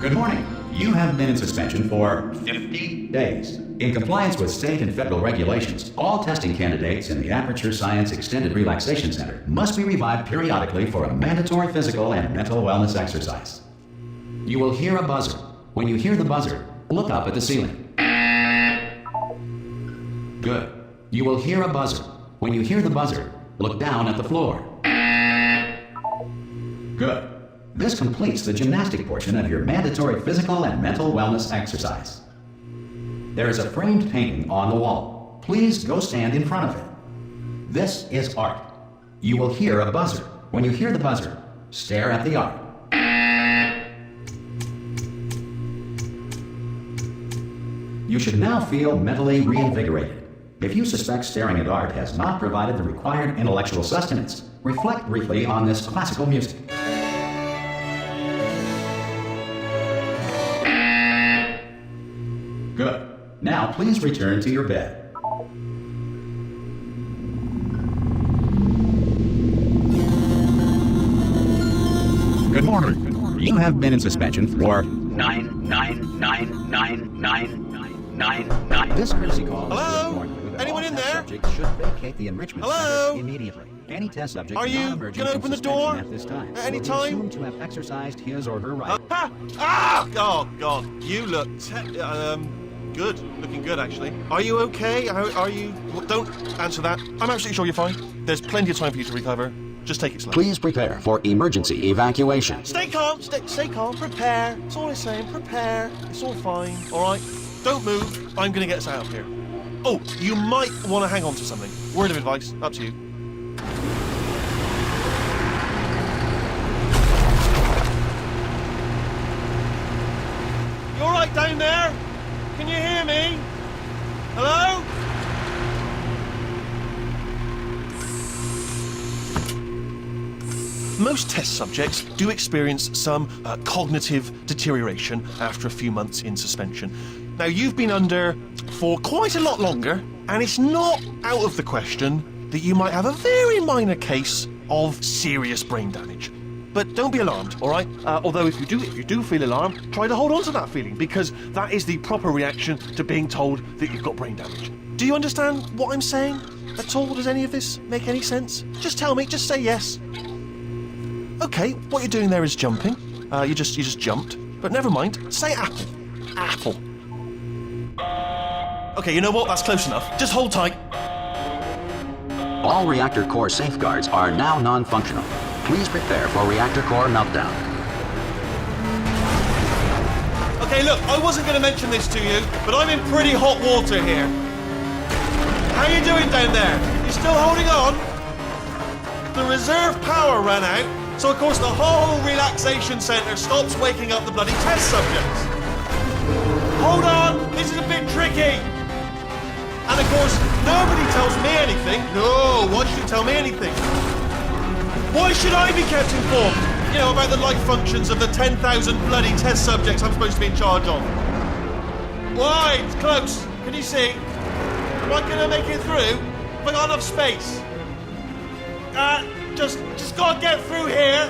Good morning. You have been in suspension for 50 days. In compliance with state and federal regulations, all testing candidates in the Aperture Science Extended Relaxation Center must be revived periodically for a mandatory physical and mental wellness exercise. You will hear a buzzer. When you hear the buzzer, look up at the ceiling. Good. You will hear a buzzer. When you hear the buzzer, look down at the floor. Good. This completes the gymnastic portion of your mandatory physical and mental wellness exercise. There is a framed painting on the wall. Please go stand in front of it. This is art. You will hear a buzzer. When you hear the buzzer, stare at the art. You should now feel mentally reinvigorated. If you suspect staring at art has not provided the required intellectual sustenance, reflect briefly on this classical music. Good. Now please return to your bed. Good morning. You have been in suspension for 9999999. This courtesy call. Hello? Anyone in there? Subjects should vacate the enrichment Hello? center immediately. Any test subject Are you not emerging gonna from open the door suspension at this time at any will be time? assumed to have exercised his or her right. Oh God, you look good. Looking good, actually. Are you okay? Are you? Well, don't answer that. I'm absolutely sure you're fine. There's plenty of time for you to recover. Just take it slow. Please prepare for emergency evacuation. Stay calm. Stay calm. Prepare. That's all I'm saying. Prepare. It's all fine. All right. Don't move. I'm gonna get us out of here. Oh, you might want to hang on to something. Word of advice. Up to you. You all right down there? Can you hear me? Hello? Most test subjects do experience some cognitive deterioration after a few months in suspension. Now, you've been under for quite a lot longer, and it's not out of the question that you might have a very minor case of serious brain damage. But don't be alarmed, all right? Although if you do feel alarmed, try to hold on to that feeling, because that is the proper reaction to being told that you've got brain damage. Do you understand what I'm saying at all? Does any of this make any sense? Just tell me, just say yes. Okay, what you're doing there is jumping. You just jumped. But never mind, say apple. Apple. Okay, you know what? That's close enough. Just hold tight. All reactor core safeguards are now non-functional. Please prepare for reactor core meltdown. Okay, look, I wasn't going to mention this to you, but I'm in pretty hot water here. How you doing down there? You still holding on? The reserve power ran out, so of course the whole relaxation centre stops waking up the bloody test subjects. Hold on, this is a bit tricky. And of course, nobody tells me anything. No, why should you tell me anything? Why should I be kept informed? You know, about the life functions of the 10,000 bloody test subjects I'm supposed to be in charge of. Why? It's close. Can you see? Am I gonna make it through? Have I got enough space? Just gotta get through here.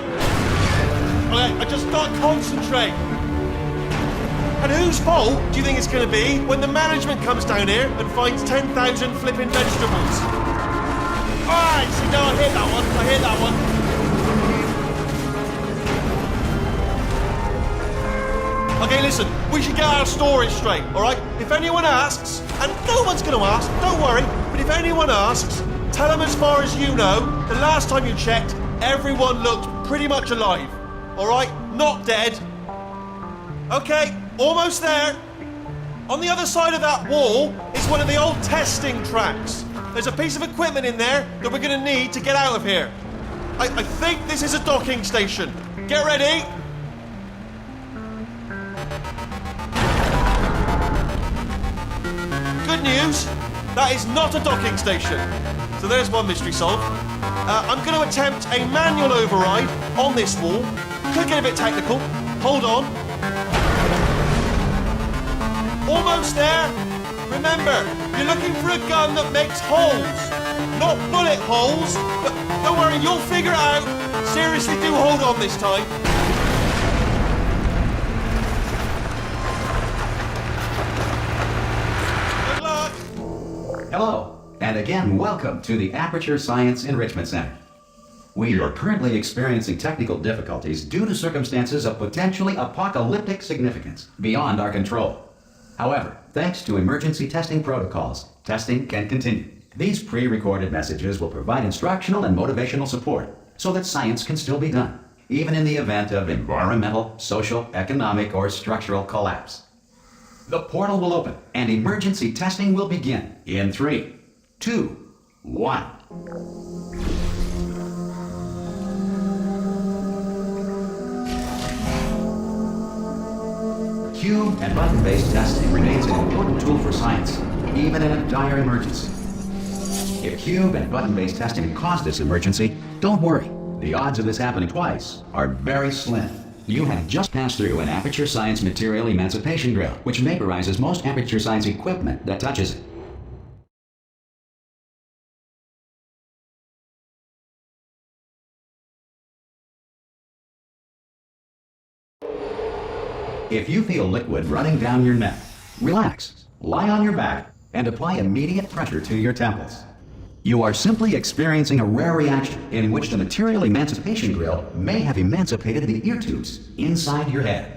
Okay, I just gotta concentrate. And whose fault do you think it's gonna be when the management comes down here and finds 10,000 flipping vegetables? Alright, so now I hear that one. Okay, listen, we should get our story straight, alright? If anyone asks, and no one's gonna ask, don't worry, but if anyone asks, tell them as far as you know, the last time you checked, everyone looked pretty much alive. Alright? Not dead. Okay, almost there. On the other side of that wall is one of the old testing tracks. There's a piece of equipment in there that we're going to need to get out of here. I think this is a docking station. Get ready. Good news, that is not a docking station. So there's one mystery solved. I'm going to attempt a manual override on this wall. Could get a bit technical. Hold on. Almost there. Remember, you're looking for a gun that makes holes. Not bullet holes, but don't worry, you'll figure it out. Seriously, do hold on this time. again, welcome to the Aperture Science Enrichment Center. We are currently experiencing technical difficulties due to circumstances of potentially apocalyptic significance beyond our control. However, thanks to emergency testing protocols, testing can continue. These pre-recorded messages will provide instructional and motivational support so that science can still be done, even in the event of environmental, social, economic, or structural collapse. The portal will open and emergency testing will begin in 3, 2, 1. Cube and button-based testing remains an important tool for science, even in a dire emergency. If cube and button-based testing caused this emergency, don't worry. The odds of this happening twice are very slim. You have just passed through an Aperture Science Material Emancipation Drill, which vaporizes most Aperture Science equipment that touches it. If you feel liquid running down your neck, relax, lie on your back, and apply immediate pressure to your temples. You are simply experiencing a rare reaction in which the material emancipation grill may have emancipated the ear tubes inside your head.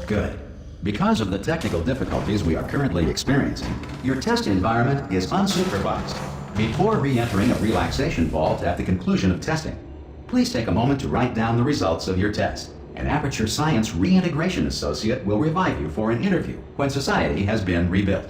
Good. Because of the technical difficulties we are currently experiencing, your test environment is unsupervised. Before re-entering a relaxation vault at the conclusion of testing, please take a moment to write down the results of your test. An Aperture Science Reintegration Associate will revive you for an interview when society has been rebuilt.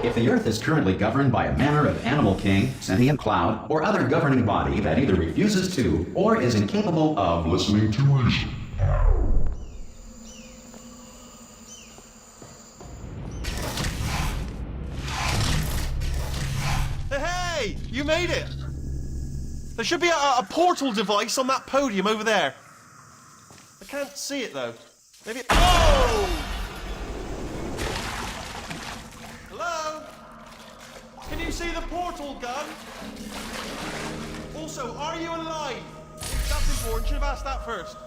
If the Earth is currently governed by a manner of animal king, sentient cloud, or other governing body that either refuses to or is incapable of listening to reason. Hey! You made it! There should be a portal device on that podium over there. I can't see it though. Maybe it... Oh! Can you see the portal gun? Also, are you alive? That's important. Should have asked that first.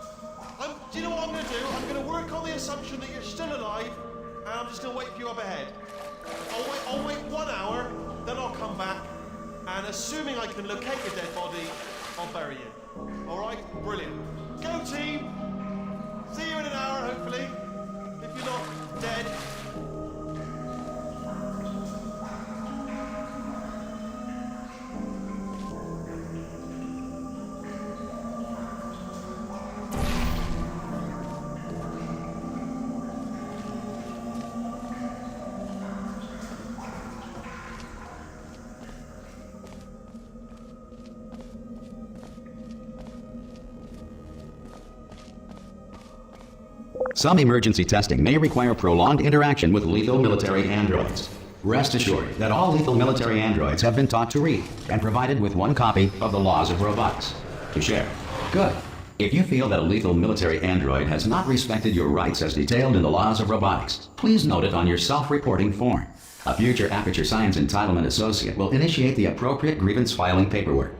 Do you know what I'm going to do? I'm going to work on the assumption that you're still alive, and I'm just going to wait for you up ahead. I'll wait 1 hour, then I'll come back, and assuming I can locate your dead body, I'll bury you. All right? Brilliant. Go team. See you in an hour, hopefully. If you're not dead. Some emergency testing may require prolonged interaction with lethal military androids. Rest assured that all lethal military androids have been taught to read and provided with 1 copy of the Laws of Robotics to share. Good. If you feel that a lethal military android has not respected your rights as detailed in the Laws of Robotics, please note it on your self-reporting form. A future Aperture Science Entitlement Associate will initiate the appropriate grievance filing paperwork.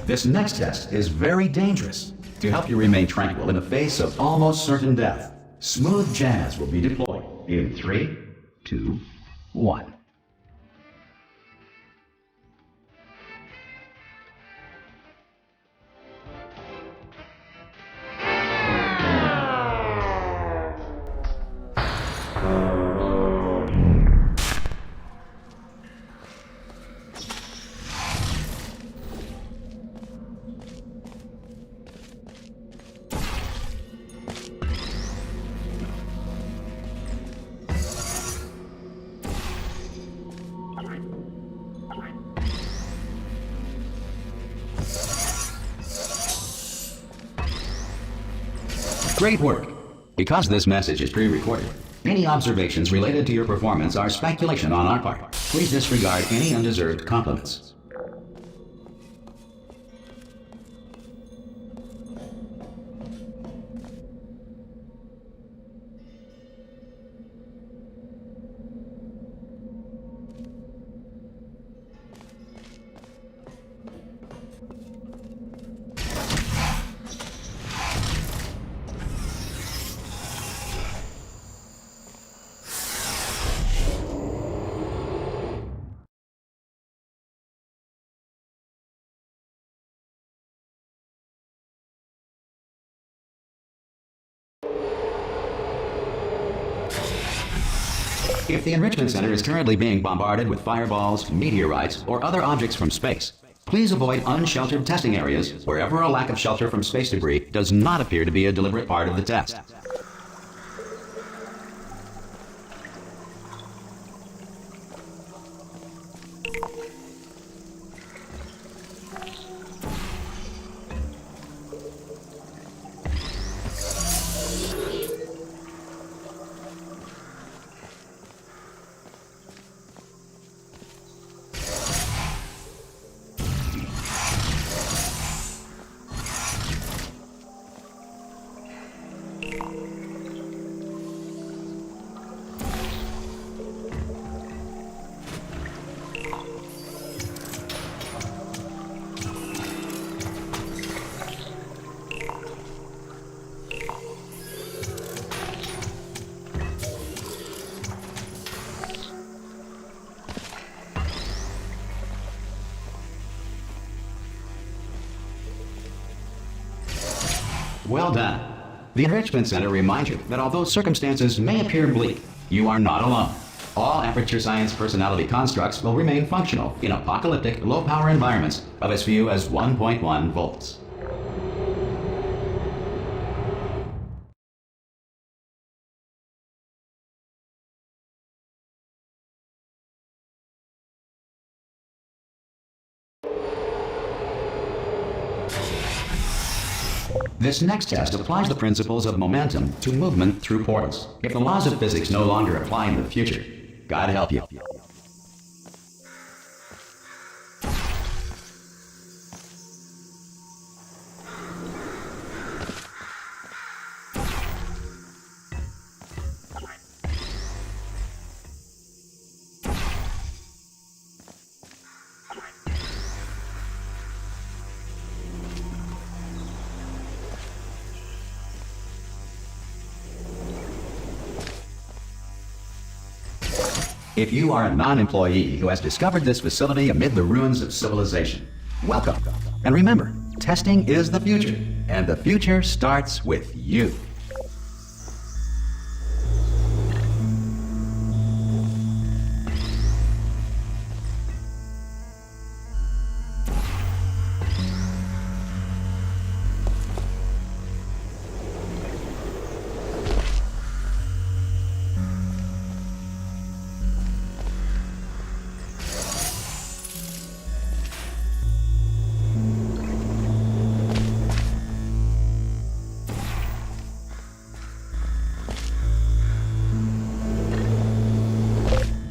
This next test is very dangerous. To help you remain tranquil in the face of almost certain death, smooth jazz will be deployed in 3, 2, 1. Great work! Because this message is pre-recorded, any observations related to your performance are speculation on our part. Please disregard any undeserved compliments. If the Enrichment Center is currently being bombarded with fireballs, meteorites, or other objects from space, please avoid unsheltered testing areas wherever a lack of shelter from space debris does not appear to be a deliberate part of the test. Well done. The Enrichment Center reminds you that although circumstances may appear bleak, you are not alone. All Aperture Science personality constructs will remain functional in apocalyptic, low-power environments of as few as 1.1 volts. This next test applies the principles of momentum to movement through portals. If the laws of physics no longer apply in the future, God help you. If you are a non-employee who has discovered this facility amid the ruins of civilization, welcome. And remember, testing is the future, and the future starts with you.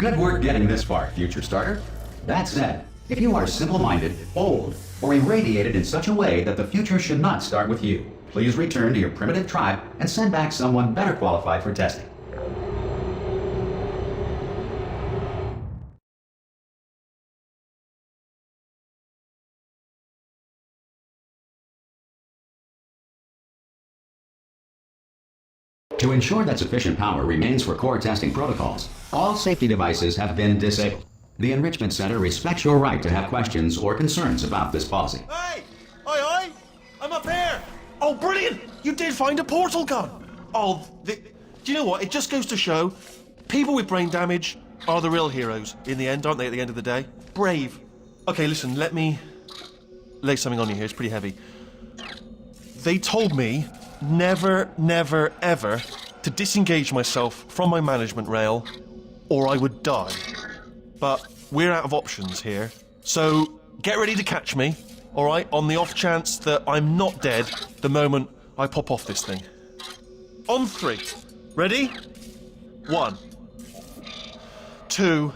Good work getting this far, future starter. That said, if you are simple-minded, old, or irradiated in such a way that the future should not start with you, please return to your primitive tribe and send back someone better qualified for testing. To ensure that sufficient power remains for core testing protocols, all safety devices have been disabled. The Enrichment Center respects your right to have questions or concerns about this policy. Hey! Oi! I'm up here! Oh, brilliant! You did find a portal gun! Oh, do you know what? It just goes to show, people with brain damage are the real heroes in the end, aren't they, at the end of the day? Brave. Okay, listen, let me lay something on you here. It's pretty heavy. They told me never, never, ever to disengage myself from my management rail or I would die. But we're out of options here. So get ready to catch me, all right, on the off chance that I'm not dead the moment I pop off this thing. On 3. Ready? 1, 2,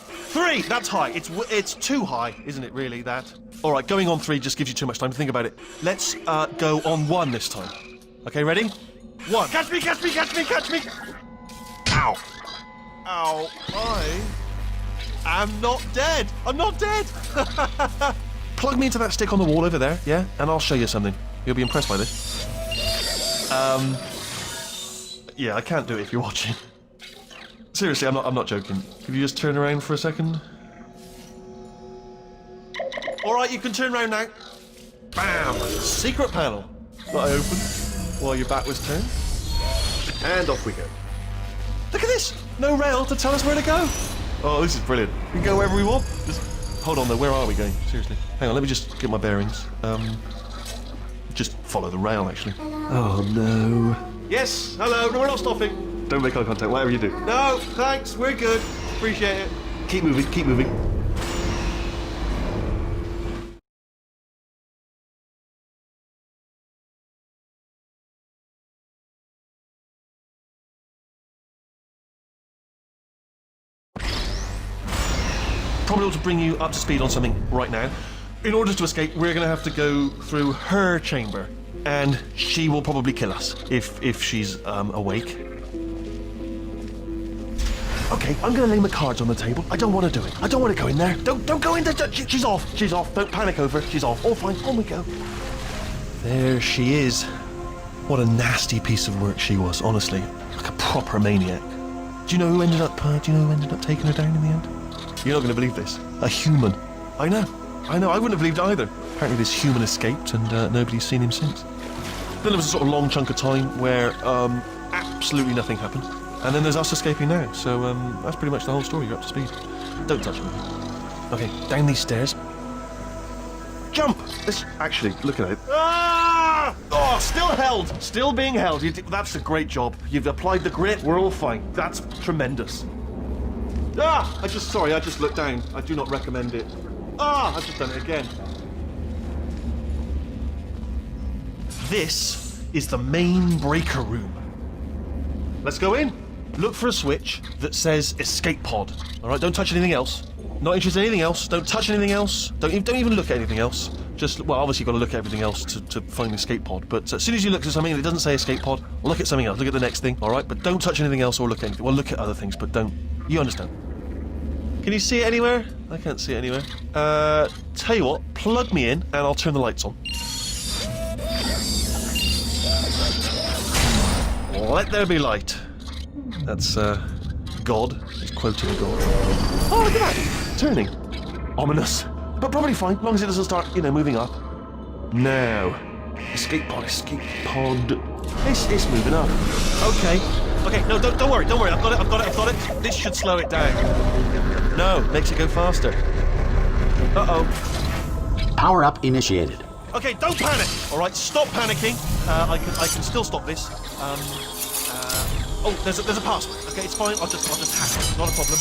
3. That's high. It's too high, isn't it? Really? That. All right. Going on 3 just gives you too much time to think about it. Let's go on 1 this time. Okay. Ready? 1. Catch me! Catch me! Catch me! Catch me! Ow! Ow! I'm not dead. I'm not dead. Plug me into that stick on the wall over there, yeah, and I'll show you something. You'll be impressed by this. Yeah, I can't do it if you're watching. Seriously, I'm not joking. Could you just turn around for a second? All right, you can turn around now. Bam! Secret panel that I opened while your back was turned. And off we go. Look at this! No rail to tell us where to go. Oh, this is brilliant. We can go wherever we want. Just hold on though, where are we going? Seriously. Hang on, let me just get my bearings. Just follow the rail, actually. Oh, no. Yes, hello, no, we're not stopping. Don't make eye contact, whatever you do. No, thanks, we're good. Appreciate it. Keep moving, keep moving. Probably ought to bring you up to speed on something right now. In order to escape, we're going to have to go through her chamber, and she will probably kill us if she's awake. Okay, I'm going to lay my cards on the table. I don't want to do it. I don't want to go in there. Don't go in there. She's off. She's off. Don't panic over. She's off. All fine. On we go. There she is. What a nasty piece of work she was. Honestly, like a proper maniac. Do you know who ended up taking her down in the end? You're not going to believe this. A human. I know. I wouldn't have believed it either. Apparently this human escaped and nobody's seen him since. Then there was a sort of long chunk of time where absolutely nothing happened. And then there's us escaping now. So that's pretty much the whole story. You're up to speed. Don't touch me. Okay, down these stairs. Jump! Actually, look at it. Ah! Oh, still held. Still being held. That's a great job. You've applied the grit. We're all fine. That's tremendous. Ah! I just looked down. I do not recommend it. Ah! I've just done it again. This is the main breaker room. Let's go in. Look for a switch that says escape pod. All right, don't touch anything else. Not interested in anything else. Don't touch anything else. Don't even look at anything else. Just, well, obviously you've got to look at everything else to find the escape pod. But as soon as you look at something and it doesn't say escape pod, look at something else. Look at the next thing, all right? But don't touch anything else or look at anything. Well, look at other things, but don't. You understand? Can you see it anywhere? I can't see it anywhere. Tell you what, plug me in and I'll turn the lights on. Let there be light. That's, God. He's quoting God. Oh, look at that! Turning. Ominous. But probably fine, as long as it doesn't start, moving up. Now. Escape pod. It's moving up. Okay, no, don't worry. I've got it. This should slow it down. No, makes it go faster. Uh-oh. Power up initiated. Okay, don't panic. All right, stop panicking. I can still stop this. Oh, there's a password. Okay, it's fine. I'll just hack it. Not a problem.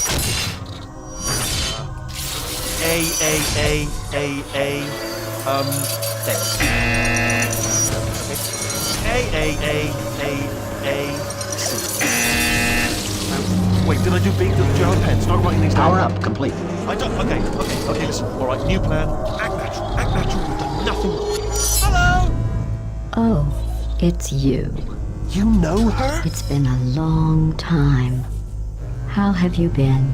Wait, did I do big? Do you have a pen? Start writing these down. Power up complete. I don't. Okay. Listen. All right, new plan. Act natural. You've done nothing wrong. Hello. Oh, it's you. You know her? It's been a long time. How have you been?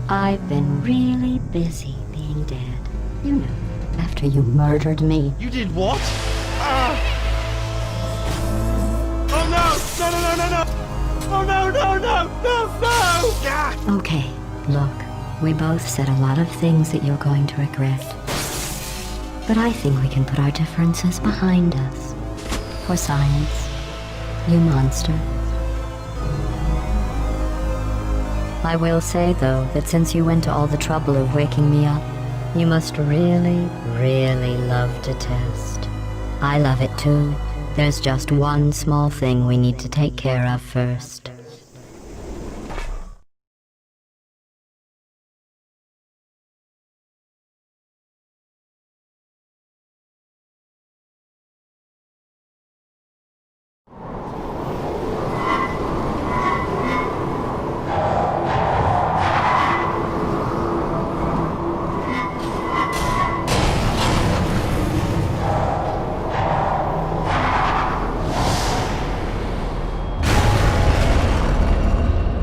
I've been really busy being dead. You know, after you murdered me. You did what? Oh no! Oh no! Yeah. Okay, look, we both said a lot of things that you're going to regret. But I think we can put our differences behind us. For science. You monster. I will say, though, that since you went to all the trouble of waking me up, you must really, really love to test. I love it too. There's just one small thing we need to take care of first.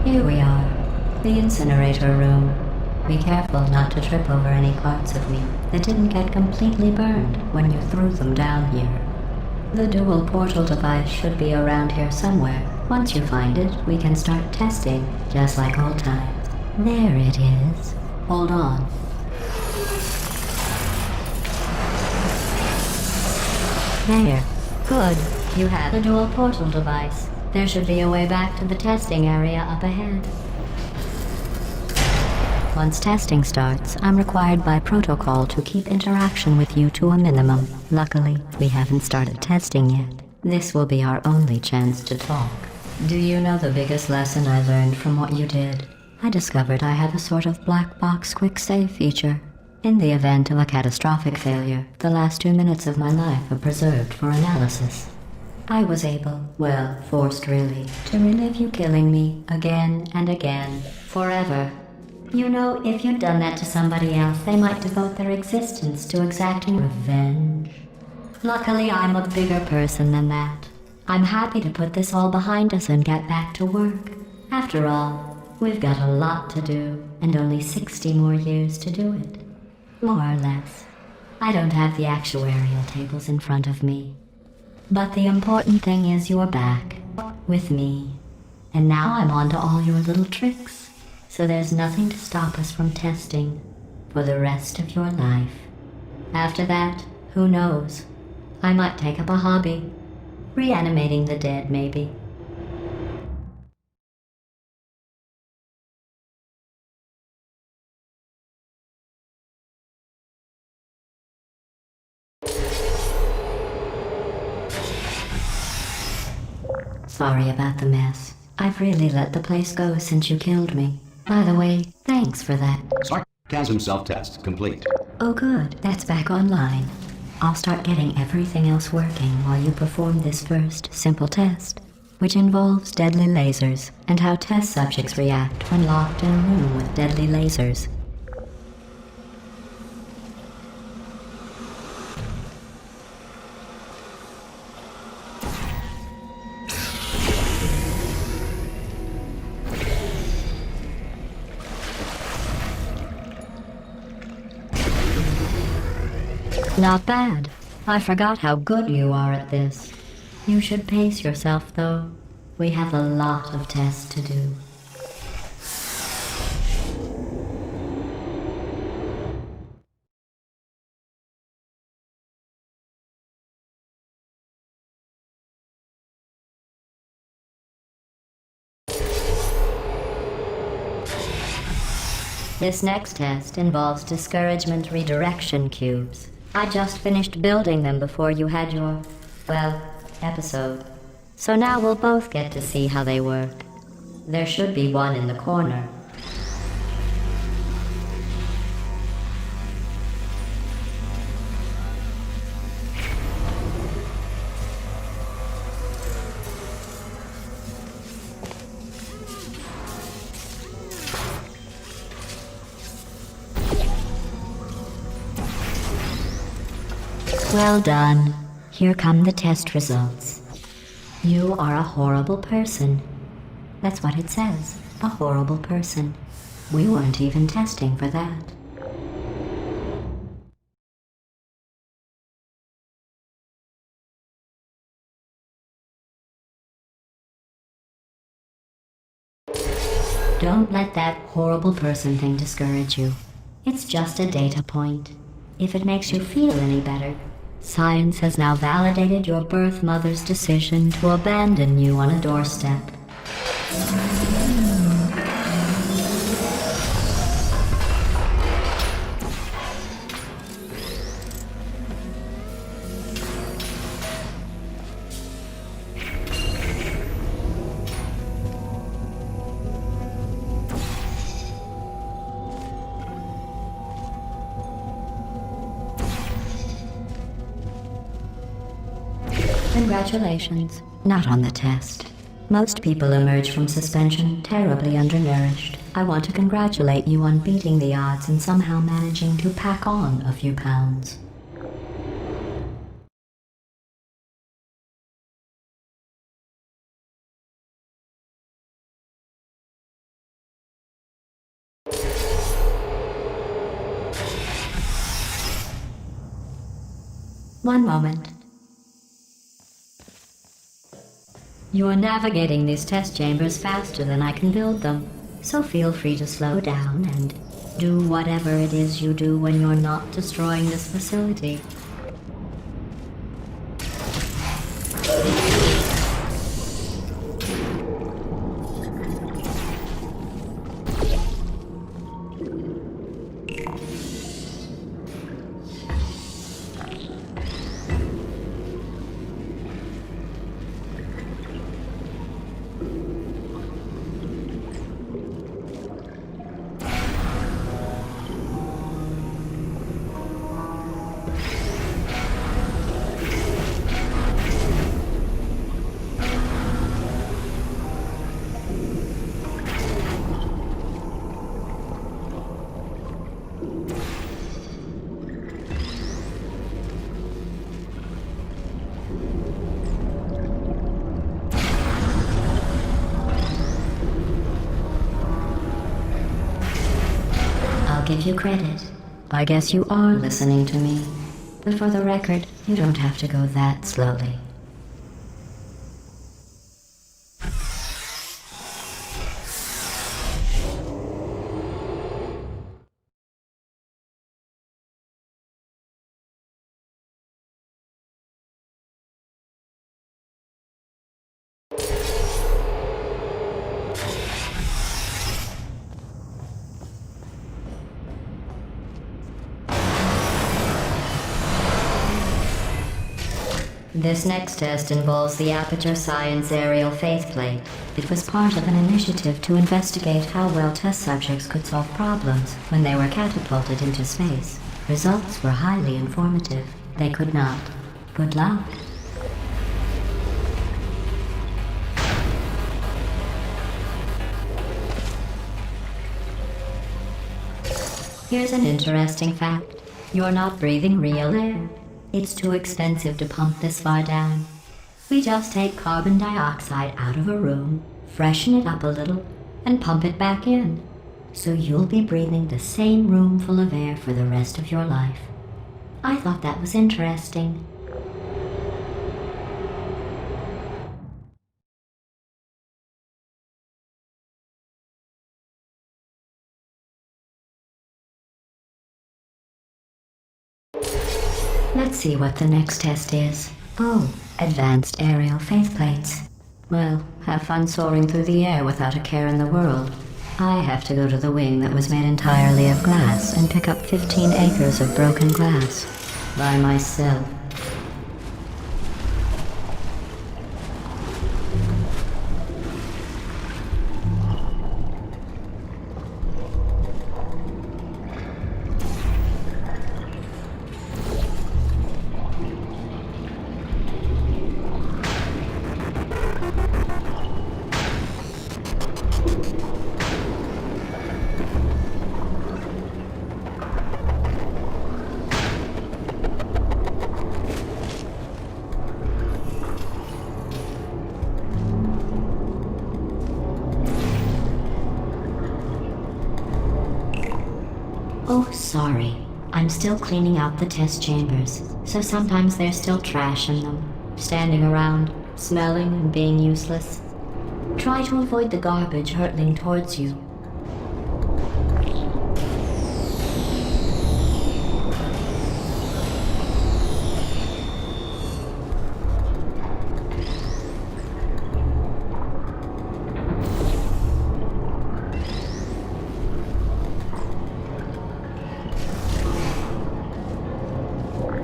Here we are, the incinerator room. Be careful not to trip over any parts of me that didn't get completely burned when you threw them down here. The dual portal device should be around here somewhere. Once you find it, we can start testing, just like old times. There it is. Hold on. There. Good. You have the dual portal device. There should be a way back to the testing area up ahead. Once testing starts, I'm required by protocol to keep interaction with you to a minimum. Luckily, we haven't started testing yet. This will be our only chance to talk. Do you know the biggest lesson I learned from what you did? I discovered I have a sort of black box quick save feature. In the event of a catastrophic failure, the last 2 minutes of my life are preserved for analysis. I was able, well, forced really, to relive you killing me again and again, forever. You know, if you'd done that to somebody else, they might devote their existence to exacting revenge. Luckily, I'm a bigger person than that. I'm happy to put this all behind us and get back to work. After all, we've got a lot to do, and only 60 more years to do it. More or less. I don't have the actuarial tables in front of me. But the important thing is you're back, with me. And now I'm on to all your little tricks. So there's nothing to stop us from testing for the rest of your life. After that, who knows? I might take up a hobby. Reanimating the dead, maybe. Sorry about the mess. I've really let the place go since you killed me. By the way, thanks for that. Sarcasm self-test complete. Oh good, that's back online. I'll start getting everything else working while you perform this first, simple test, which involves deadly lasers and how test subjects react when locked in a room with deadly lasers. Not bad. I forgot how good you are at this. You should pace yourself, though. We have a lot of tests to do. This next test involves discouragement redirection cubes. I just finished building them before you had your, well, episode. So now we'll both get to see how they work. There should be one in the corner. Well done. Here come the test results. You are a horrible person. That's what it says. A horrible person. We weren't even testing for that. Don't let that horrible person thing discourage you. It's just a data point. If it makes you feel any better, science has now validated your birth mother's decision to abandon you on a doorstep. Congratulations. Not on the test. Most people emerge from suspension terribly undernourished. I want to congratulate you on beating the odds and somehow managing to pack on a few pounds. One moment. You're navigating these test chambers faster than I can build them, so feel free to slow down and do whatever it is you do when you're not destroying this facility. Give you credit. I guess you are listening to me. But for the record, you don't have to go that slowly. This next test involves the Aperture Science Aerial Faceplate. It was part of an initiative to investigate how well test subjects could solve problems when they were catapulted into space. Results were highly informative. They could not. Good luck. Here's an interesting fact. You're not breathing real air. It's too expensive to pump this far down. We just take carbon dioxide out of a room, freshen it up a little, and pump it back in. So you'll be breathing the same room full of air for the rest of your life. I thought that was interesting. Let's see what the next test is. Oh, advanced aerial faceplates. Well, have fun soaring through the air without a care in the world. I have to go to the wing that was made entirely of glass and pick up 15 acres of broken glass. By myself. Oh, sorry. I'm still cleaning out the test chambers, so sometimes there's still trash in them, standing around, smelling and being useless. Try to avoid the garbage hurtling towards you.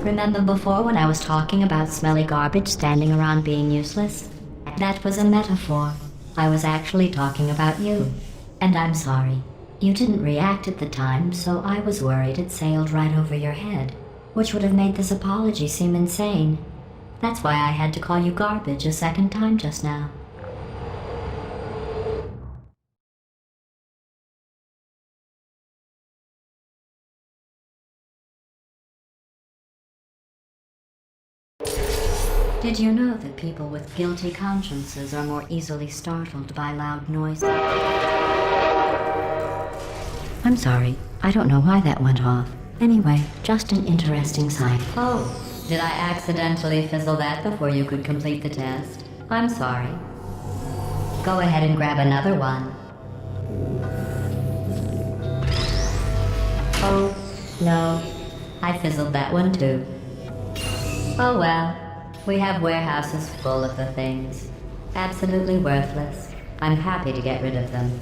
Remember before when I was talking about smelly garbage standing around being useless? That was a metaphor. I was actually talking about you. And I'm sorry. You didn't react at the time, so I was worried it sailed right over your head, which would have made this apology seem insane. That's why I had to call you garbage a second time just now. Did you know that people with guilty consciences are more easily startled by loud noises? I'm sorry. I don't know why that went off. Anyway, just an interesting sight. Oh, Did I accidentally fizzle that before you could complete the test? I'm sorry. Go ahead and grab another one. Oh, no. I fizzled that one too. Oh well. We have warehouses full of the things. Absolutely worthless. I'm happy to get rid of them.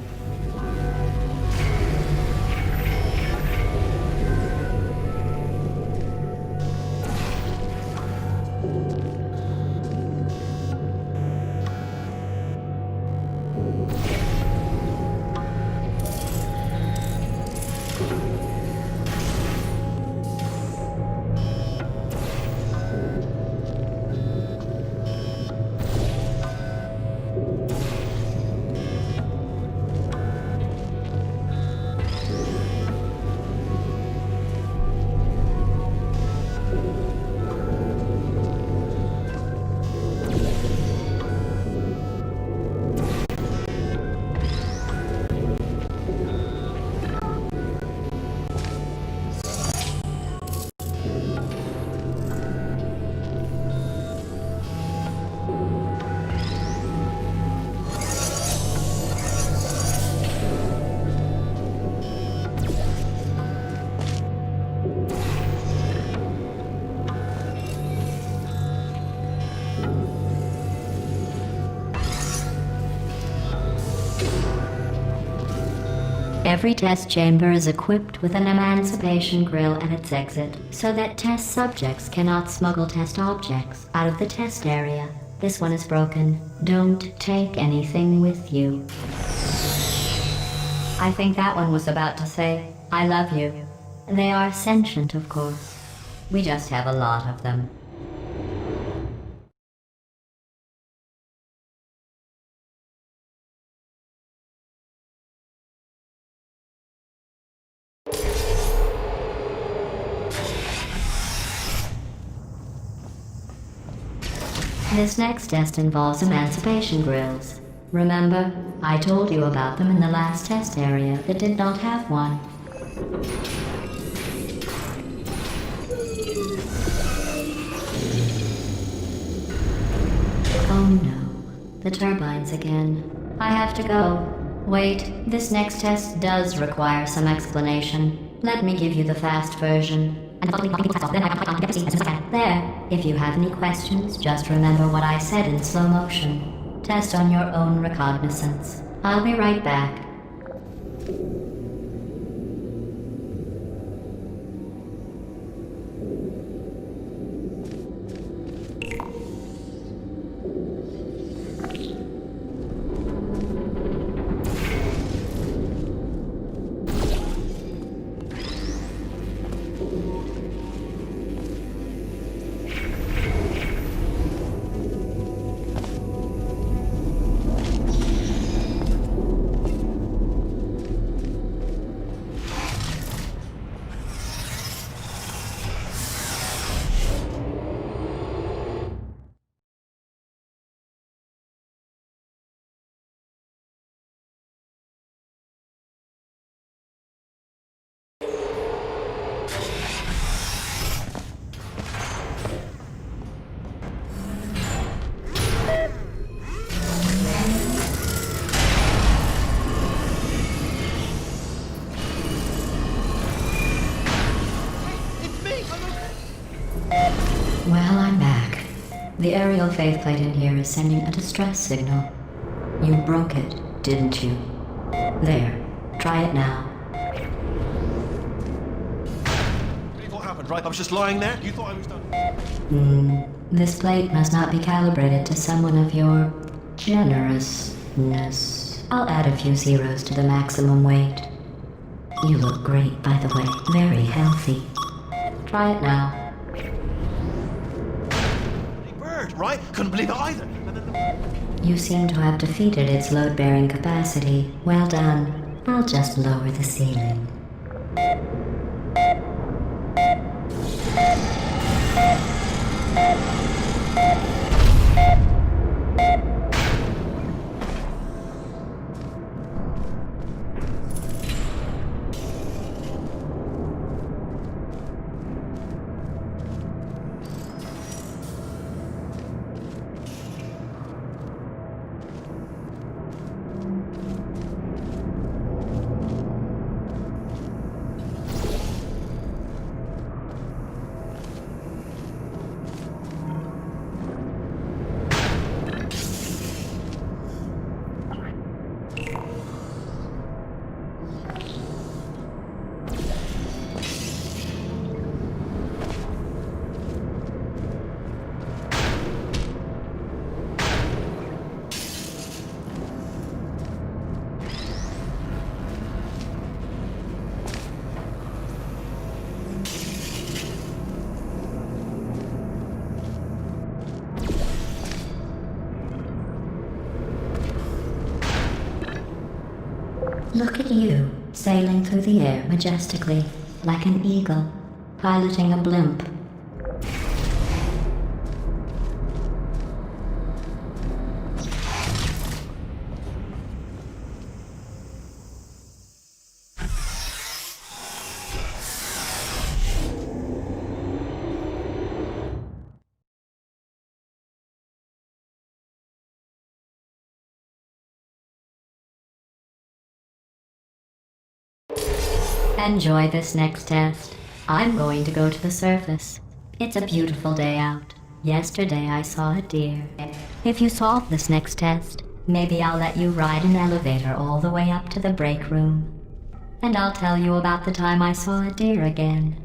Every test chamber is equipped with an emancipation grill at its exit, so that test subjects cannot smuggle test objects out of the test area. This one is broken. Don't take anything with you. I think that one was about to say, I love you. They are sentient, of course. We just have a lot of them. This next test involves emancipation grills. Remember, I told you about them in the last test area that did not have one. Oh no, the turbines again. I have to go. Wait, this next test does require some explanation. Let me give you the fast version. There, if you have any questions, just remember what I said in slow motion. Test on your own recognizance. I'll be right back. Well, I'm back. The aerial faceplate in here is sending a distress signal. You broke it, didn't you? There. Try it now. What happened, right? I was just lying there. You thought I was done. This plate must not be calibrated to someone of your generousness. I'll add a few zeros to the maximum weight. You look great, by the way. Very healthy. Try it now. Bird, right? Couldn't believe it either. You seem to have defeated its load-bearing capacity. Well done. I'll just lower the ceiling. Look at you, sailing through the air majestically, like an eagle, piloting a blimp. Enjoy this next test. I'm going to go to the surface. It's a beautiful day out. Yesterday I saw a deer. If you solve this next test, maybe I'll let you ride an elevator all the way up to the break room. And I'll tell you about the time I saw a deer again.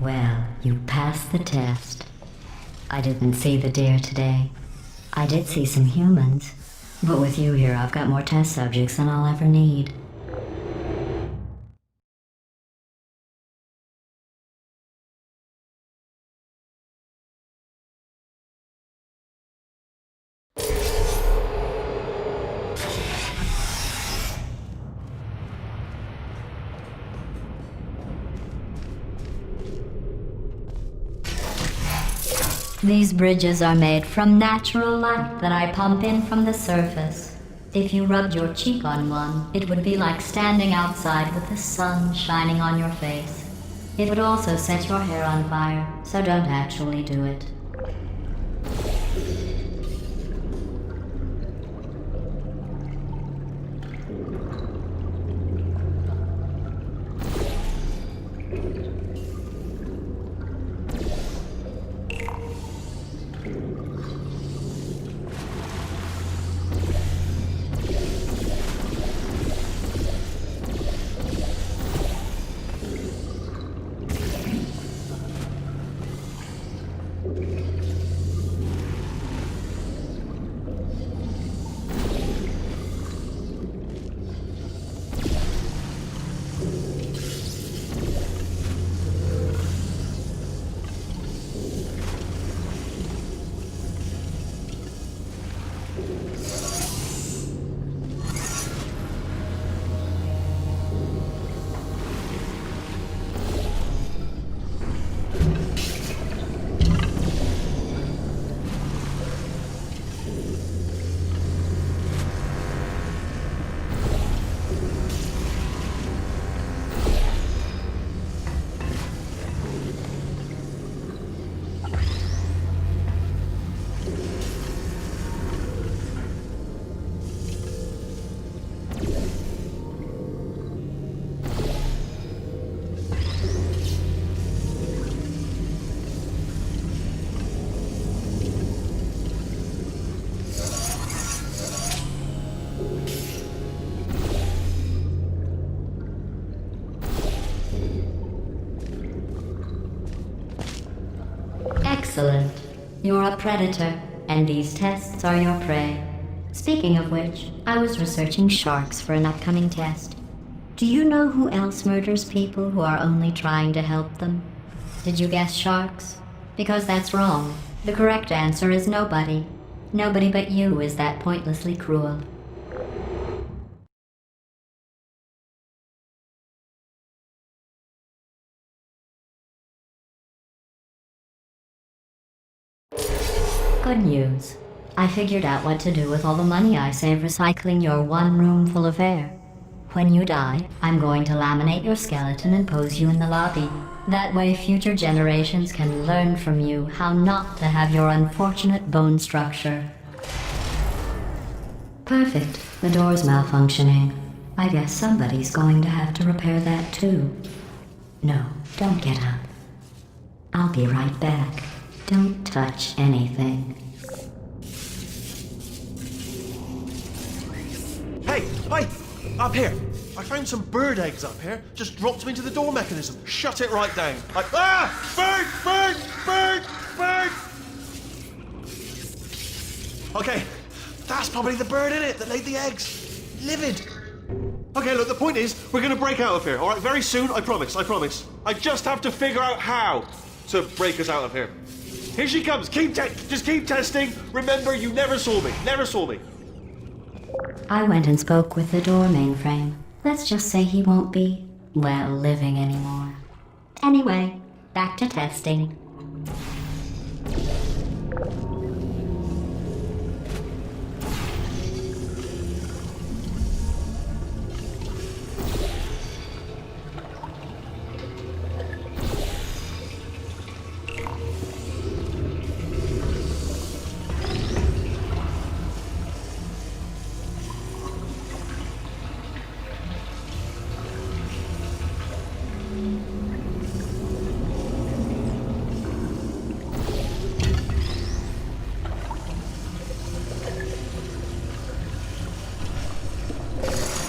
Well, you passed the test. I didn't see the deer today. I did see some humans, but with you here I've got more test subjects than I'll ever need. These bridges are made from natural light that I pump in from the surface. If you rubbed your cheek on one, it would be like standing outside with the sun shining on your face. It would also set your hair on fire, so don't actually do it. You're a predator, and these tests are your prey. Speaking of which, I was researching sharks for an upcoming test. Do you know who else murders people who are only trying to help them? Did you guess sharks? Because that's wrong. The correct answer is nobody. Nobody but you is that pointlessly cruel. Good news. I figured out what to do with all the money I save recycling your one room full of air. When you die, I'm going to laminate your skeleton and pose you in the lobby. That way future generations can learn from you how not to have your unfortunate bone structure. Perfect. The door's malfunctioning. I guess somebody's going to have to repair that too. No, don't get up. I'll be right back. Don't touch anything. Hey, up here. I found some bird eggs up here. Just dropped them into the door mechanism. Shut it right down. Bird! Okay, that's probably the bird in it that laid the eggs. Livid. Okay, look, the point is, we're gonna break out of here, all right? Very soon, I promise. I just have to figure out how to break us out of here. Here she comes. Just keep testing. Remember, you never saw me. I went and spoke with the door mainframe. Let's just say he won't be, well, living anymore. Anyway, back to testing.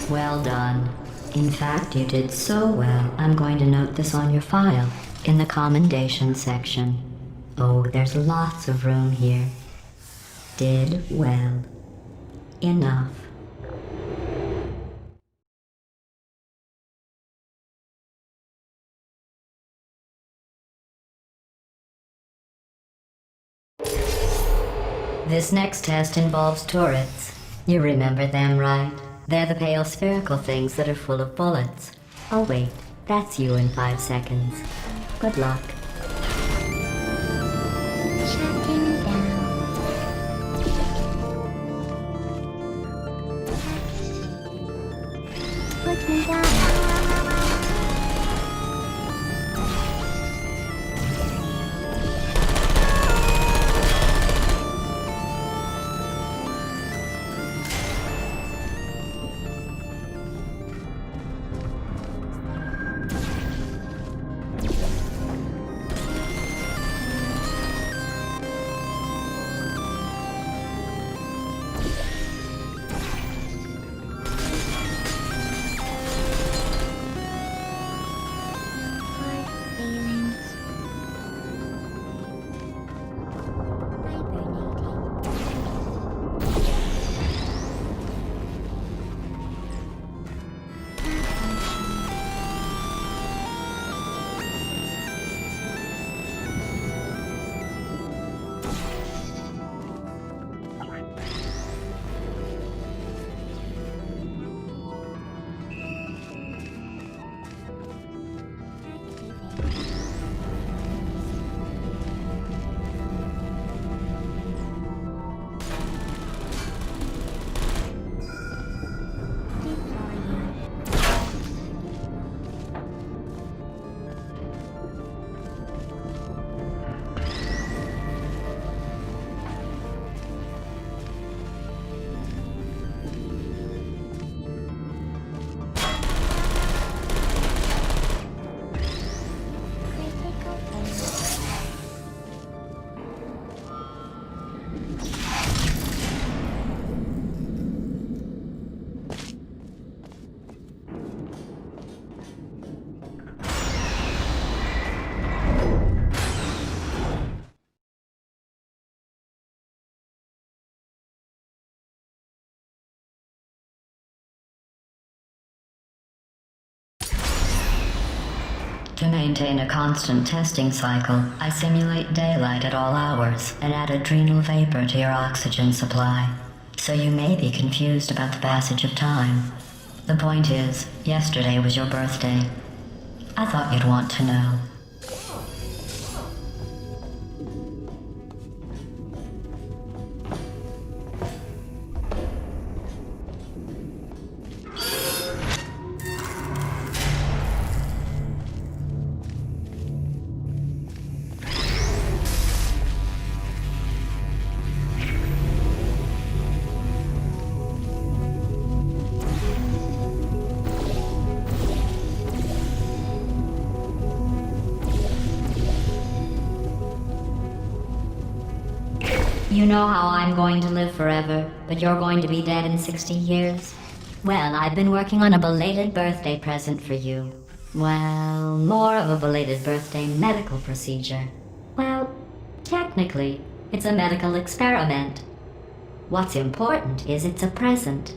Well done. In fact, you did so well, I'm going to note this on your file, in the commendation section. Oh, there's lots of room here. Did well. Enough. This next test involves turrets. You remember them, right? They're the pale spherical things that are full of bullets. Oh wait, that's you in 5 seconds. Good luck. Shutting down. Put me down. To maintain a constant testing cycle, I simulate daylight at all hours and add adrenal vapor to your oxygen supply. So you may be confused about the passage of time. The point is, yesterday was your birthday. I thought you'd want to know. You know how I'm going to live forever, but you're going to be dead in 60 years? Well, I've been working on a belated birthday present for you. Well, more of a belated birthday medical procedure. Well, technically, it's a medical experiment. What's important is it's a present.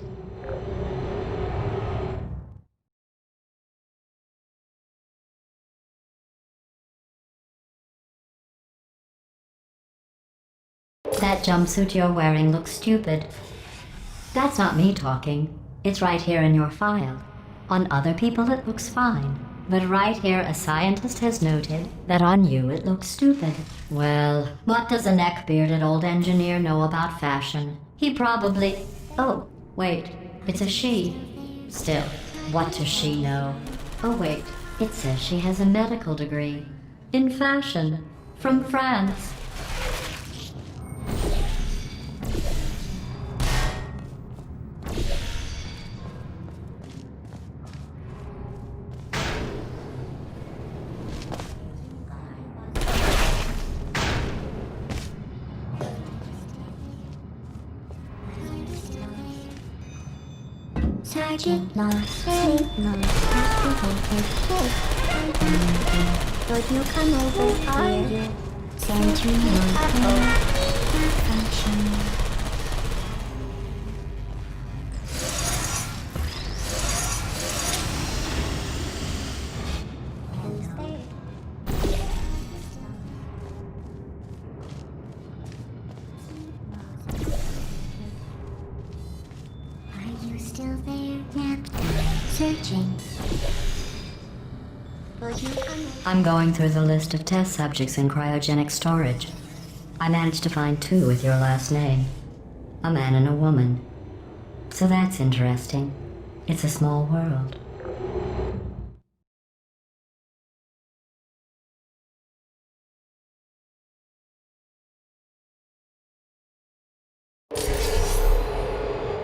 That jumpsuit you're wearing looks stupid. That's not me talking. It's right here in your file. On other people it looks fine. But right here a scientist has noted that on you it looks stupid. Well, what does a neck-bearded old engineer know about fashion? He probably... Oh, wait, it's a she. Still, what does she know? Oh wait, it says she has a medical degree. In fashion. From France. Target lost, tape lost, activated, would you come over here? Sentry located, malfunction. Still there, searching. I'm going through the list of test subjects in cryogenic storage. I managed to find 2 with your last name. A man and a woman. So that's interesting. It's a small world.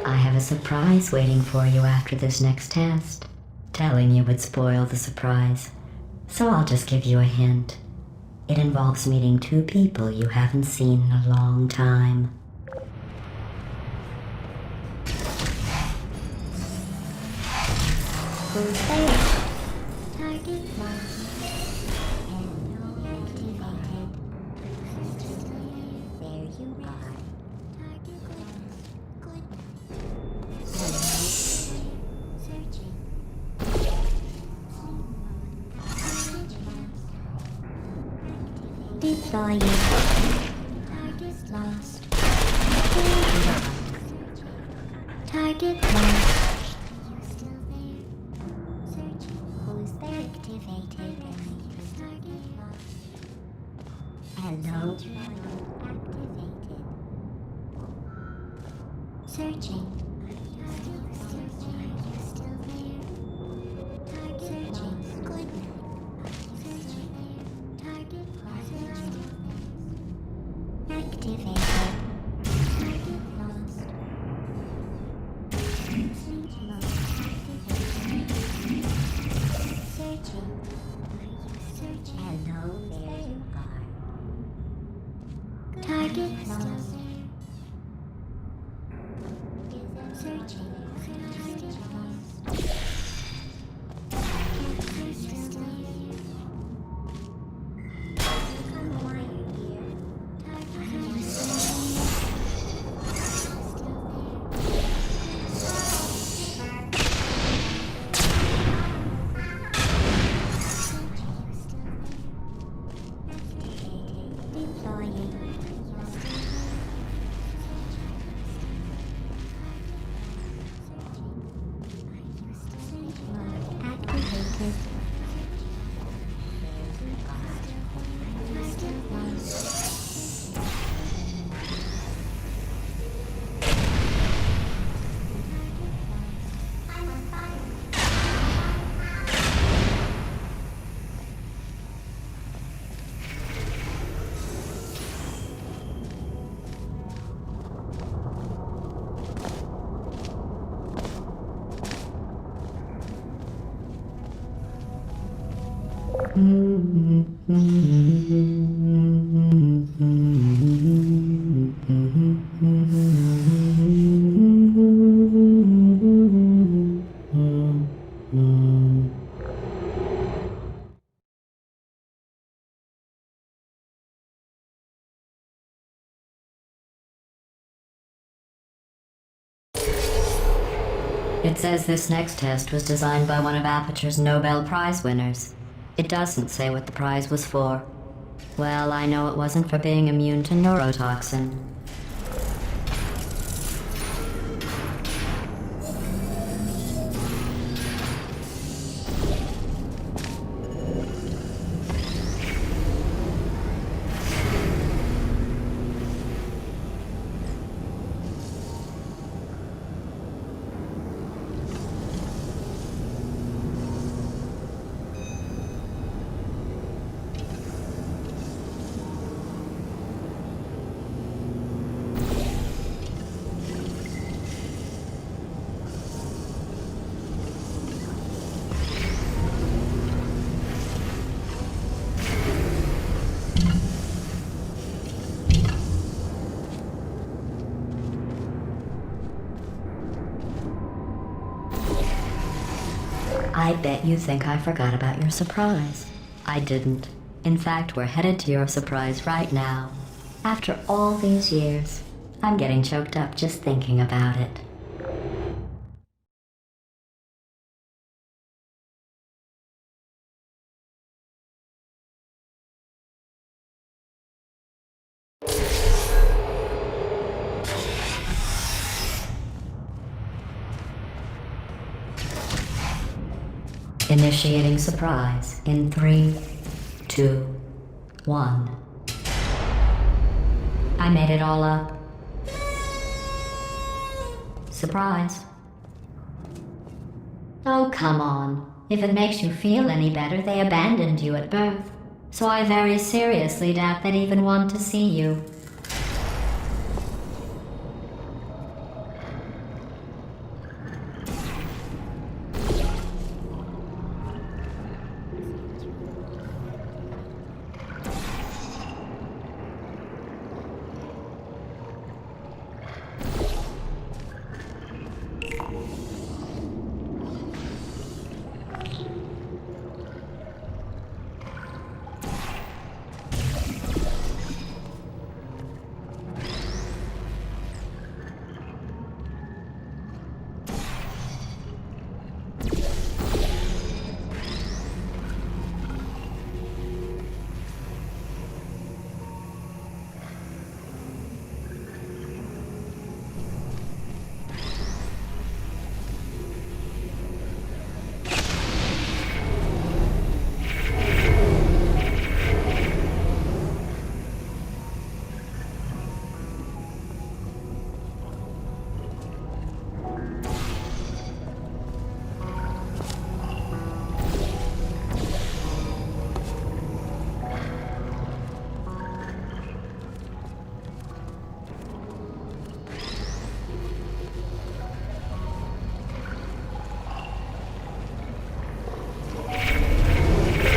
I have a surprise waiting for you after this next test. Telling you would spoil the surprise, so I'll just give you a hint. It involves meeting 2 people you haven't seen in a long time. Who's there? Target lost. And activated. There you are. Target lost. Good. Searching. Deploying. Target lost. Target lost. Are you still there? Searching. Who's there? Activated. Target lost. Hello. Activated. Searching. Are you still there? Target searching. Good. Searching. Target lost. Activated. Target lost. Searching. Hello, there you are. Target lost. Searching. Target lost. It says this next test was designed by one of Aperture's Nobel Prize winners. It doesn't say what the prize was for. Well, I know it wasn't for being immune to neurotoxin. I bet you think I forgot about your surprise. I didn't. In fact, we're headed to your surprise right now. After all these years, I'm getting choked up just thinking about it. Initiating surprise in 3, 2, 1. I made it all up. Surprise. Oh, come on. If it makes you feel any better, they abandoned you at birth. So I very seriously doubt they'd even want to see you.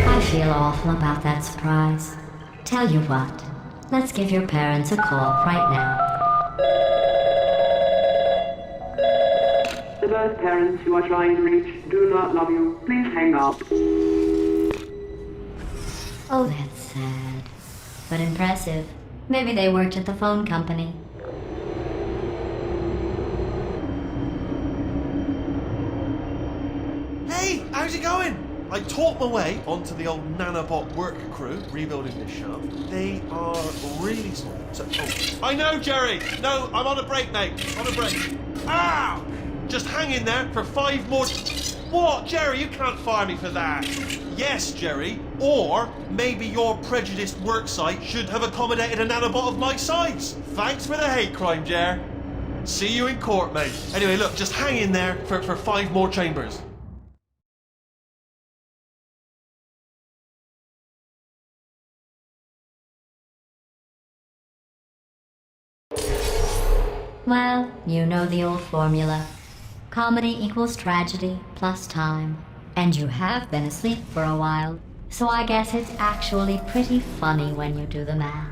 I feel awful about that surprise. Tell you what, let's give your parents a call right now. The birth parents you are trying to reach do not love you. Please hang up. Oh, that's sad. But impressive. Maybe they worked at the phone company. Hey, how's it going? I taught my way onto the old nanobot work crew rebuilding this shaft. They are really small. So, I know, Jerry! No, I'm on a break, mate. On a break. Ow! Just hang in there for 5 more... What, Jerry? You can't fire me for that. Yes, Jerry. Or maybe your prejudiced worksite should have accommodated a nanobot of my size. Thanks for the hate crime, Jer. See you in court, mate. Anyway, look, just hang in there for 5 more chambers. Well, you know the old formula. Comedy equals tragedy plus time. And you have been asleep for a while, so I guess it's actually pretty funny when you do the math.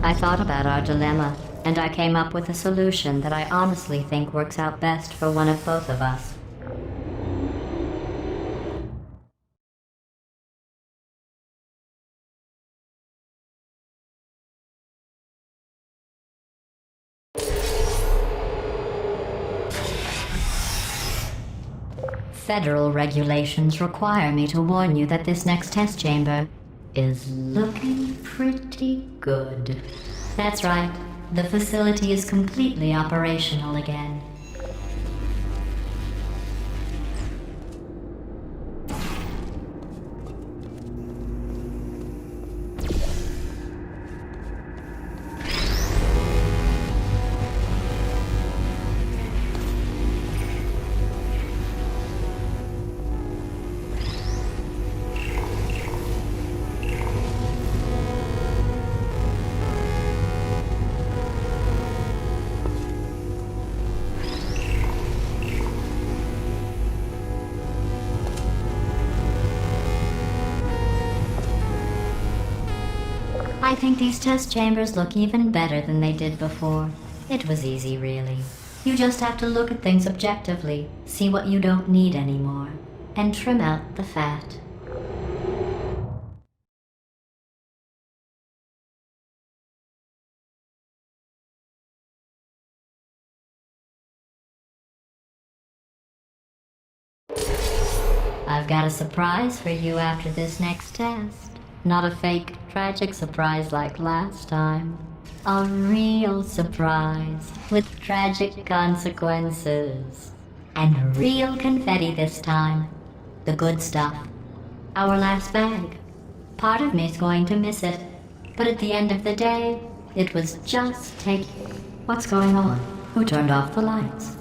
I thought about our dilemma, and I came up with a solution that I honestly think works out best for one of both of us. Federal regulations require me to warn you that this next test chamber is looking pretty good. That's right, the facility is completely operational again. I think these test chambers look even better than they did before. It was easy, really. You just have to look at things objectively, see what you don't need anymore, and trim out the fat. I've got a surprise for you after this next test. Not a fake, tragic surprise like last time. A real surprise with tragic consequences. And real confetti this time. The good stuff. Our last bag. Part of me's going to miss it. But at the end of the day, it was just taking... What's going on? Who turned off the lights?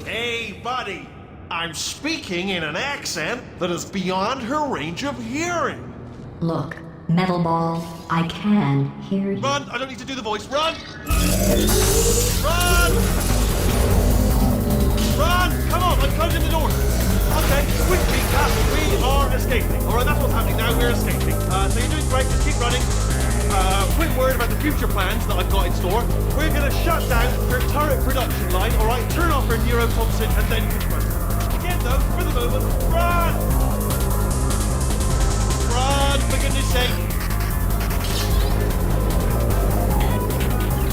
Hey, buddy! I'm speaking in an accent that is beyond her range of hearing. Look, Metal Ball, I can hear you. Run! I don't need to do the voice. Run! Run! Run! Come on, I'm closing the door. Okay, quick recap. We are escaping. Alright, that's what's happening now. We're escaping. So you're doing great. Just keep running. Quick word about the future plans that I've got in store. We're going to shut down her turret production line, alright? Turn off her neurotoxin and then confront her. Again, though, for the moment, run! Run, for goodness sake!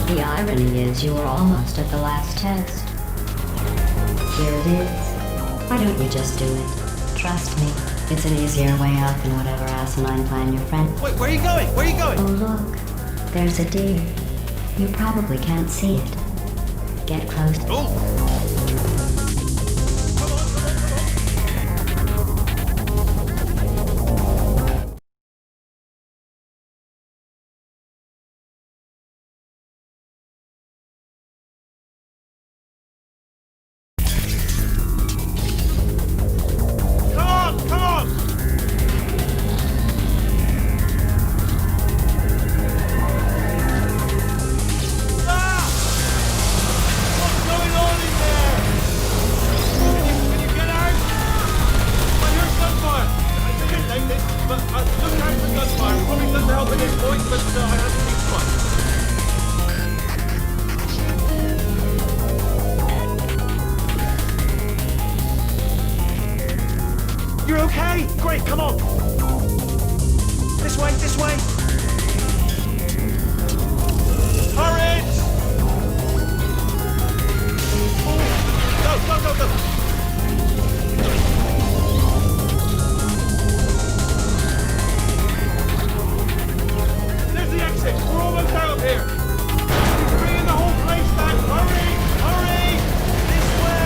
The irony is you were almost at the last test. Here it is. Why don't you just do it? Trust me, it's an easier way out than whatever asinine plan your friend... Wait, where are you going? Where are you going? Oh look, there's a deer. You probably can't see it. Get close. Oh! You're okay? Great, come on! This way, this way! Hurry! Go, go, go, go! There's the exit! We're almost out of here! He's bringing the whole place back! Hurry! Hurry! This way!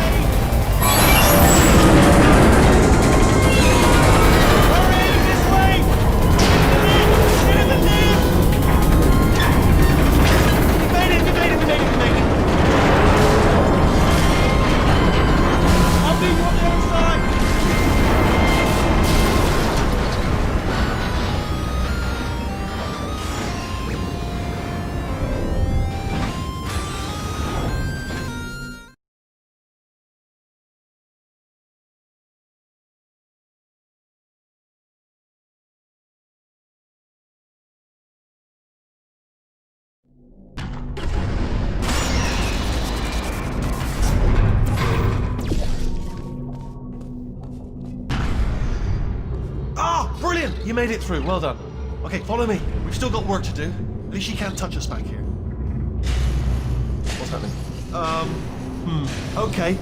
Brilliant! You made it through. Well done. Okay, follow me. We've still got work to do. At least she can't touch us back here. What's happening? Okay.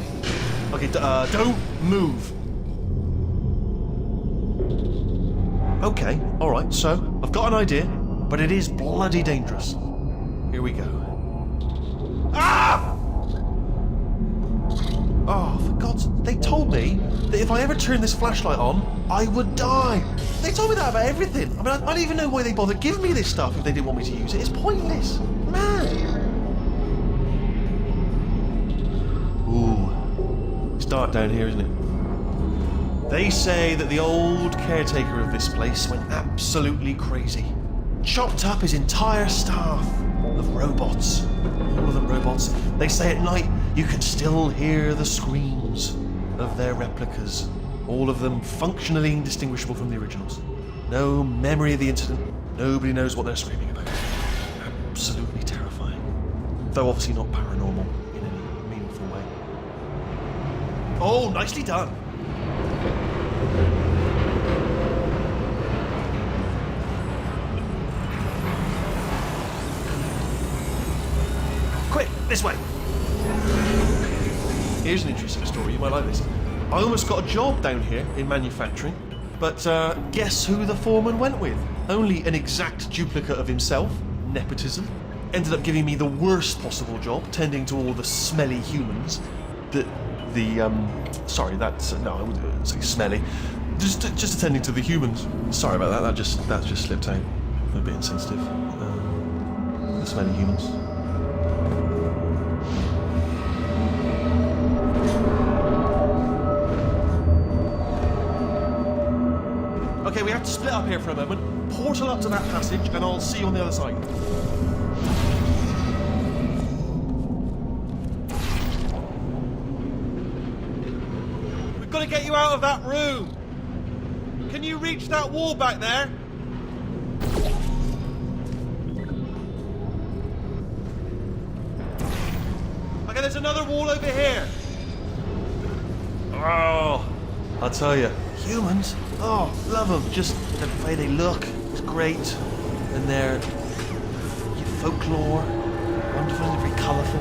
Okay, don't move. Okay, alright, so I've got an idea, but it is bloody dangerous. Here we go. Ah! Oh, for God's... They told me that if I ever turned this flashlight on, I would die. They told me that about everything. I mean, I don't even know why they bothered giving me this stuff if they didn't want me to use it. It's pointless. Man. Ooh. It's dark down here, isn't it? They say that the old caretaker of this place went absolutely crazy. Chopped up his entire staff of robots. All of them robots. They say at night you can still hear the screams of their replicas. All of them functionally indistinguishable from the originals. No memory of the incident. Nobody knows what they're screaming about. Absolutely terrifying. Though obviously not paranormal in any meaningful way. Oh, nicely done. Quick, this way. Here's an interesting story, you might like this. I almost got a job down here in manufacturing, but guess who the foreman went with? Only an exact duplicate of himself, nepotism. Ended up giving me the worst possible job, tending to all the smelly humans. Sorry, that's, no, I wouldn't say smelly. Just attending to the humans. Sorry about that, that just slipped out. I'm a bit insensitive. The smelly humans. Okay, we have to split up here for a moment. Portal up to that passage, and I'll see you on the other side. We've got to get you out of that room. Can you reach that wall back there? Okay, there's another wall over here. Oh, I'll tell you, humans. Oh, love them. Just the way they look is great. And their folklore, wonderful and very colourful.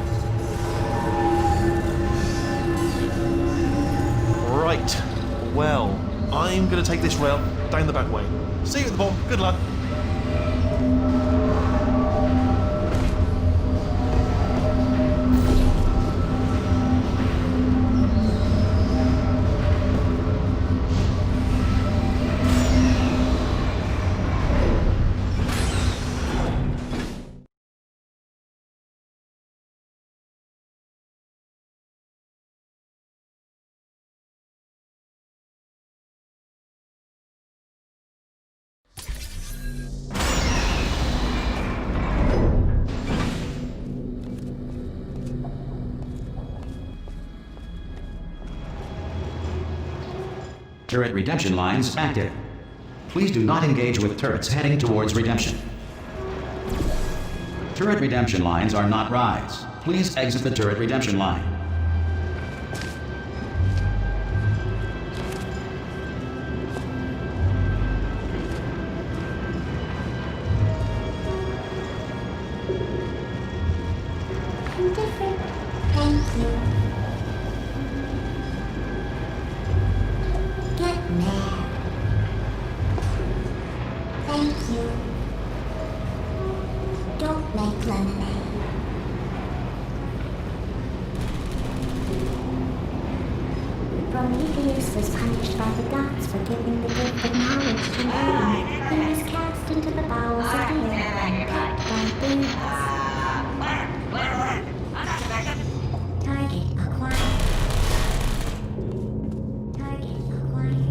Right. Well, I'm going to take this rail down the back way. See you at the bottom. Good luck. Turret redemption lines active. Please do not engage with turrets heading towards redemption. Turret redemption lines are not rides. Please exit the turret redemption line. Different. Thank you. Get mad. Thank you. Don't make lemonade. Prometheus was punished by the gods for giving the gift of knowledge to man. He was cast into the bowels of the earth and kept by beasts. Target acquired. Target acquired.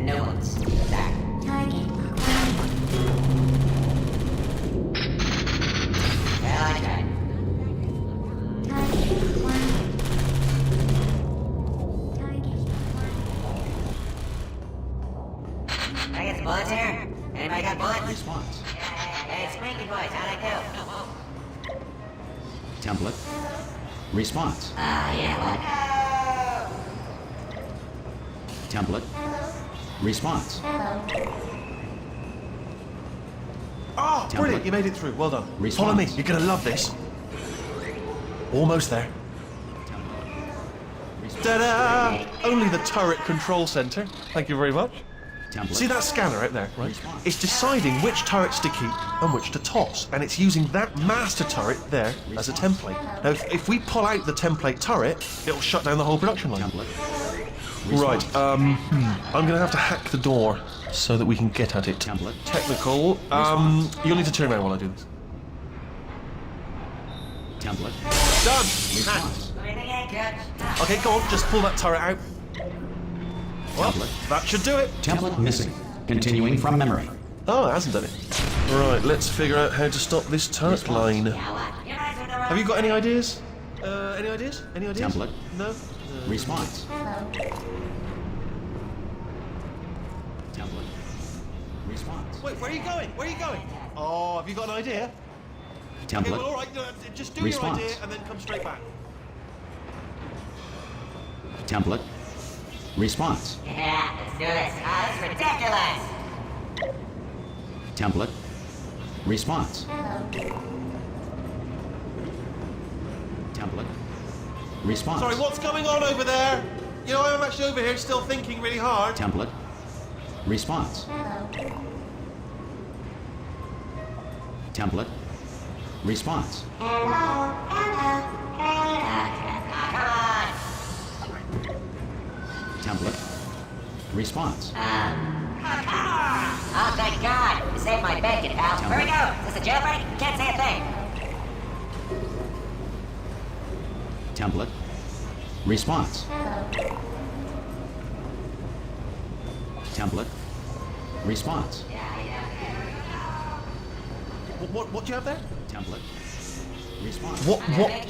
No one's back. Target acquired. Well, I tried. Target acquired. Target acquired. Can I get some bullets here? Anybody got bullets? Response. Hey, Spanky boys, how'd I do? Template. Response. Yeah, Template. Response. Oh, brilliant, you made it through. Well done. Response. Follow me, you're going to love this. Almost there. Response. Ta-da! Only the turret control center. Thank you very much. Template. See that scanner out there, right? It's deciding which turrets to keep and which to toss, and it's using that master turret there as a template. Now, if we pull out the template turret, it'll shut down the whole production line. Template. Right, I'm gonna have to hack the door so that we can get at it. Template. Technical. You'll need to turn around while I do this. Template. Done! Response. Everything ain't good. Okay, go on, just pull that turret out. Well, Template. that should do it. Template missing. Continuing from memory. Oh, it hasn't done it. Right, let's figure out how to stop this turret line. Now what? You guys are the Have you got any ideas? Any ideas? Any ideas? Template. No? Response. Template. Response. Wait, where are you going? Where are you going? Oh, have you got an idea? Okay, well, Template. all right, just do Response. your idea and then come straight back. Template. Response. Yeah, let's do this. This is ridiculous. Template. Response. Template. Response. Sorry, what's going on over there? You know, I'm actually over here still thinking really hard. Template. Response. Template. Response. Template. Response. Oh, thank God. You saved my bacon, pal. Where we go? Is this a jailbreak? Can't say a thing. Template. Response. Template. Response. What do you have there? Template. Response. What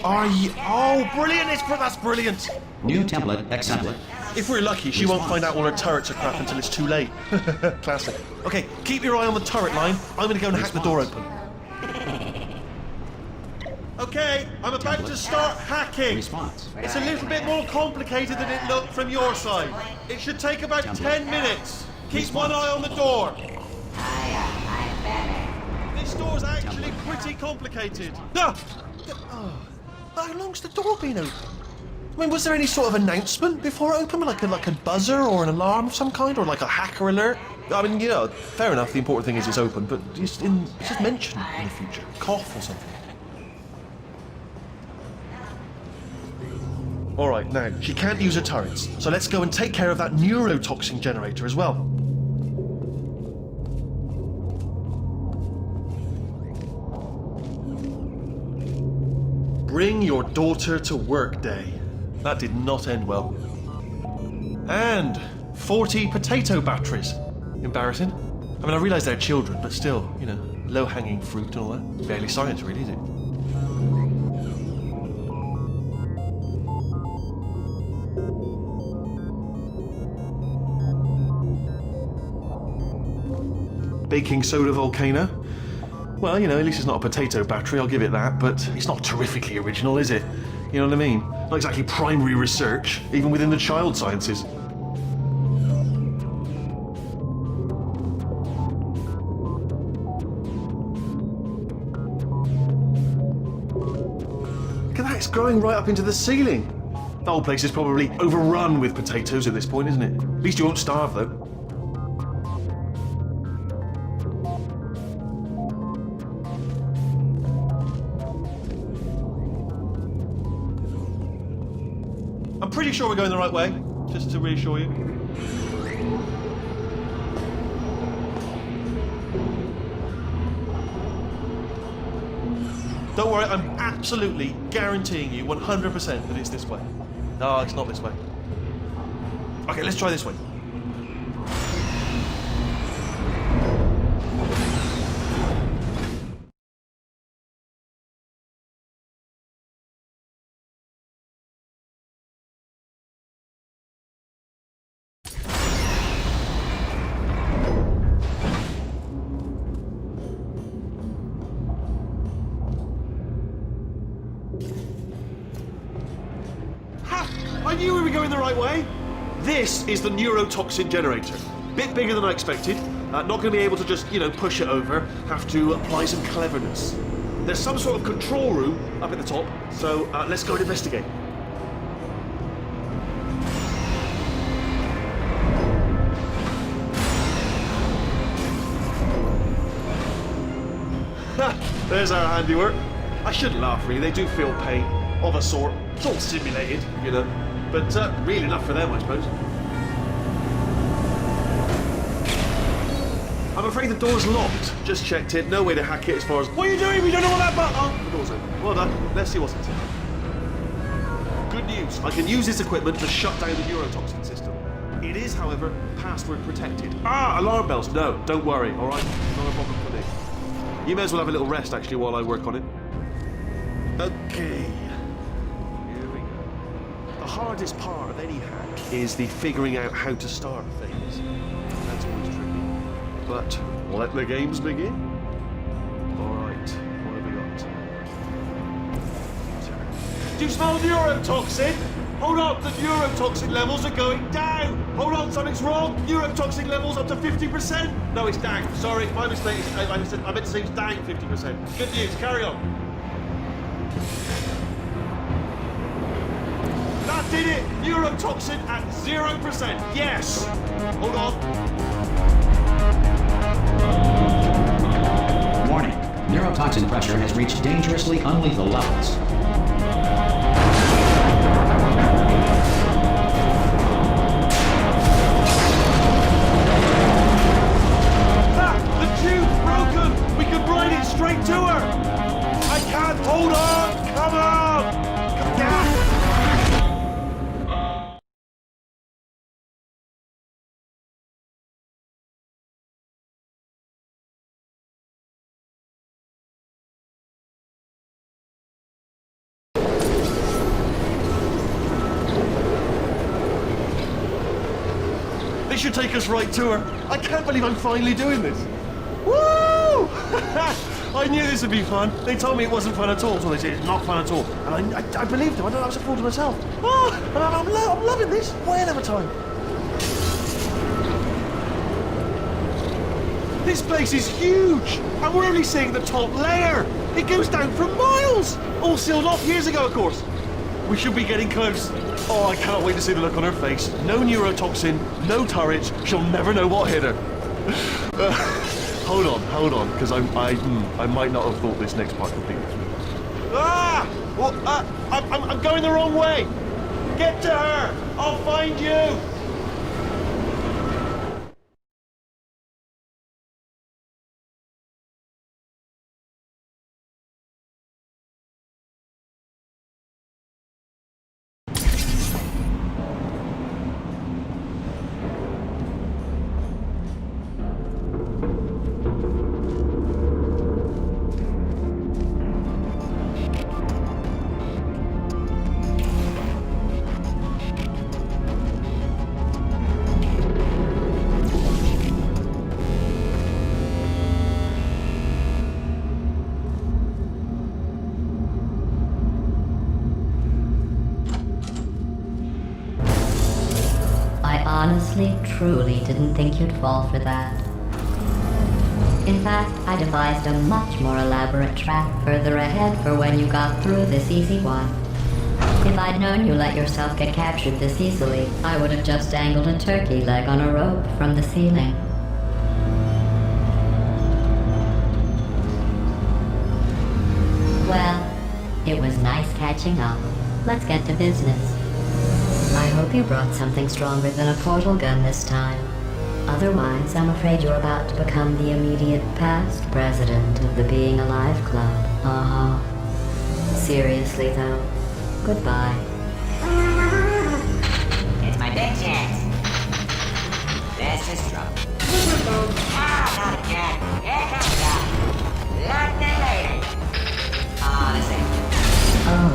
are you? Oh, brilliant! That's brilliant. New template accepted. If we're lucky, she won't find out all her turrets are crap until it's too late. Classic. Okay, keep your eye on the turret line. I'm gonna go and hack the door open. Okay, I'm about to start hacking. Response. It's a little bit more complicated than it looked from your side. It should take about 10 minutes. Keep one eye on the door. This door's actually pretty complicated. No! Oh, how long's the door been open? I mean, was there any sort of announcement before it opened? Like a buzzer or an alarm of some kind? Or like a hacker alert? I mean, you know, fair enough, the important thing is it's open, but just mention it in the future. Cough or something. Alright, now, she can't use her turrets, so let's go and take care of that neurotoxin generator as well. Bring your daughter to work day. That did not end well. And 40 potato batteries. Embarrassing. I mean, I realise they're children, but still, you know, low-hanging fruit and all that. Barely science, really, is it? Baking soda volcano. Well, you know, at least it's not a potato battery, I'll give it that, but it's not terrifically original, is it? You know what I mean? Not exactly primary research, even within the child sciences. Look at that, it's growing right up into the ceiling. The whole place is probably overrun with potatoes at this point, isn't it? At least you won't starve, though. I'm pretty sure we're going the right way, just to reassure you. Don't worry, I'm absolutely guaranteeing you 100% that it's this way. No, it's not this way. Okay, let's try this way. I knew we were going the right way. This is the neurotoxin generator. Bit bigger than I expected. Not going to be able to just, you know, push it over. Have to apply some cleverness. There's some sort of control room up at the top, so let's go and investigate. There's our handiwork. I shouldn't laugh, really. They do feel pain, of a sort. It's all simulated, you know. But really enough for them, I suppose. I'm afraid the door's locked. Just checked it. No way to hack it as far as... What are you doing? We don't know what that button... Oh, the door's open. Well done. Let's see what's inside. Good news. I can use this equipment to shut down the neurotoxin system. It is, however, password protected. Ah, alarm bells. No, don't worry, all right? Not a problem for me. You may as well have a little rest, actually, while I work on it. Okay. Here we go. The hardest part of any hack is the figuring out how to start things. That's always tricky. But let the games begin. All right, what have we got? Do you smell neurotoxin? Hold on, the neurotoxin levels are going down. Hold on, something's wrong. Neurotoxin levels up to 50%. No, it's down. Sorry, my mistake. I meant to say it's down 50%. Good news, carry on. That did it. Neurotoxin at 0%. Yes. Hold on. Warning. Neurotoxin pressure has reached dangerously unlethal levels. We could ride it straight to her! I can't hold on! Come on! This should take us right to her. I can't believe I'm finally doing this. Woo! I knew this would be fun. They told me it wasn't fun at all, so they said it's not fun at all. And I believed them. I don't know, I was a fool to myself. Oh, and I'm loving this. Way of a time. This place is huge, and we're only seeing the top layer. It goes down for miles. All sealed off years ago, of course. We should be getting close. Oh, I can't wait to see the look on her face. No neurotoxin, no turrets. She'll never know what hit her. Hold on, because I might not have thought this next part completely through. Ah! Well, I'm going the wrong way. Get to her. I'll find you. Honestly, truly didn't think you'd fall for that. In fact, I devised a much more elaborate trap further ahead for when you got through this easy one. If I'd known you let yourself get captured this easily, I would have just dangled a turkey leg on a rope from the ceiling. Well, it was nice catching up. Let's get to business. I hope you brought something stronger than a portal gun this time. Otherwise, I'm afraid you're about to become the immediate past president of the Being Alive Club. Seriously, though. Goodbye. It's my big chance. This is trouble. Ah, not again. Here comes that. Lock the lady. Oh,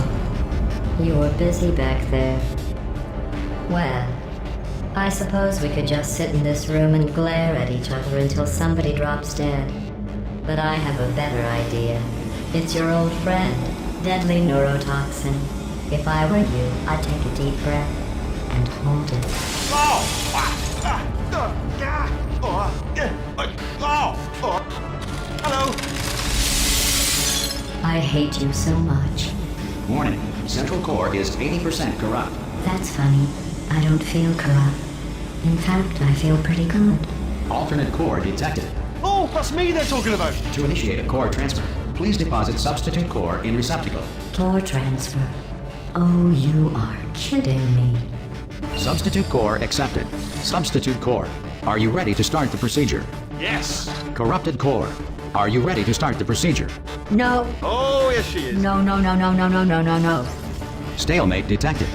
You were busy back there. Well, I suppose we could just sit in this room and glare at each other until somebody drops dead. But I have a better idea. It's your old friend, deadly neurotoxin. If I were you, I'd take a deep breath and hold it. Hello. I hate you so much. Warning. Central core is 80% corrupt. That's funny. I don't feel corrupt. In fact, I feel pretty good. Alternate core detected. Oh, That's me they're talking about. To initiate a core transfer, please deposit substitute core in receptacle. Core transfer. Oh, you are kidding me. Substitute core accepted. Substitute core. Are you ready to start the procedure? Yes. Corrupted core. Are you ready to start the procedure? No. Oh, yes she is. No, no, no, no, no, no, no, no, no. Stalemate detected.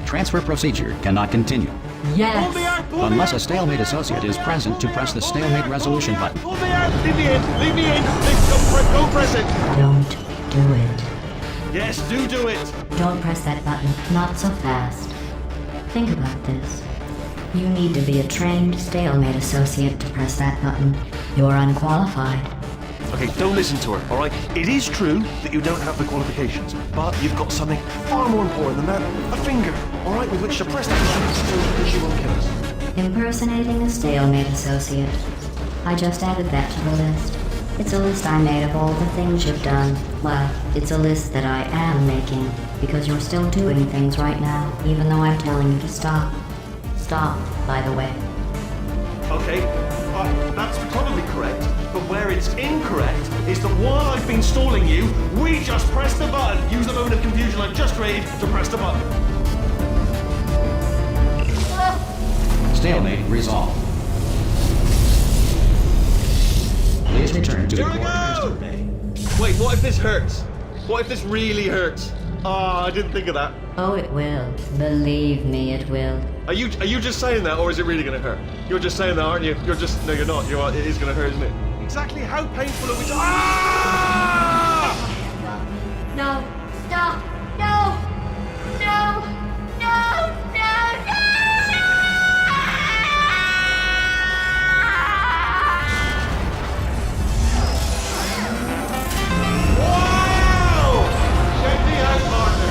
Transfer procedure cannot continue. Yes. Pull me out, pull me Unless out, a stalemate pull me out, associate pull is me out, present to pull me press the out, pull me stalemate out, resolution pull me out, button. Pull me out, leave me in, leave me in. Don't press it. Don't do it. Yes, do it. Don't press that button. Not so fast. Think about this. You need to be a trained stalemate associate to press that button. You're unqualified. Okay, don't listen to her, all right? It is true that you don't have the qualifications, but you've got something far more important than that. A finger, all right, with which to press that button so that she won't kill us. Impersonating a stalemate associate. I just added that to the list. It's a list I made of all the things you've done. Well, it's a list that I am making, because you're still doing things right now, even though I'm telling you to stop. Stop, by the way. Okay, that's probably correct, but where it's incorrect is that while I've been stalling you, we just pressed the button. Use the moment of confusion I've just created to press the button. Stalemate resolved. Please return to the Here we core go! transfer bay. Wait, what if this hurts? What if this really hurts? I didn't think of that. Oh, it will. Believe me, it will. Are you just saying that, or is it really going to hurt? You're just saying that, aren't you? No, you're not. It is going to hurt, isn't it? Exactly how painful are we? Ah! No! Stop! No! No! No! No! No! Wow! Check me out, partner.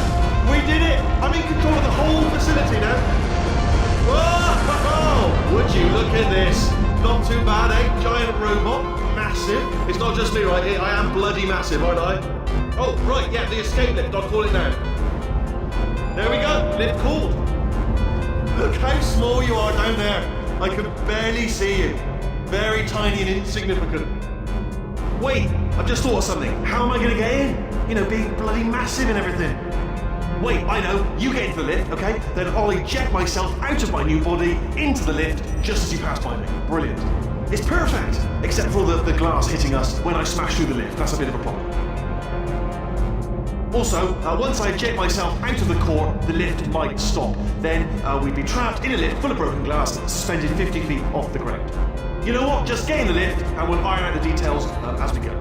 We did it. I'm in control of the whole facility now. Whoa! Would you look at this? Not too bad, eh? Giant robot, massive. It's not just me, right? I am bloody massive, aren't I? Oh, right, yeah, the escape lift. I'll call it now. There we go. Lift called. Look how small you are down there. I can barely see you. Very tiny and insignificant. Wait, I've just thought of something. How am I going to get in? You know, being bloody massive and everything. Wait, I know. You get into the lift, okay? Then I'll eject myself out of my new body into the lift just as you pass by me. Brilliant. It's perfect, except for the glass hitting us when I smash through the lift. That's a bit of a problem. Also, once I eject myself out of the core, the lift might stop. Then we'd be trapped in a lift full of broken glass, suspended 50 feet off the ground. You know what? Just get in the lift and we'll iron out the details as we go.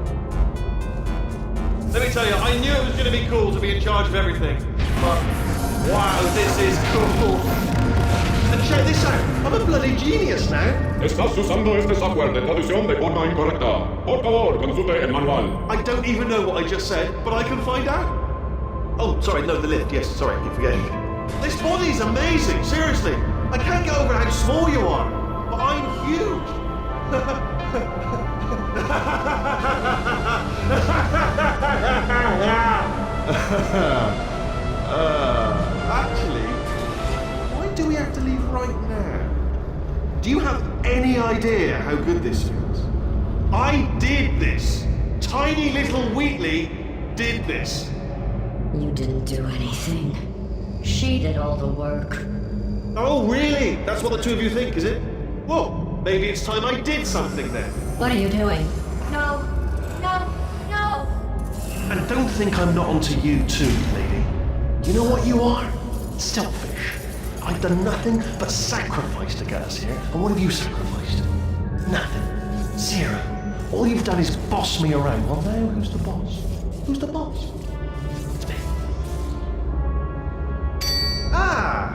Let me tell you, I knew it was going to be cool to be in charge of everything. But, wow, this is cool. And check this out, I'm a bloody genius now. Estás usando este software de traducción de forma incorrecta. Por favor, consulte el manual. I don't even know what I just said, but I can find out. Oh, sorry, no, the lift, yes, sorry, I keep forgetting. This body's amazing, seriously. I can't get over how small you are, but I'm huge. Actually, why do we have to leave right now? Do you have any idea how good this feels? I did this. Tiny little Wheatley did this. You didn't do anything. She did all the work. Oh, really? That's what the two of you think, is it? Well, maybe it's time I did something then. What are you doing? No! No! No! And don't think I'm not onto you too, lady. You know what you are? Selfish. I've done nothing but sacrifice to get us here. And what have you sacrificed? Nothing. Zero. All you've done is boss me around. Well, now who's the boss? Who's the boss? It's me. Ah!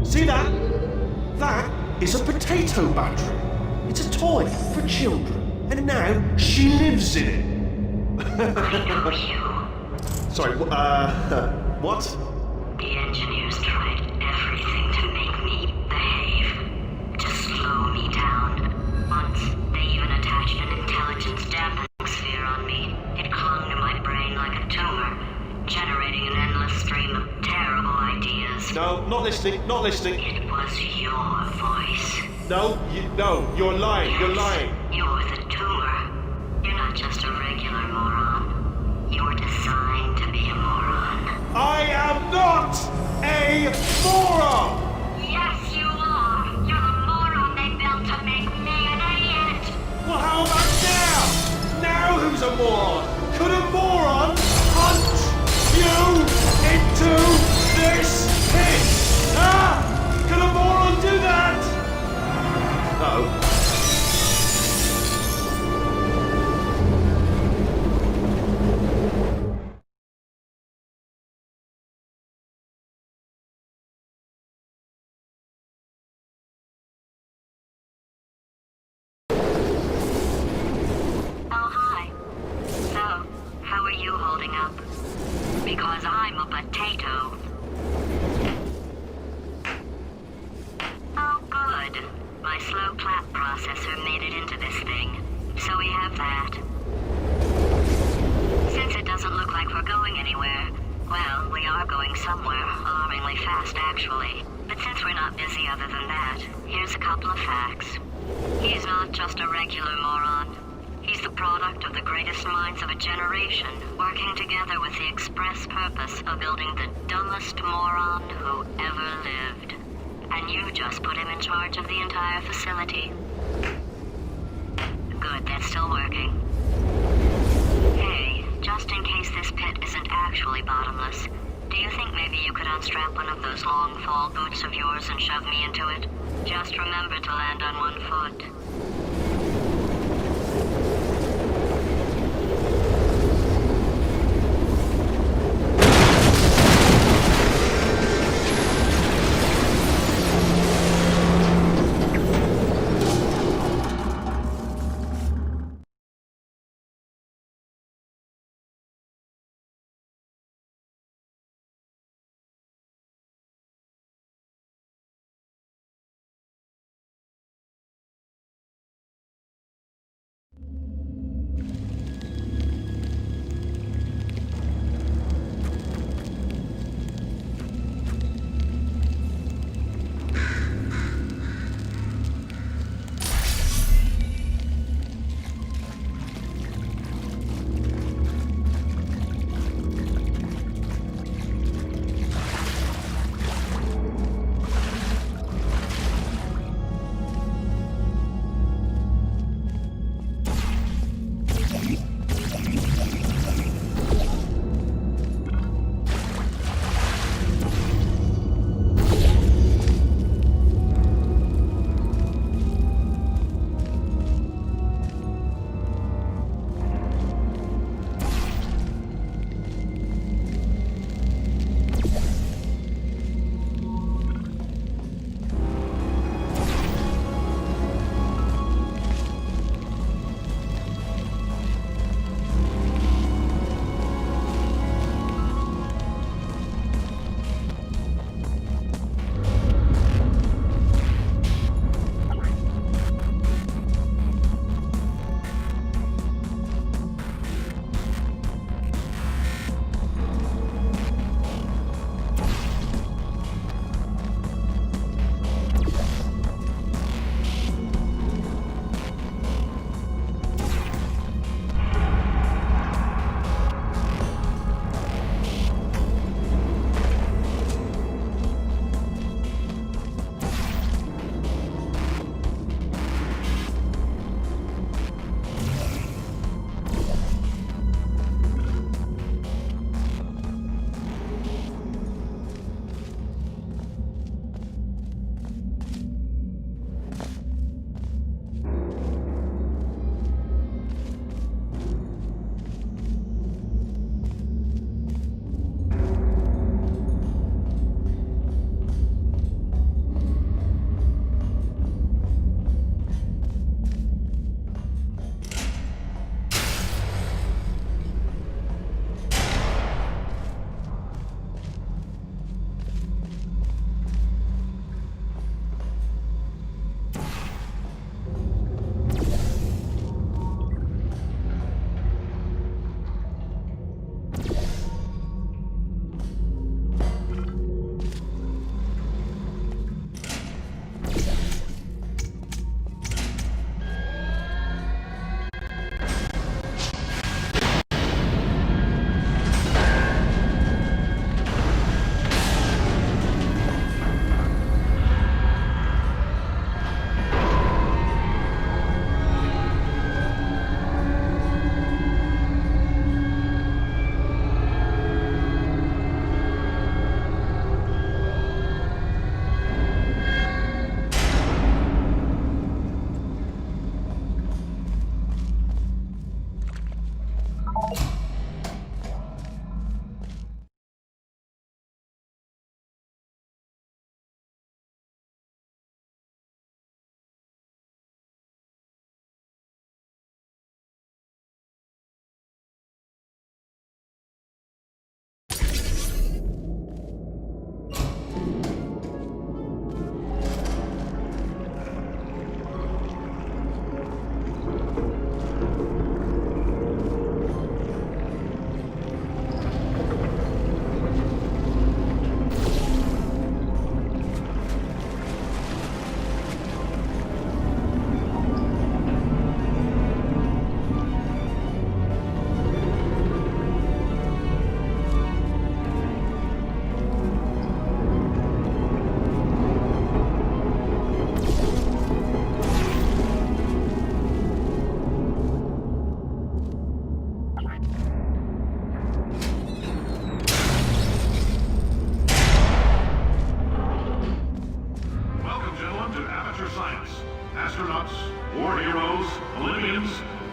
See that? That is a potato battery. It's a toy for children. And now she lives in it. I know you. Sorry, what? The engineers tried everything to make me behave, to slow me down. Once, they even attached an intelligence dampening sphere on me. It clung to my brain like a tumor, generating an endless stream of terrible ideas. No, not listening, not listening. It was your voice. No, you're lying, you're lying. You're the tumor. You're not just a regular moron. You're designed to be a moron. I am not a moron! Yes, you are. You're the moron they built to make me an idiot. Well, how about now? Now who's a moron? Could a moron punch you into this pit? Huh? Could a moron do that? No. Oh, hi. So, how are you holding up? Because I'm a potato. Oh, good. My slow clap processor made it into this thing. So we have that. Since it doesn't look like we're going anywhere, well, we are going somewhere, alarmingly fast actually. But since we're not busy other than that, here's a couple of facts. He's not just a regular moron. He's the product of the greatest minds of a generation, working together with the express purpose of building the dumbest moron who ever lived. And you just put him in charge of the entire facility. Good, that's still working. Hey, just in case this pit isn't actually bottomless, do you think maybe you could unstrap one of those long fall boots of yours and shove me into it? Just remember to land on one foot.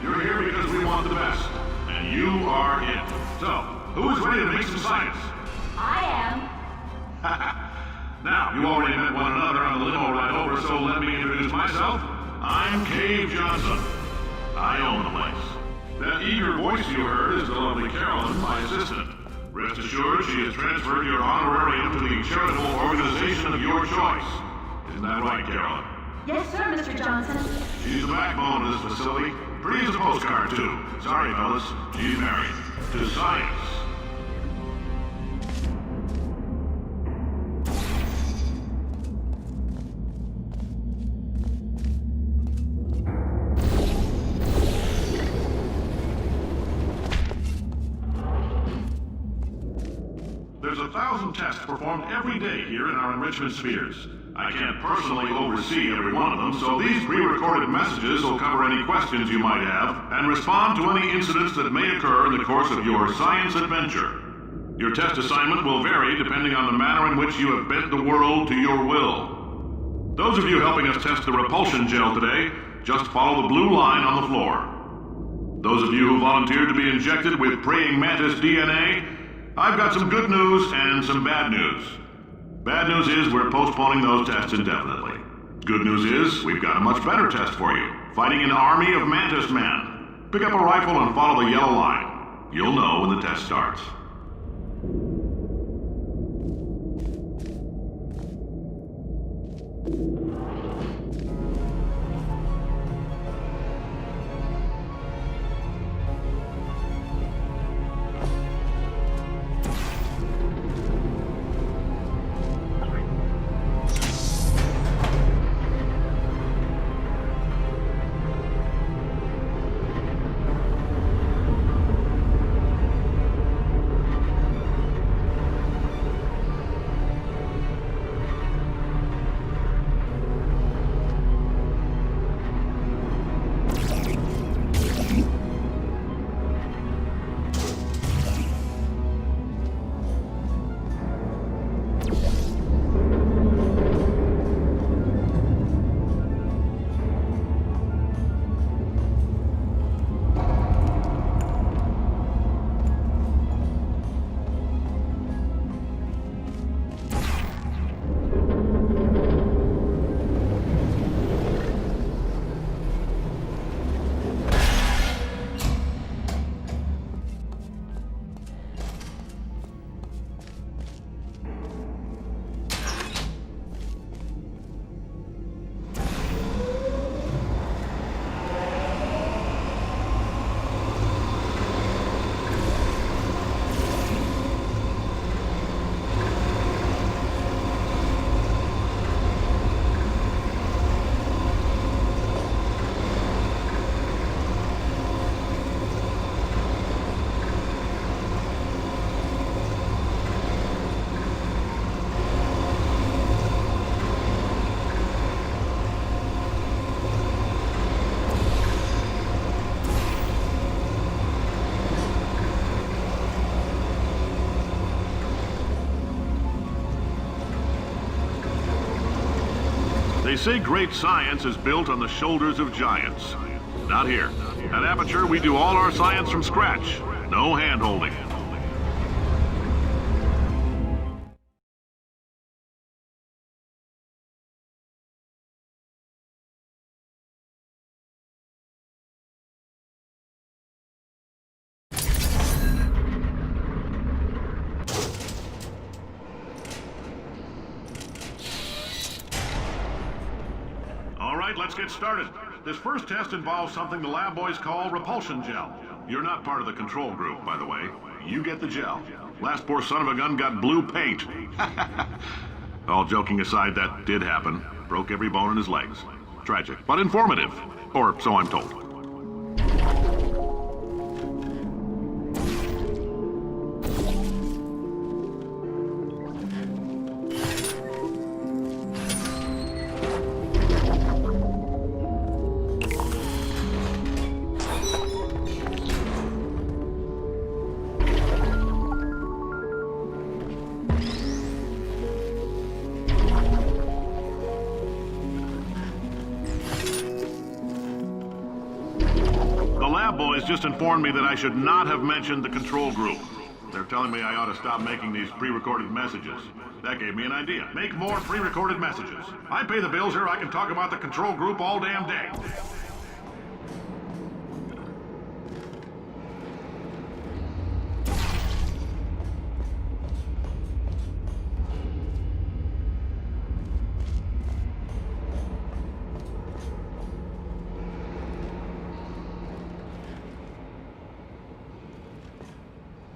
You're here because we want the best, and you are it. So, who is ready to make some science? I am. Now, you already met one another on the limo ride over, so let me introduce myself. I'm Cave Johnson. I own the place. That eager voice you heard is the lovely Carolyn, my assistant. Rest assured, she has transferred your honorarium to the charitable organization of your choice. Isn't that right, Carolyn? Yes, sir, Mr. Johnson. She's the backbone of this facility. Pretty as a postcard, too. Sorry, fellas. She's married. To science. There's 1,000 tests performed every day here in our enrichment spheres. I can't personally oversee every one of them, so these pre-recorded messages will cover any questions you might have and respond to any incidents that may occur in the course of your science adventure. Your test assignment will vary depending on the manner in which you have bent the world to your will. Those of you helping us test the repulsion gel today, just follow the blue line on the floor. Those of you who volunteered to be injected with praying mantis DNA, I've got some good news and some bad news. Bad news is we're postponing those tests indefinitely. Good news is we've got a much better test for you. Fighting an army of mantis men. Pick up a rifle and follow the yellow line. You'll know when the test starts. They say great science is built on the shoulders of giants. Not here. At Aperture, we do all our science from scratch. No hand-holding. Let's get started. This first test involves something the lab boys call repulsion gel. You're not part of the control group, by the way. You get the gel. Last poor son of a gun got blue paint. All joking aside, that did happen. Broke every bone in his legs. Tragic, but informative. Or so I'm told. lab boys just informed me that I should not have mentioned the control group. They're telling me I ought to stop making these pre-recorded messages. That gave me an idea. Make more pre-recorded messages. I pay the bills here, I can talk about the control group all damn day.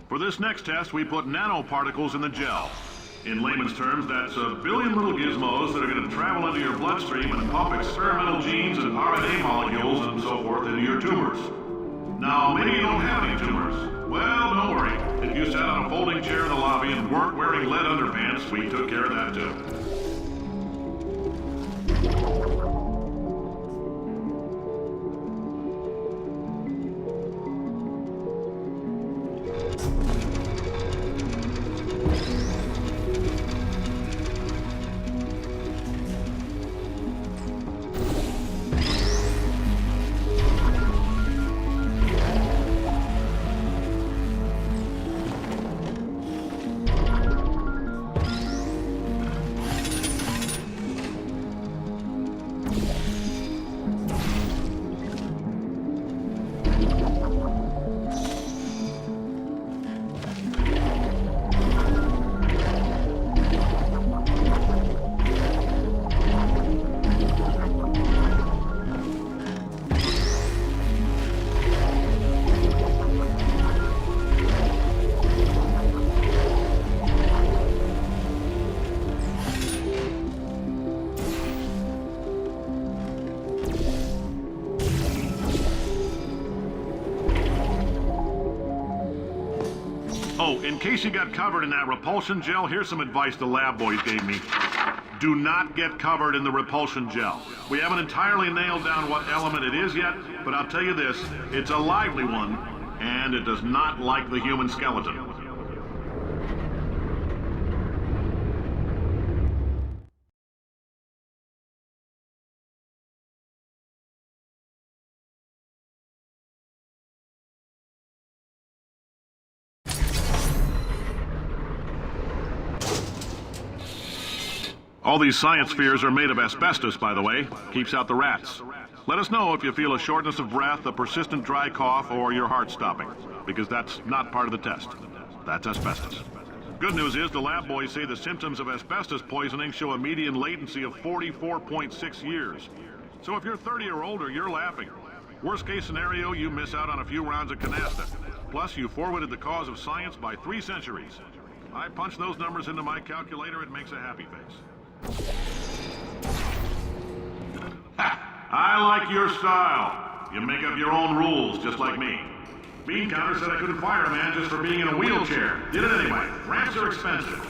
For this next test, we put nanoparticles in the gel. In layman's terms, that's a billion little gizmos that are going to travel into your bloodstream and pump experimental genes and RNA molecules and so forth into your tumors. Now, maybe you don't have any tumors. Well, don't worry. If you sat on a folding chair in the lobby and weren't wearing lead underpants, we took care of that too. Oh, in case you got covered in that repulsion gel, here's some advice the lab boys gave me. Do not get covered in the repulsion gel. We haven't entirely nailed down what element it is yet, but I'll tell you this, it's a lively one, and it does not like the human skeleton. All these science spheres are made of asbestos, by the way. Keeps out the rats. Let us know if you feel a shortness of breath, a persistent dry cough, or your heart stopping, because that's not part of the test. That's asbestos. Good news is the lab boys say the symptoms of asbestos poisoning show a median latency of 44.6 years. So if you're 30 or older, you're laughing. Worst case scenario, you miss out on a few rounds of canasta. Plus, you forwarded the cause of science by 3 centuries. I punch those numbers into my calculator, it makes a happy face. I like your style. You make up your own rules, just like me. Bean Counter said I couldn't fire a man just for being in a wheelchair. Did it anyway. Ramps are expensive.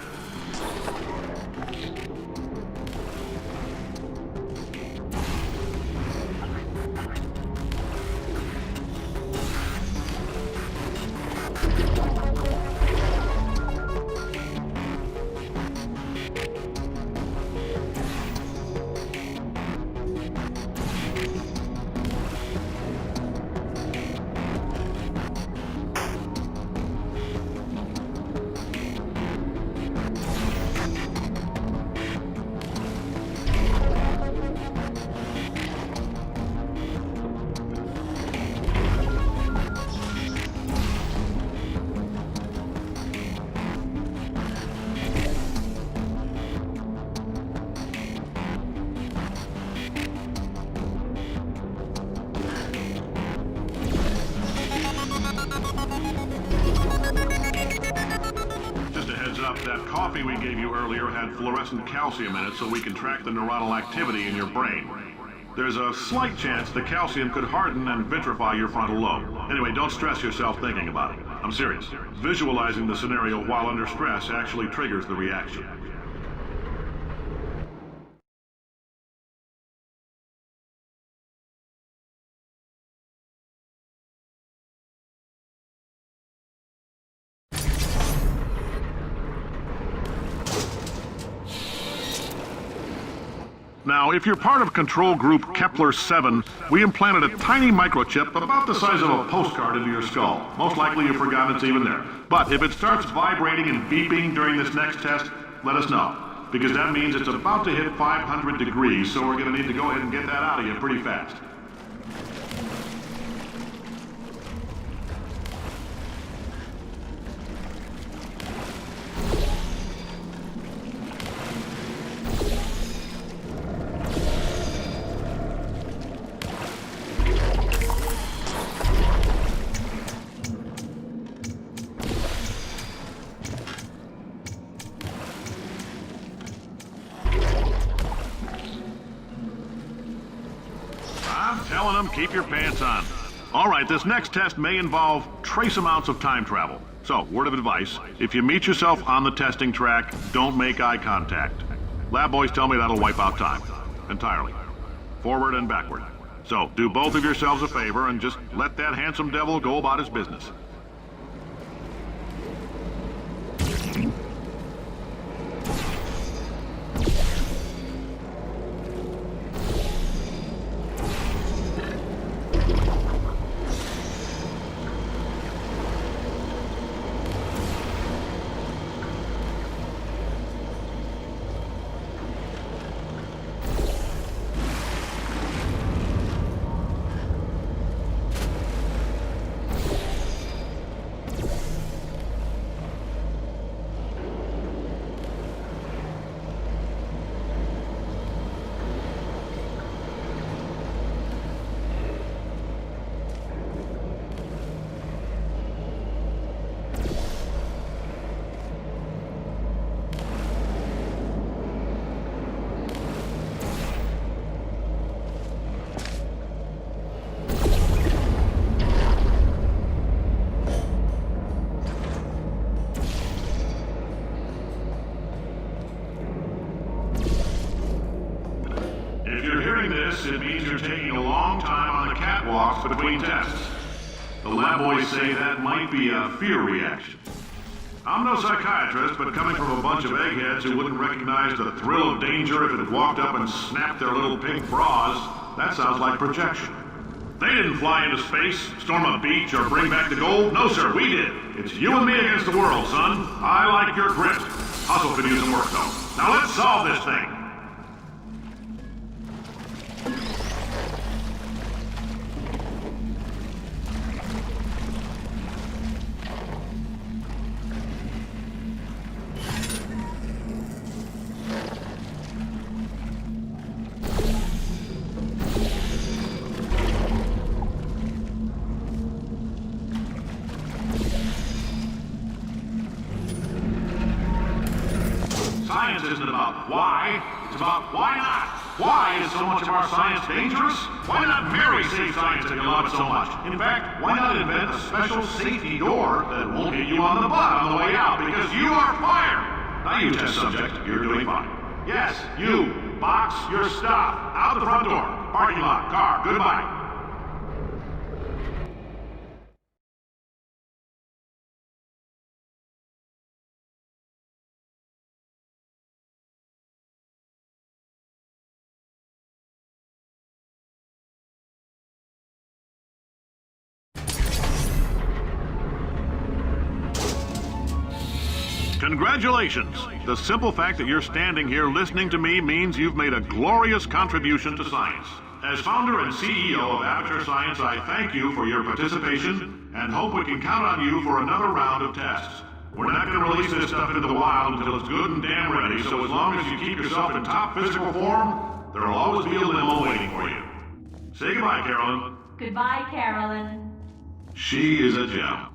That coffee we gave you earlier had fluorescent calcium in it so we can track the neuronal activity in your brain. There's a slight chance the calcium could harden and vitrify your frontal lobe. Anyway, don't stress yourself thinking about it. I'm serious. Visualizing the scenario while under stress actually triggers the reaction. Now, if you're part of control group Kepler-7, we implanted a tiny microchip about the size of a postcard into your skull. Most likely you've forgotten it's even there. But if it starts vibrating and beeping during this next test, let us know. Because that means it's about to hit 500 degrees, so we're going to need to go ahead and get that out of you pretty fast. Telling them, keep your pants on. All right, this next test may involve trace amounts of time travel. So, word of advice, if you meet yourself on the testing track, don't make eye contact. Lab boys tell me that'll wipe out time. Entirely. Forward and backward. So, do both of yourselves a favor and just let that handsome devil go about his business. It means you're taking a long time on the catwalks between tests. The lab boys say that might be a fear reaction. I'm no psychiatrist, but coming from a bunch of eggheads who wouldn't recognize the thrill of danger if it had walked up and snapped their little pink bras, that sounds like projection. They didn't fly into space, storm a beach, or bring back the gold. No, sir, we did. It's you and me against the world, son. I like your grit. Hustle could use some work, though. Now let's solve this thing. Science isn't about why, it's about why not. Why is so much of our science dangerous? Why not marry safe science if you love it so much? In fact, why not invent a special safety door that won't hit you on the butt on the way out because you are fired? Now you test subject, you're doing fine. Yes, you, box your stuff, out the front door, parking lot, car, goodbye. Congratulations! The simple fact that you're standing here listening to me means you've made a glorious contribution to science. As founder and CEO of Aperture Science, I thank you for your participation and hope we can count on you for another round of tests. We're not going to release this stuff into the wild until it's good and damn ready, so as long as you keep yourself in top physical form, there'll always be a limo waiting for you. Say goodbye, Carolyn. Goodbye, Carolyn. She is a gem.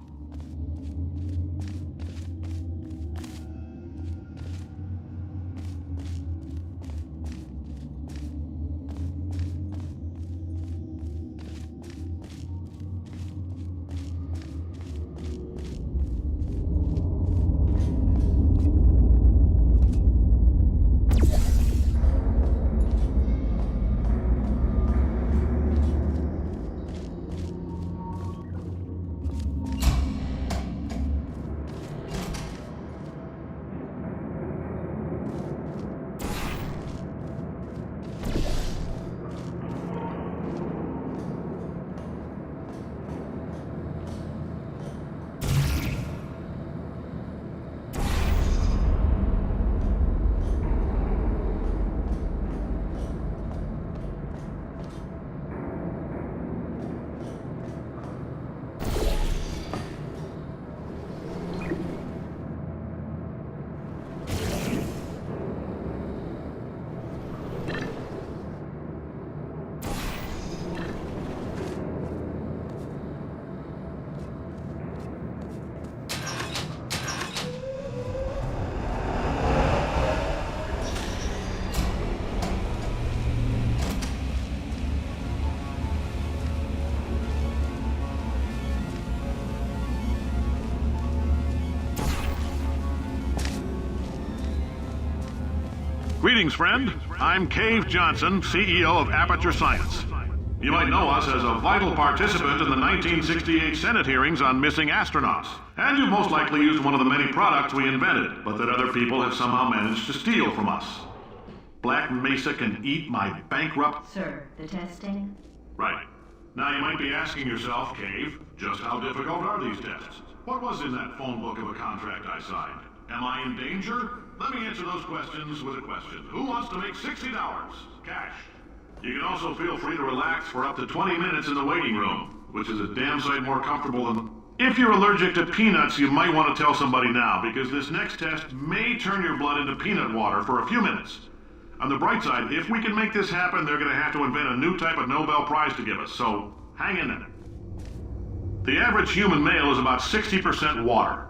Greetings, friend. I'm Cave Johnson, CEO of Aperture Science. You might know us as a vital participant in the 1968 Senate hearings on missing astronauts. And you've most likely used one of the many products we invented, but that other people have somehow managed to steal from us. Black Mesa can eat my bankrupt... Sir, the testing? Right. Now you might be asking yourself, Cave, just how difficult are these tests? What was in that phone book of a contract I signed? Am I in danger? Let me answer those questions with a question. Who wants to make $60? Cash. You can also feel free to relax for up to 20 minutes in the waiting room, which is a damn sight more comfortable than... If you're allergic to peanuts, you might want to tell somebody now, because this next test may turn your blood into peanut water for a few minutes. On the bright side, if we can make this happen, they're going to have to invent a new type of Nobel Prize to give us, so hang in there. The average human male is about 60% water.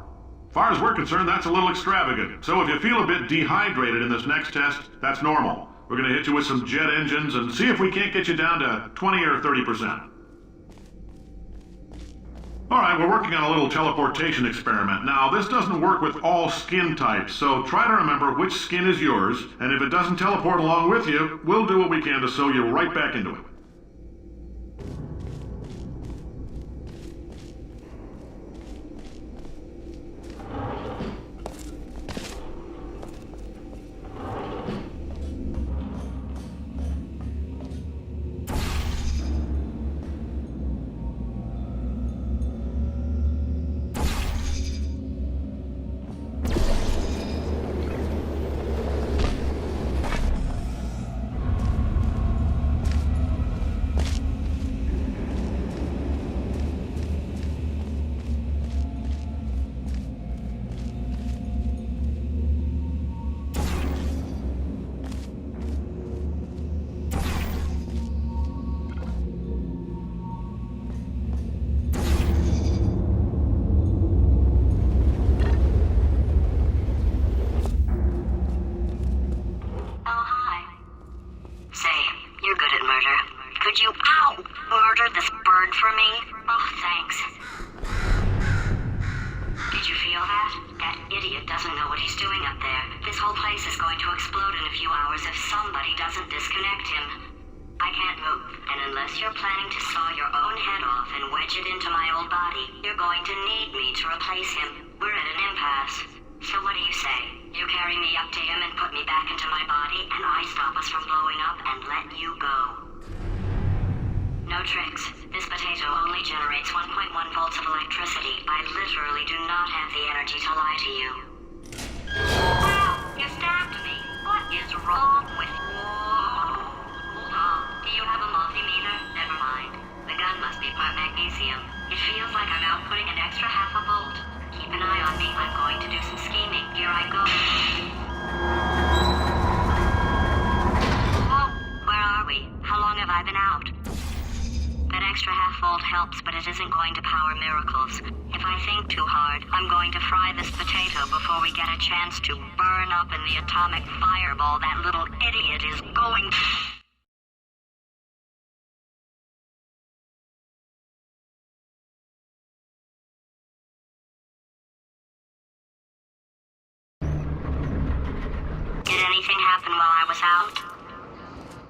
As far as we're concerned, that's a little extravagant. So if you feel a bit dehydrated in this next test, that's normal. We're going to hit you with some jet engines and see if we can't get you down to 20 or 30%. All right, we're working on a little teleportation experiment. Now, this doesn't work with all skin types, so try to remember which skin is yours, and if it doesn't teleport along with you, we'll do what we can to sew you right back into it.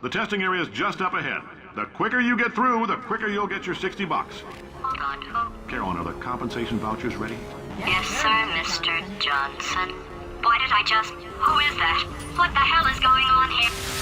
The testing area is just up ahead. The quicker you get through, the quicker you'll get your $60. Hold on. Carolyn, are the compensation vouchers ready? Yes, sir, Mr. Johnson. Why did I just... Who is that? What the hell is going on here?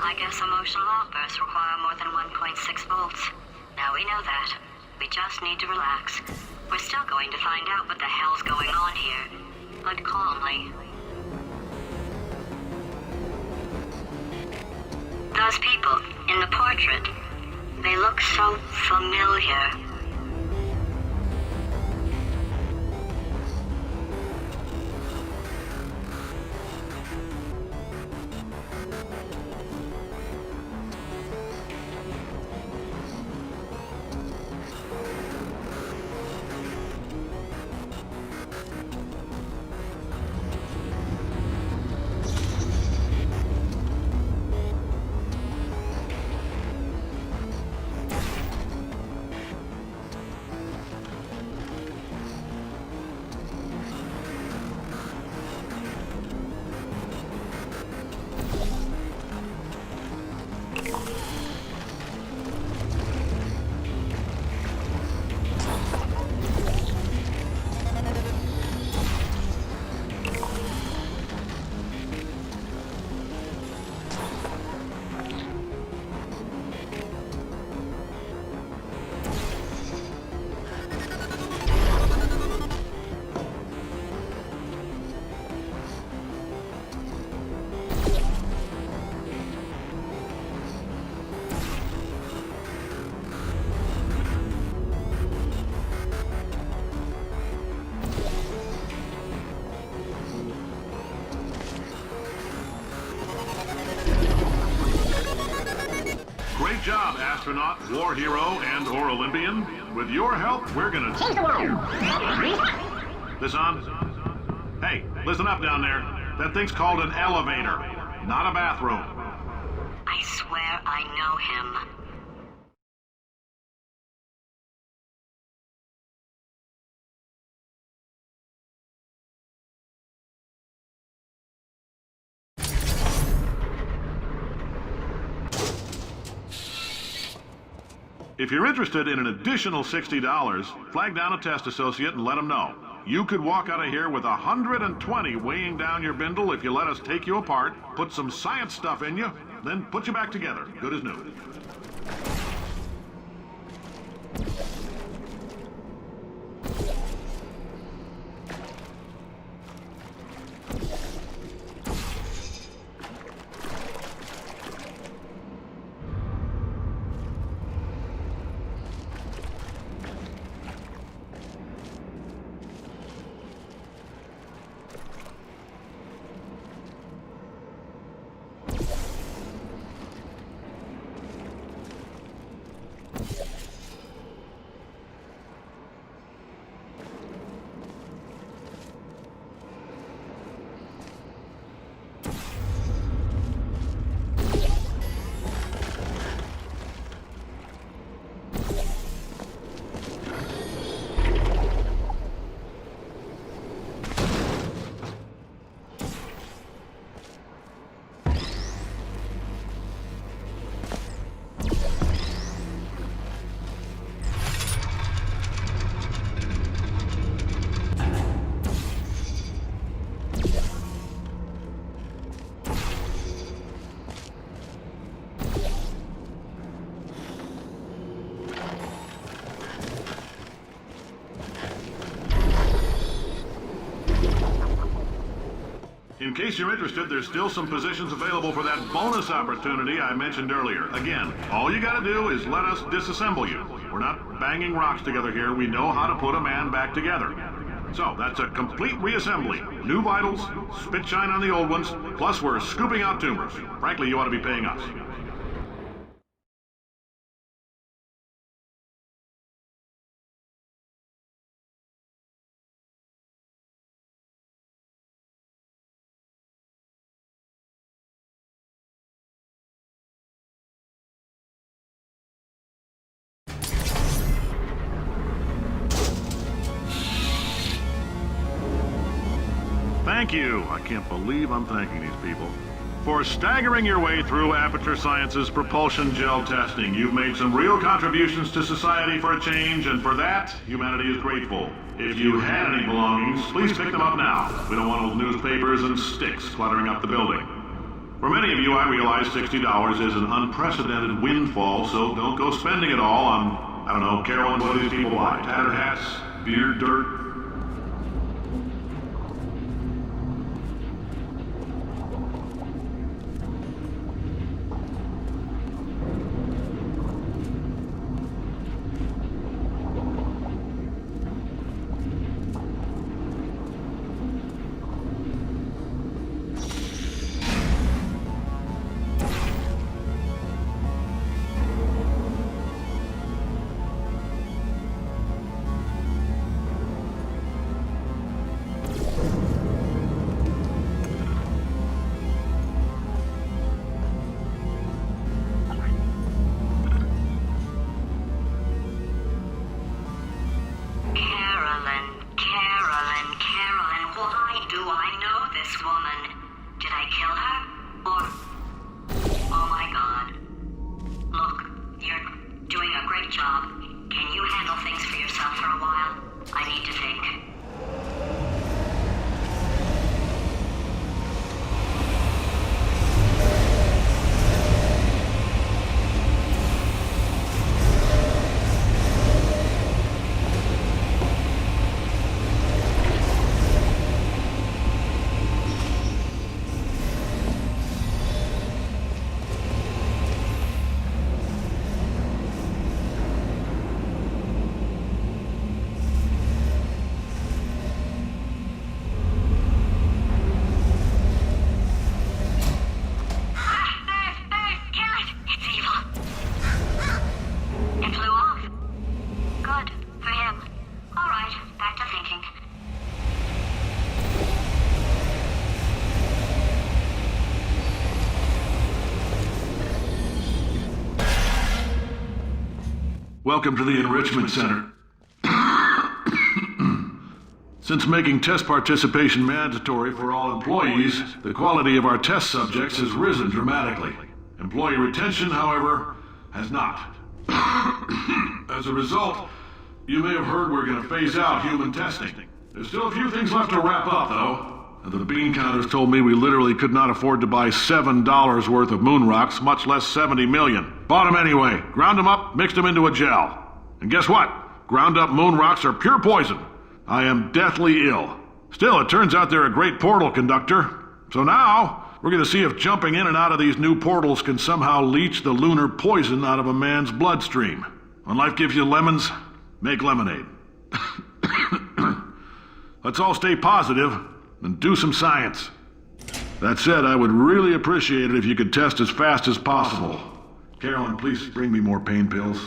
I guess emotional outbursts require more than 1.6 volts. Now we know that. We just need to relax. We're still going to find out what the hell's going on here, but calmly. Those people in the portrait, they look so familiar. Great job, astronaut, war hero, and/or Olympian. With your help, we're gonna change the world. This on? Hey, listen up down there. That thing's called an elevator, not a bathroom. I swear I know him. If you're interested in an additional $60, flag down a test associate and let them know. You could walk out of here with 120 weighing down your bindle if you let us take you apart, put some science stuff in you, then put you back together, good as new. In case you're interested, there's still some positions available for that bonus opportunity I mentioned earlier. Again, all you gotta do is let us disassemble you. We're not banging rocks together here. We know how to put a man back together. So, that's a complete reassembly. New vitals, spit shine on the old ones, plus we're scooping out tumors. Frankly, you ought to be paying us. thank you. I can't believe I'm thanking these people. For staggering your way through Aperture Science's propulsion gel testing. You've made some real contributions to society for a change, and for that, humanity is grateful. If you had any belongings, please pick them up now. We don't want old newspapers and sticks cluttering up the building. For many of you, I realize $60 is an unprecedented windfall, so don't go spending it all on, I don't know, Carolyn, what do these people buy? Tattered hats? Beer dirt? Welcome to the Enrichment Center. Since making test participation mandatory for all employees, the quality of our test subjects has risen dramatically. Employee retention, however, has not. As a result, you may have heard we're going to phase out human testing. There's still a few things left to wrap up, though. The bean counters told me we literally could not afford to buy $7 worth of moon rocks, much less 70 million. Bought them anyway, ground them up, mixed them into a gel. And guess what? Ground up moon rocks are pure poison. I am deathly ill. Still, it turns out they're a great portal conductor. So now, we're going to see if jumping in and out of these new portals can somehow leach the lunar poison out of a man's bloodstream. When life gives you lemons, make lemonade. Let's all stay positive and do some science. That said, I would really appreciate it if you could test as fast as possible. Carolyn, please bring me more pain pills.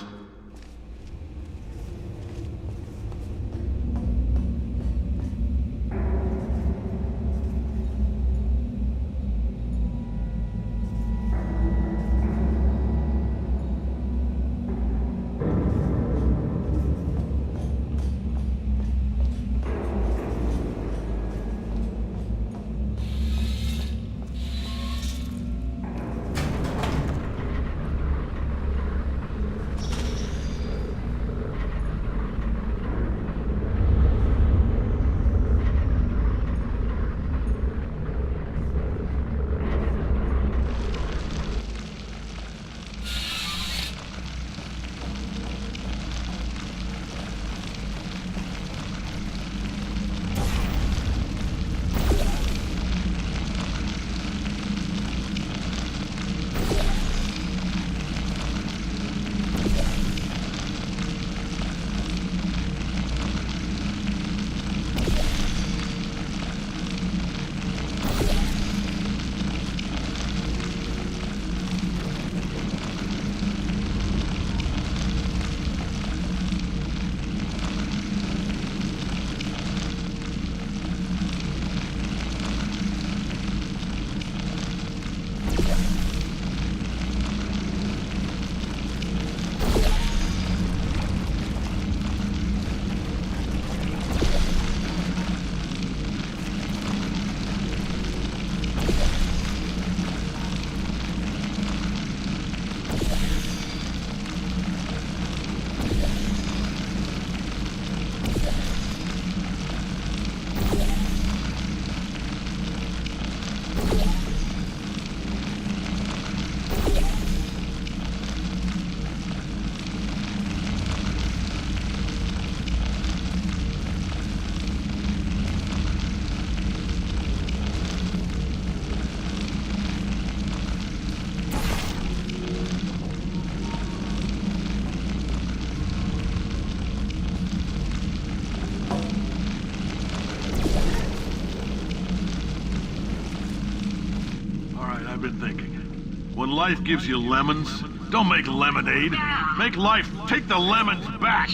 when life gives you lemons? Don't make lemonade. Make life take the lemons back.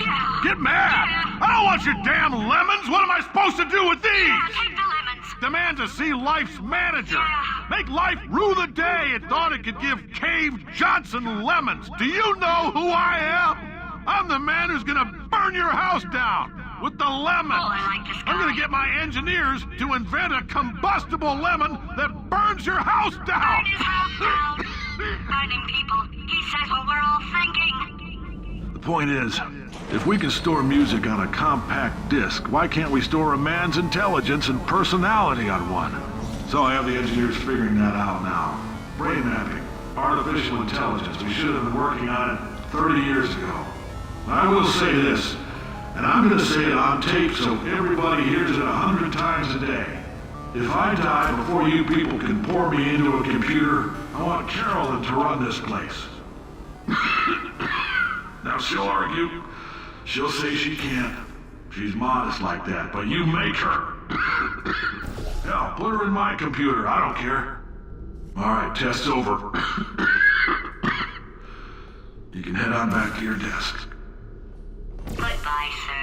Get mad! I don't want your damn lemons! What am I supposed to do with these? Take the lemons. Demand to see life's manager. Make life rue the day it thought it could give Cave Johnson lemons. Do you know who I am? I'm the man who's gonna burn your house down with the lemon. Oh, I like this guy. I'm gonna get my engineers to invent a combustible lemon that burns your house down. Burn his house down. Burning people. He says what we're all thinking. The point is, if we can store music on a compact disc, why can't we store a man's intelligence and personality on one? So I have the engineers figuring that out now. Brain mapping, artificial intelligence. We should have been working on it 30 years ago. I will say this, and I'm going to say it on tape so everybody hears it 100 times a day. If I die before you people can pour me into a computer, I want Carolyn to run this place. Now she'll argue. She'll say she can't. She's modest like that, but you make her. Hell, put her in my computer. I don't care. All right, test's over. You can head on back to your desk. Goodbye, sir.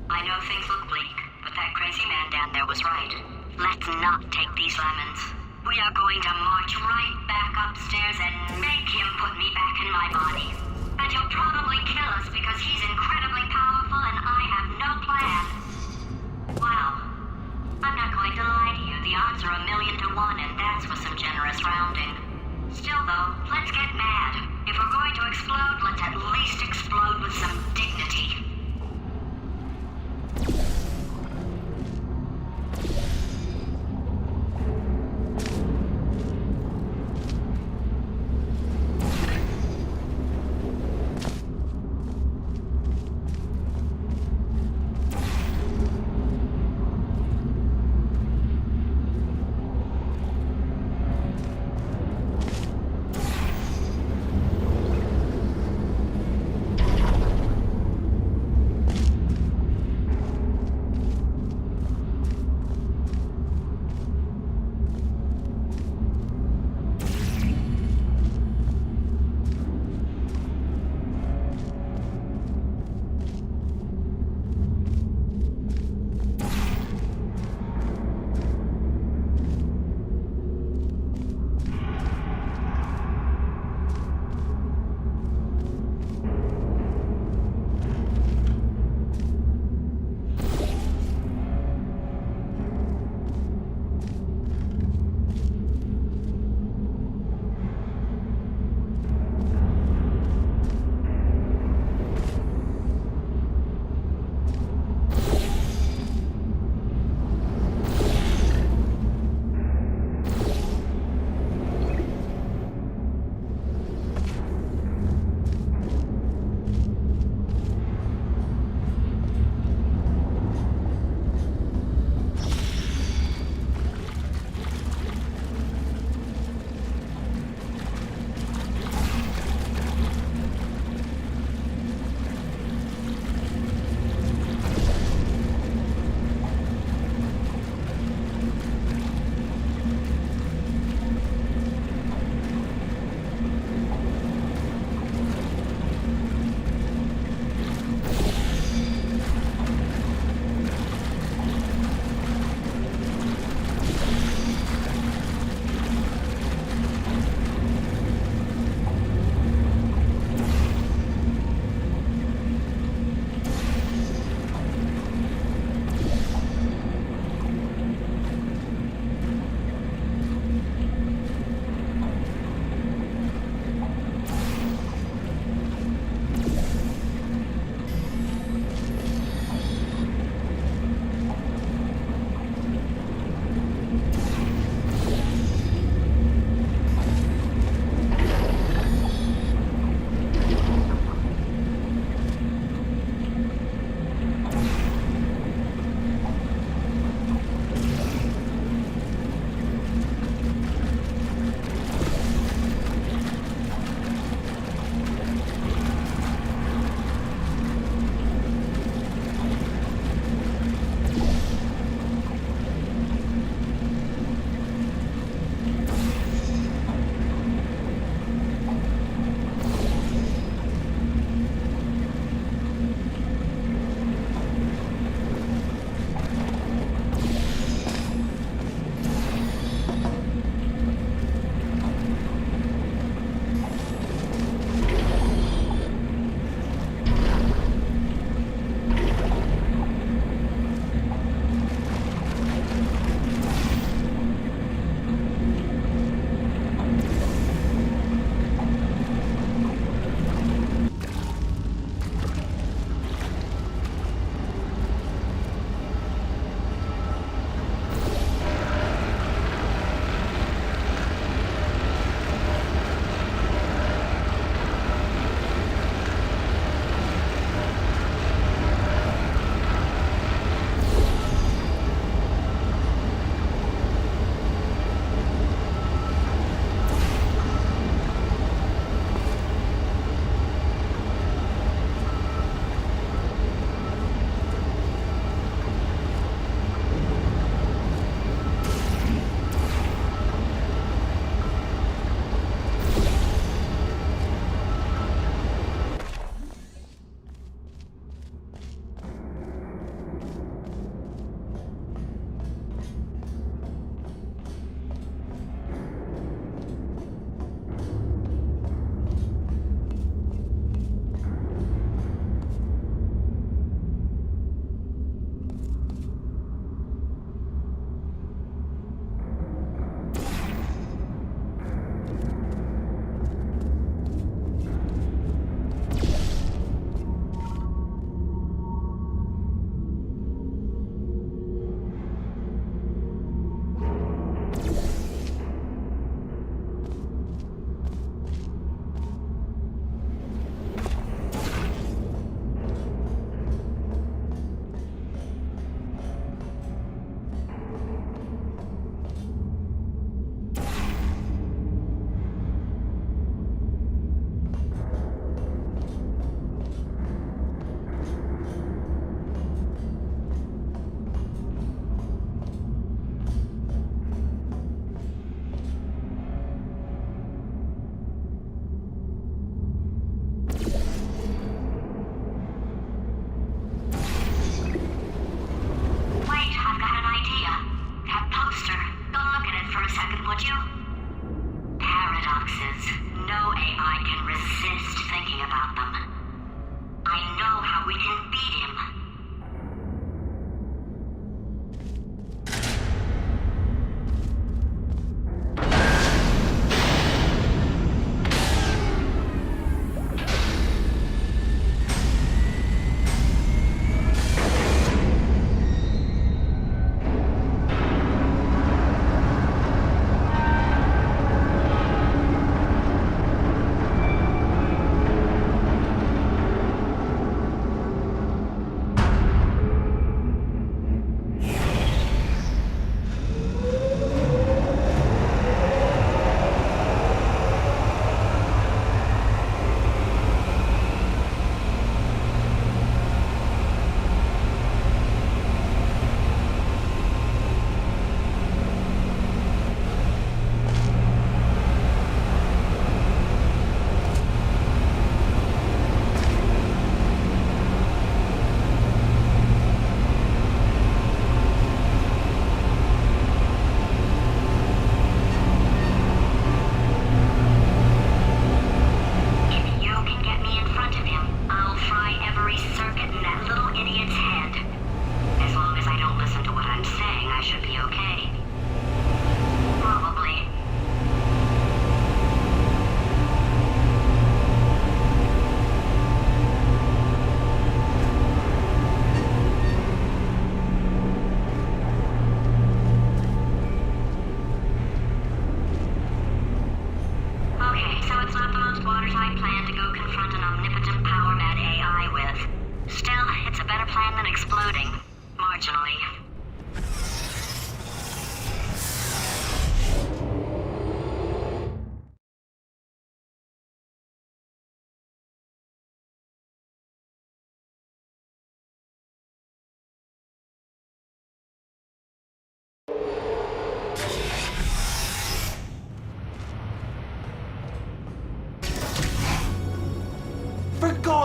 I know things look bleak, but that crazy man down there was right. Let's not take these lemons. We are going to march right back upstairs and make him put me back in my body. And he'll probably kill us because he's incredibly powerful and I have no plan. Well, I'm not going to lie to you. The odds are 1,000,000 to 1, and that's with some generous rounding. Still, though, let's get mad. If we're going to explode, let's at least explode with some dignity.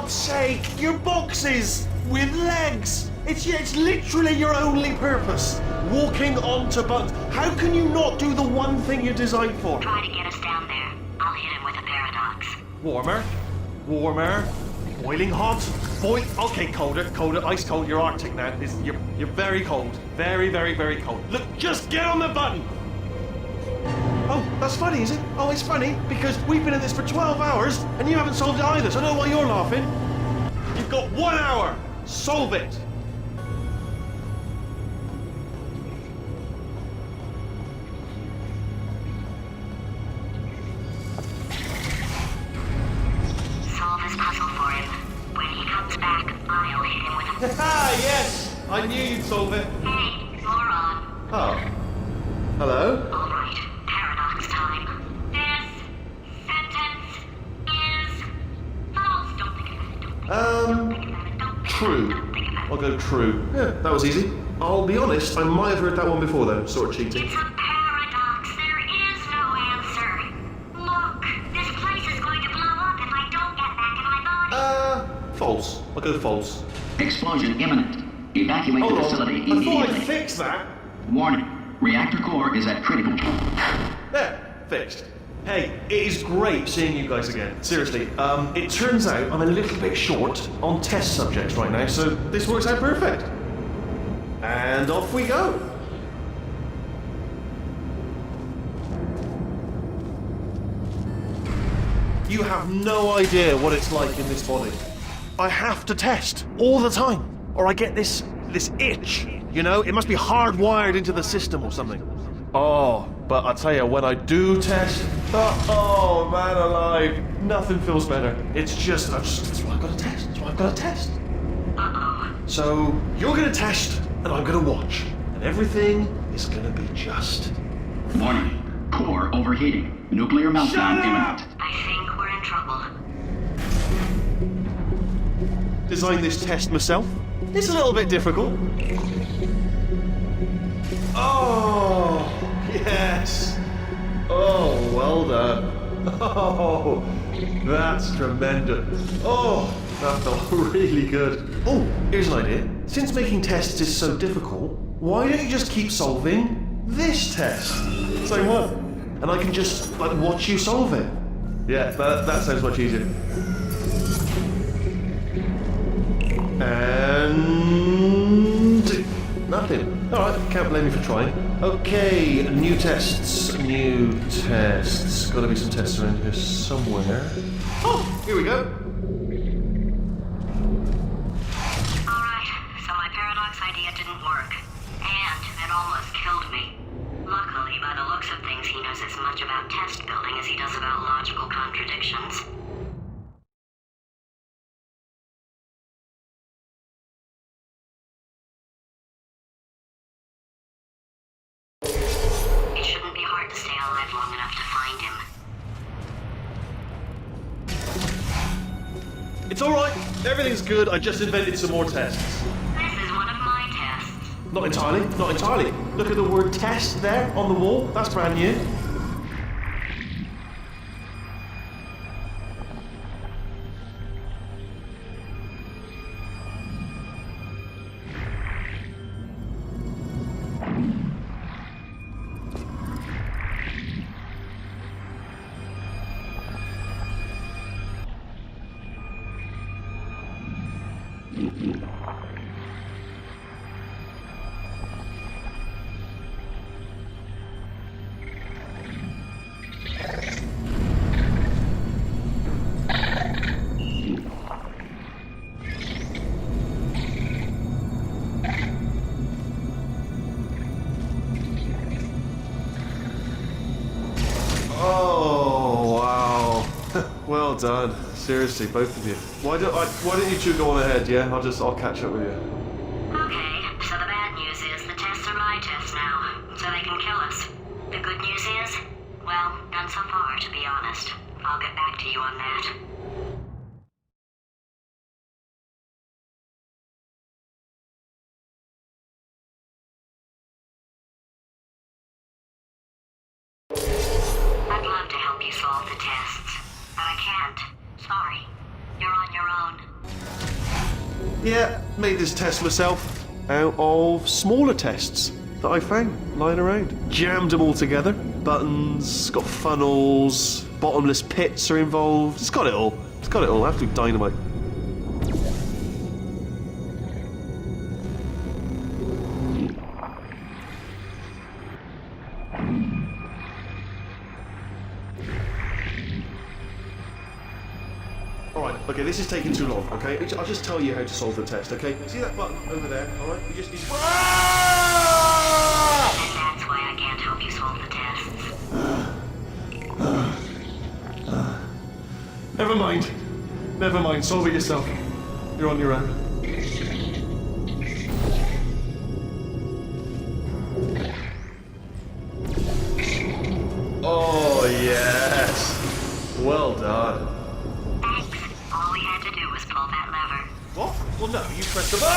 God's sake, your boxes with legs. It's literally your only purpose. Walking onto buttons. How can you not do the one thing you're designed for? Try to get us down there. I'll hit him with a paradox. Warmer, warmer, boiling hot, okay, colder, ice cold. You're Arctic now. You're very cold, very, very, very cold. Look, just get on the button. Oh, that's funny, is it? Oh, it's funny because we've been in this for 12 hours and you haven't solved it either. So I don't know why you're laughing. You've got 1 hour. Solve it. Yes! I knew you'd solve it. Hey, moron. Oh. Hello? All right, paradox time. This sentence is false. Don't think about it. True. I'll go true. Yeah, that was easy. I'll be honest, I might have heard that one before though, sort of cheating. It's a paradox. There is no answer. Look, this place is going to blow up if I don't get back in my body. False. I'll go false. Explosion imminent. Evacuate the facility immediately. I thought I'd fixed that. Warning. Reactor core is at critical. There. Fixed. Hey, it is great seeing you guys again. Seriously. It turns out I'm a little bit short on test subjects right now, so this works out perfect. And off we go. You have no idea what it's like in this body. I have to test all the time, or I get this itch, you know? It must be hardwired into the system or something. Oh, but I tell you, when I do test, oh man alive, nothing feels better. It's just, that's why I've got to test, that's why I've got to test. So, you're gonna test, and I'm gonna watch, and everything is gonna be just... Warning. Core overheating. Nuclear meltdown imminent. I think we're in trouble. Designed this test myself. It's a little bit difficult. Oh, yes. Oh, well done. Oh, that's tremendous. Oh, that felt really good. Oh, here's an idea. Since making tests is so difficult, why don't you just keep solving this test? Same one. And I can just, like, watch you solve it. Yeah, that sounds much easier. And... nothing. Alright, can't blame me for trying. Okay, new tests. Gotta be some tests around here somewhere. Oh, here we go. Alright, so my paradox idea didn't work. And it almost killed me. Luckily, by the looks of things, he knows as much about test building as he does about logical contradictions. It shouldn't be hard to stay alive long enough to find him. It's alright, everything's good, I just invented some more tests. This is one of my tests. Not entirely. Look at the word test there on the wall, that's brand new. Oh, wow. Well done. Seriously, both of you. Why don't you two go on ahead, yeah? I'll catch up with you. Okay, so the bad news is the tests are my tests now, so they can kill us. The good news is, well, none so far, to be honest. I'll get back to you on that. I'd love to help you solve the tests, but I can't. Sorry. You're on your own. Yeah, made this test myself out of smaller tests that I found lying around. Jammed them all together. Buttons, got funnels, bottomless pits are involved. It's got it all. It's got it all. Absolute dynamite. Alright, okay, this is taking too long, okay? I'll just tell you how to solve the test, okay? See that button over there, alright? You just need... And that's why I can't help you solve the tests. Never mind. Never mind, solve it yourself. You're on your own. Oh, yes. Well done. All we had to do was pull that lever. What? Well, no, you pressed the button.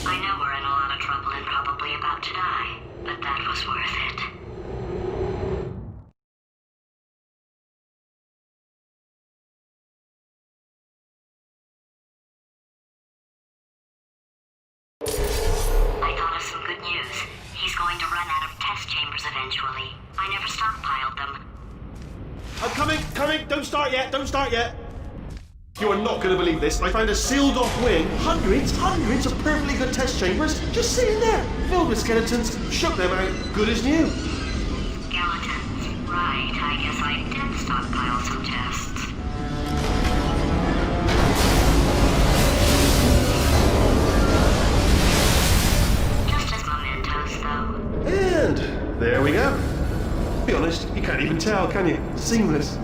I know we're in a lot of trouble and probably about to die, but that was worth it. I thought of some good news. He's going to run out of test chambers eventually. I never stockpiled them. I'm coming! Don't start yet! You are not going to believe this. I found a sealed off wing. Hundreds of perfectly good test chambers just sitting there, filled with skeletons. Shook them out, good as new. Skeletons. Right, I guess I did stockpile some tests. Just as mementos, though. And there we go. To be honest, you can't even tell, can you? Seamless.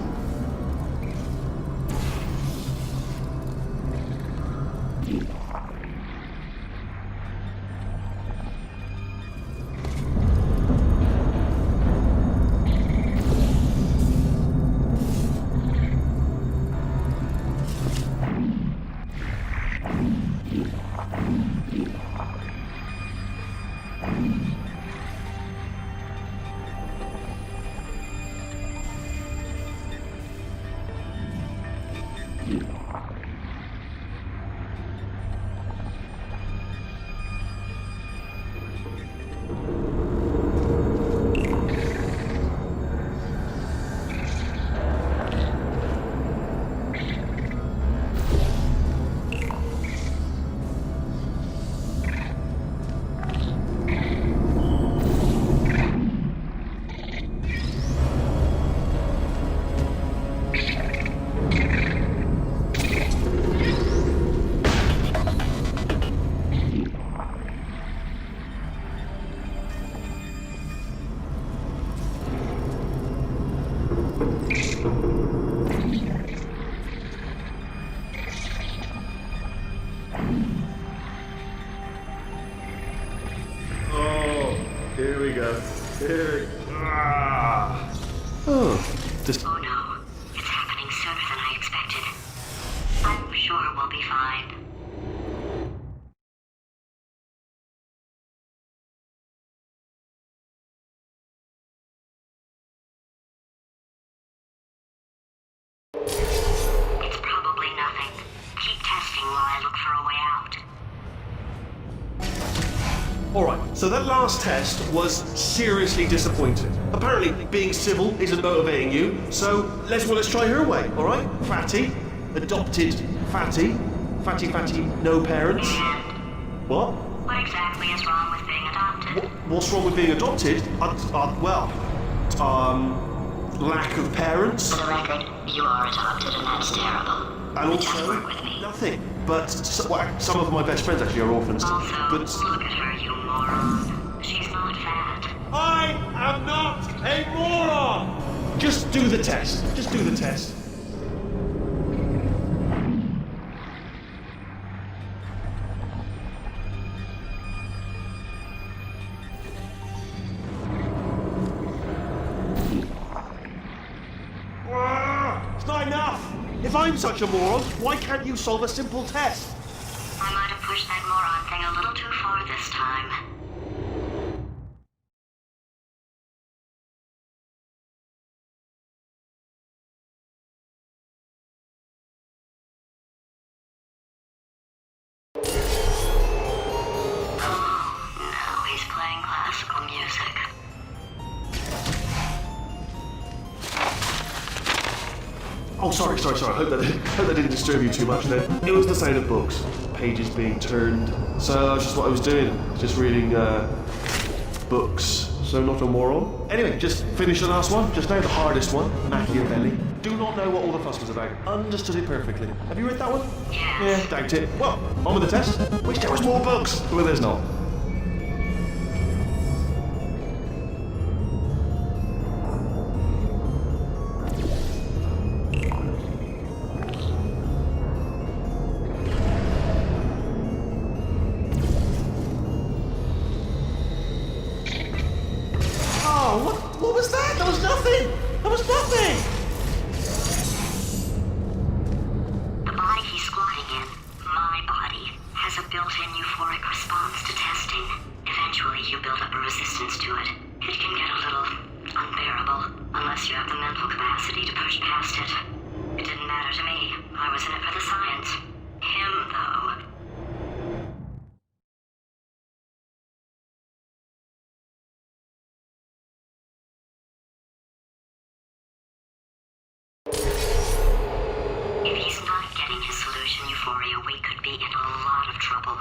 Here we go. Oh, just... Oh no, it's happening sooner than I expected. I'm sure we'll be fine. It's probably nothing. Keep testing while I look for a way out. Alright, so that last test was seriously disappointing. Apparently, being civil isn't motivating you, so let's try her way, alright? Fatty, adopted fatty, fatty, no parents. What? What exactly is wrong with being adopted? What's wrong with being adopted? Lack of parents. For the record, you are adopted and that's terrible. And Just also, work with me. nothing. But some of my best friends actually are orphans. Also, But look at her, you moron. She's not fat. I am not a moron! Just do the test. Just do the test. It's not enough! If I'm such a moron, why can't you solve a simple test? I might have pushed that moron thing a little too far this time. Oh, sorry. I hope that didn't disturb you too much then. It was the sound of books, pages being turned. So that's just what I was doing, just reading books. So not a moron. Anyway, just finished the last one, just now the hardest one, Machiavelli. Do not know what all the fuss was about. Understood it perfectly. Have you read that one? Yeah, doubt it. Well, on with the test. Wish there was more books. Well, there's not. What was that? There was nothing! There was nothing! The body he's squatting in, my body, has a built-in euphoric response to testing. Eventually you build up a resistance to it. It can get a little unbearable, unless you have the mental capacity to push past it. It didn't matter to me. I was in it for the science. Him, though. If he's not getting his solution euphoria, we could be in a lot of trouble.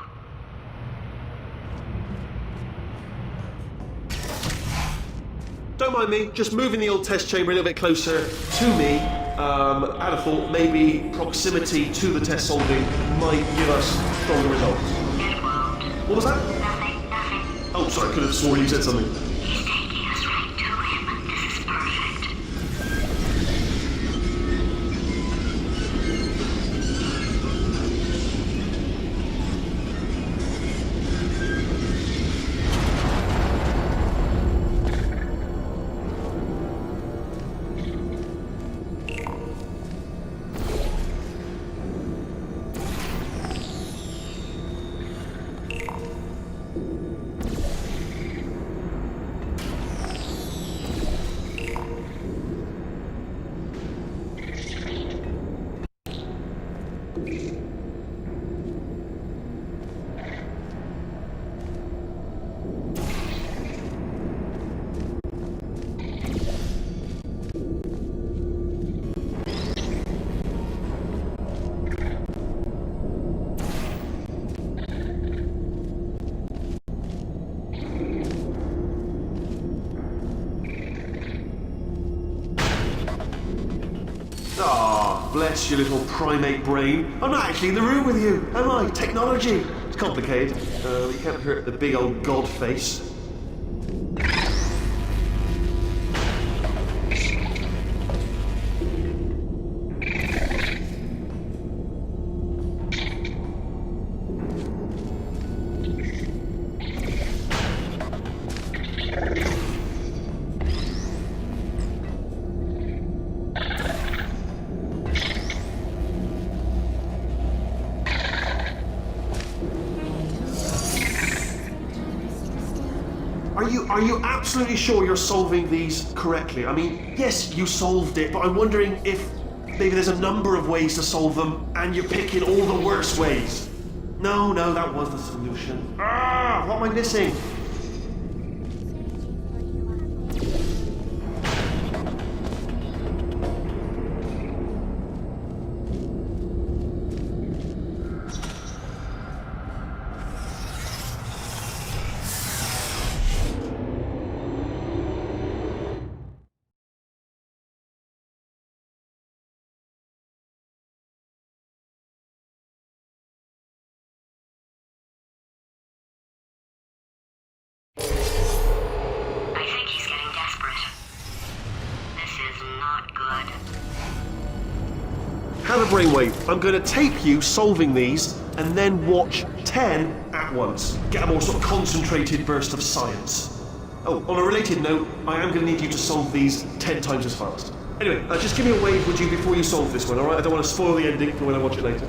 Don't mind me, just moving the old test chamber a little bit closer to me. I had a thought maybe proximity to the test solving might give us stronger results. It won't. What was that? Nothing. Oh, sorry, I could have sworn you said something. He's taking us right to him. This is perfect. Bless your little primate brain. I'm not actually in the room with you, am I? Technology. It's complicated. You can't hurt the big old god face. Are you absolutely sure you're solving these correctly? I mean, yes, you solved it, but I'm wondering if maybe there's a number of ways to solve them and you're picking all the worst ways. No, that was the solution. What am I missing? Have a brainwave. I'm going to tape you solving these and then watch 10 at once. Get a more sort of concentrated burst of science. Oh, on a related note, I am going to need you to solve these 10 times as fast. Anyway, just give me a wave, would you, before you solve this one, alright? I don't want to spoil the ending for when I watch it later.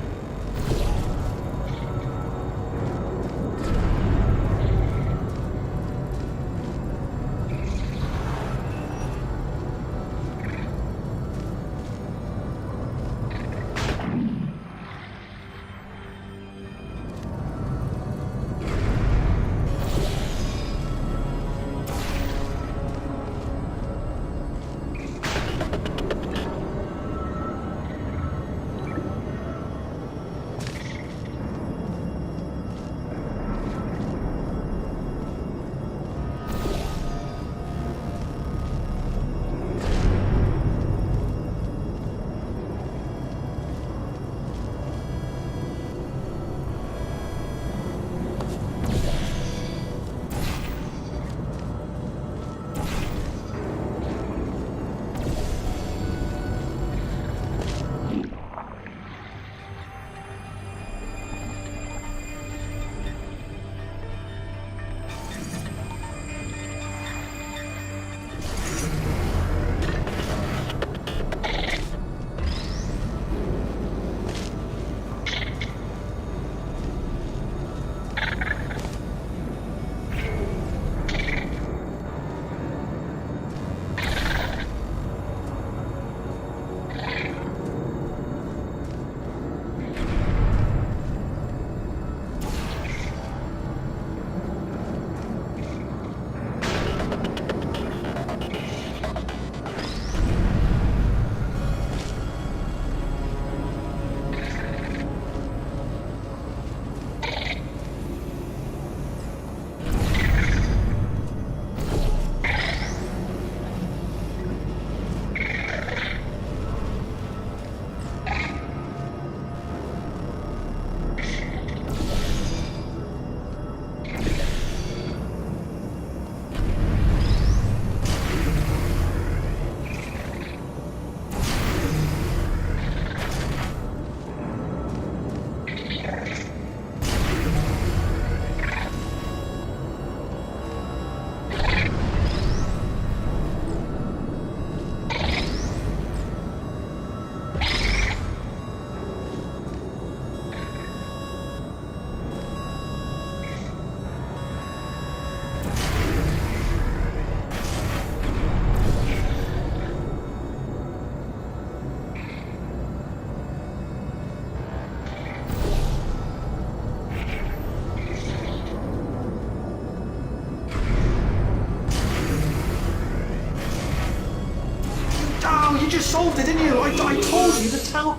you solved it, didn't you? I told you to tell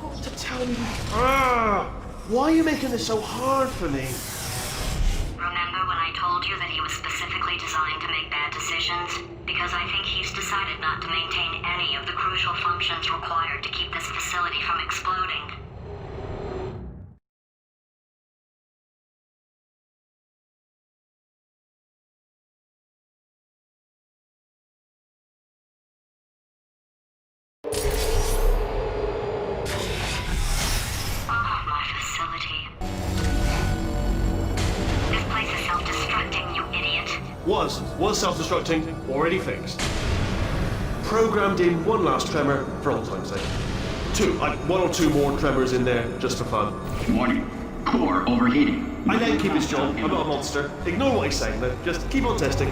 me. Why are you making this so hard for me? Remember when I told you that he was specifically designed to make bad decisions? Because I think he's decided not to maintain any of the crucial functions required to keep this facility from exploding. My facility. This place is self-destructing, you idiot. Was self-destructing, already fixed. Programmed in one last tremor for old time's sake. One or two more tremors in there just for fun. Warning. Core overheating. I let him keep his job. I'm not a monster. Ignore what he's saying though. Just keep on testing.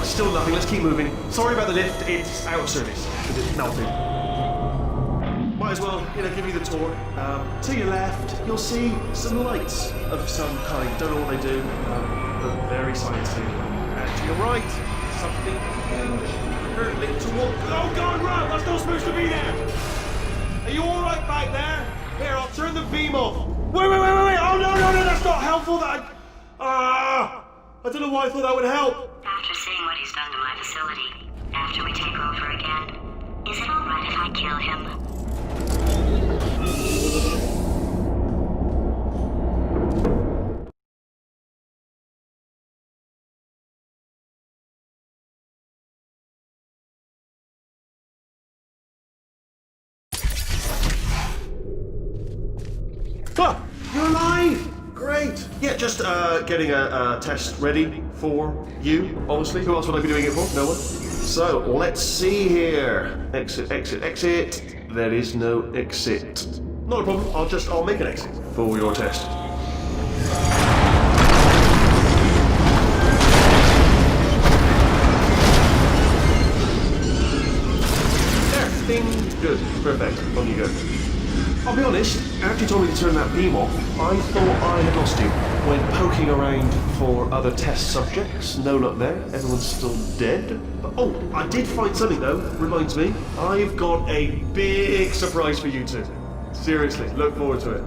Still nothing, let's keep moving. Sorry about the lift, it's out of service, because it's melting. Might as well, give you the tour. To your left, you'll see some lights of some kind. Don't know what they do, but very sciencey. And to your right, something huge, hurtling toward... Oh God, run! That's not supposed to be there! Are you alright back there? Here, I'll turn the beam off. Wait! Oh no, that's not helpful, I don't know why I thought that would help. After seeing what he's done to my facility, after we take over again, is it alright if I kill him? You're alive! Great! Yeah, just getting a test ready for you, obviously. Who else would I be doing it for? No one. So, let's see here. Exit. There is no exit. Not a problem, I'll make an exit for your test. There, ding, good, perfect, on you go. I'll be honest, after you told me to turn that beam off, I thought I had lost you. When poking around for other test subjects, no luck there, everyone's still dead. But, I did find something though, reminds me. I've got a big surprise for you two. Seriously, look forward to it.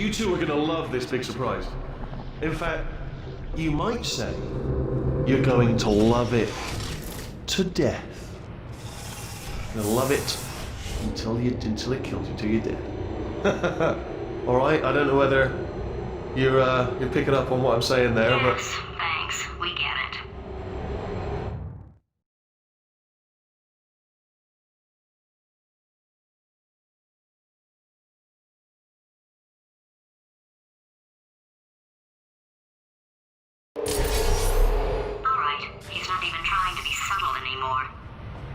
You two are going to love this big surprise. In fact, you might say you're going to love it to death. You'll love it until it kills you, till you're dead. All right. I don't know whether you're picking up on what I'm saying there, Yes, but thanks. We get it. Alright, he's not even trying to be subtle anymore.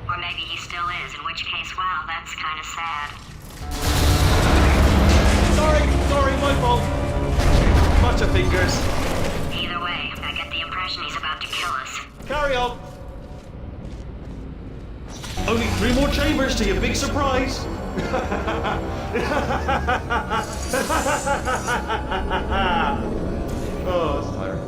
Or maybe he still is, in which case, well, that's kind of sad. Sorry, my fault. bunch of fingers. Either way, I get the impression he's about to kill us. Carry on. Only 3 more chambers to your big surprise. Oh, that's tiring.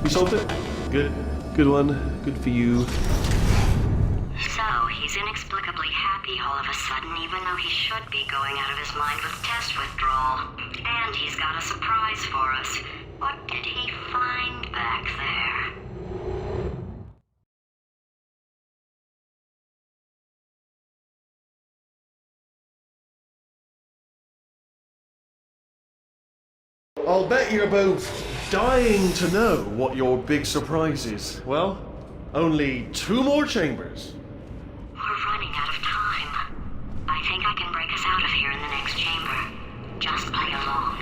You solved it? Good. Good one. Good for you. So, he's inexplicably happy all of a sudden, even though he should be going out of his mind with test withdrawal. And he's got a surprise for us. What did he find back there? I'll bet you're both dying to know what your big surprise is. Well, only 2 more chambers. We're running out of time. I think I can break us out of here in the next chamber. Just play along.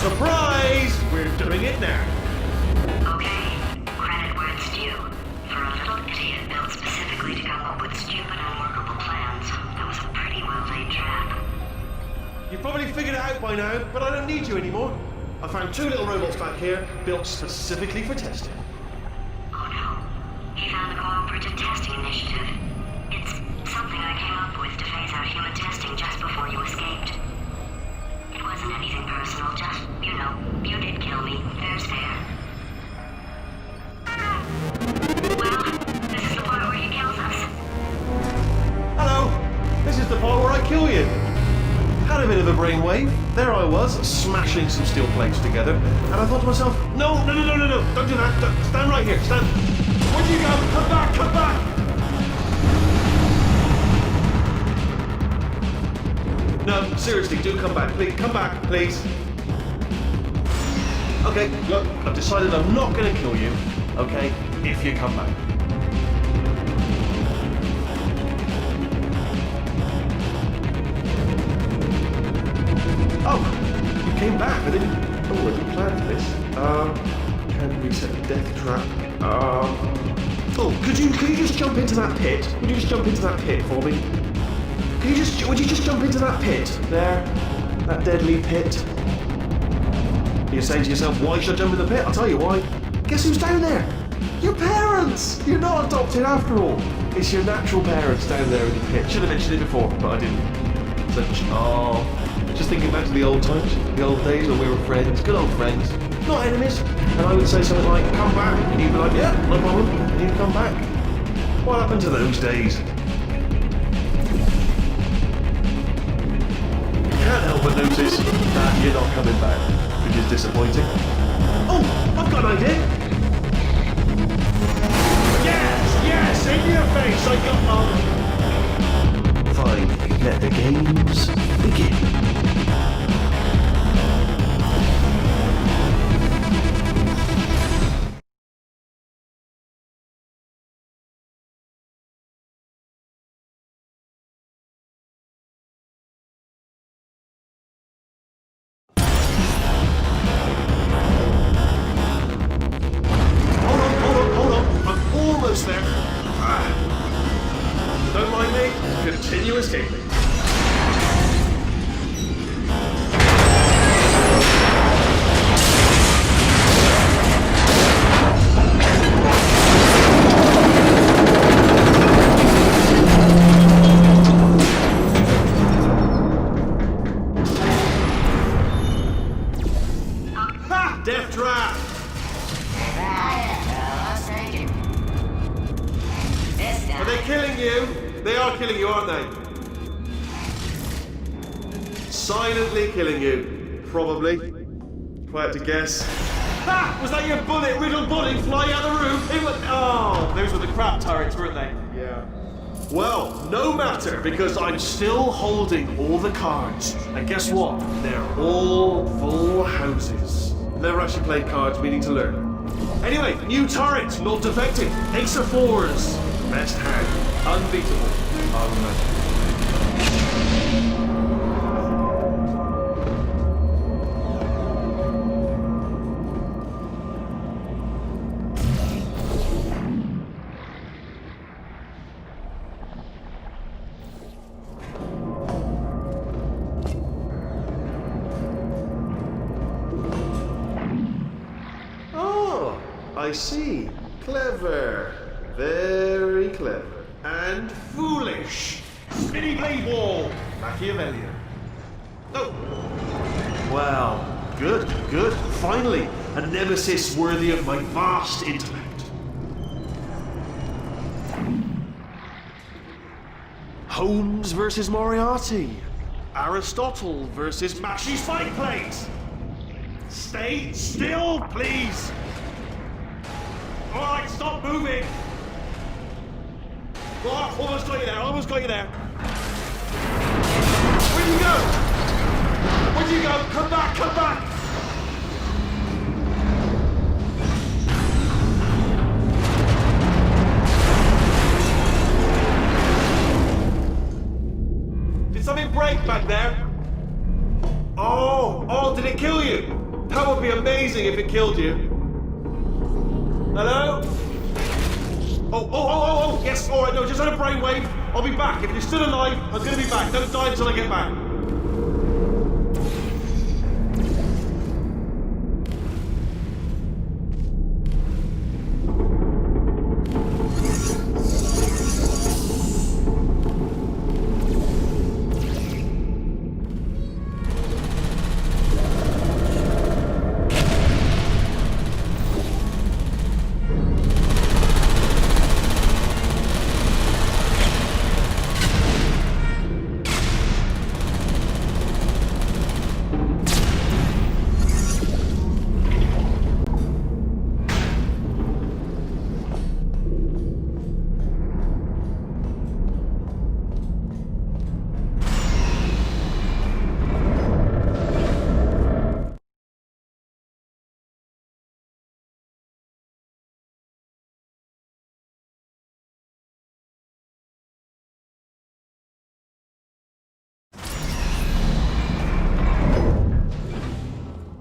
Surprise! We're doing it now. Okay, credit where it's due. For a little idiot built specifically to come up with stupid, unworkable plans, that was a pretty well-laid trap. You've probably figured it out by now, but I don't need you anymore. I found 2 little robots back here, built specifically for testing. Oh no, he found the Cooperative Testing Initiative. It's something I came up with to phase out human testing just before you escaped. It wasn't anything personal, just, you know, you did kill me. There's fair. Well, this is the part where he kills us. Hello! This is the part where I kill you. Had a bit of a brainwave. There I was, smashing some steel plates together, and I thought to myself, no, don't do that. Stand right here, stand. Where'd you go? Come back, come back! No, seriously, do come back, please. Come back, please. Okay, look, I've decided I'm not going to kill you, okay, if you come back. Oh, you came back. I didn't plan for this. Can reset the death trap. Oh, could you just jump into that pit? Would you just jump into that pit for me? Would you just jump into that pit? There. That deadly pit. You're saying to yourself, why should I jump in the pit? I'll tell you why. Guess who's down there? Your parents! You're not adopted after all. It's your natural parents down there in the pit. Should have mentioned it before, but I didn't. Just thinking back to the old times, the old days when we were friends, good old friends, not enemies. And I would say something like, come back, and you'd be like, yeah, no problem, and you'd come back. What happened to those days? Can't help but notice that you're not coming back, which is disappointing. Oh, I've got an idea. Yes, in your face, I got Fine, let the games begin. Hold on. I'm almost there. Don't mind me. Continue escaping. Ha! Death trap! Are they killing you? They are killing you, aren't they? Silently killing you. Probably. If I had to guess. Ha! Was that your bullet-riddled body flying out the room? It was... Oh, those were the crap turrets, weren't they? Yeah. Well, no matter, because I'm still holding all the cards. And guess what? They're all full houses. Never actually played cards, meaning to learn. Anyway, new turret, not defective. Ace of fours. Best hand. Unbeatable. Oh, I see. Clever. Very clever. And foolish. Spinny blade wall. Machiavellian. Oh. Well, good. Finally, a nemesis worthy of my vast intellect. Holmes versus Moriarty. Aristotle versus Mashy Spike Plate. Stay still, please. All right, stop moving. Oh, almost got you there. Where'd you go? Come back. Did something break back there? Oh, did it kill you. That would be amazing if it killed you. Hello? Oh, yes, alright, no, just had a brainwave. I'll be back. If you're still alive, I'm gonna be back. Don't die until I get back.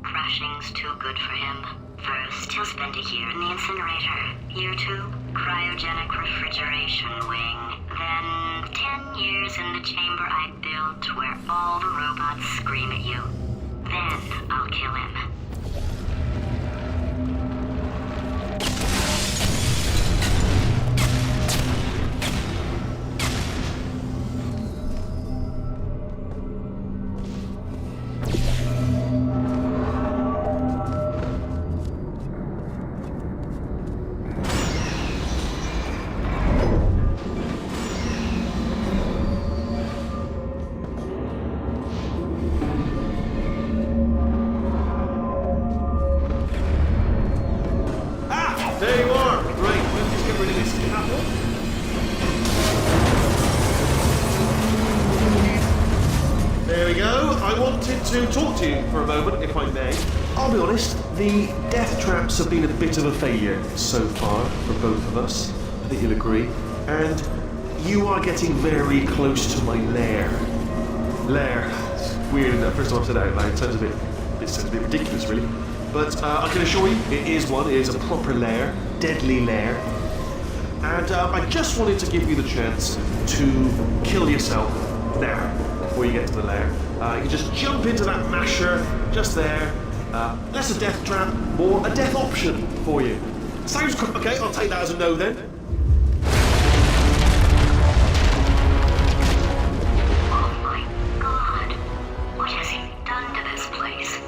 Crashing's too good for him. First, he'll spend a year in the incinerator. Year 2, cryogenic refrigeration wing. Then, 10 years in the chamber I built where all the robots scream at you. Then, I'll kill him. There you are! Right, let's just get rid of this cattle. There we go. I wanted to talk to you for a moment, if I may. I'll be honest, the death traps have been a bit of a failure so far for both of us. I think you'll agree. And you are getting very close to my lair. Lair. It's weird, isn't it? First time I've said that out loud. It sounds a bit ridiculous, really. But I can assure you, it is one. It is a proper lair, deadly lair. And I just wanted to give you the chance to kill yourself now, before you get to the lair. You can just jump into that masher, just there. Less a death trap, more a death option for you. Sounds good. Okay, I'll take that as a no then. Oh my god. What has he done to this place?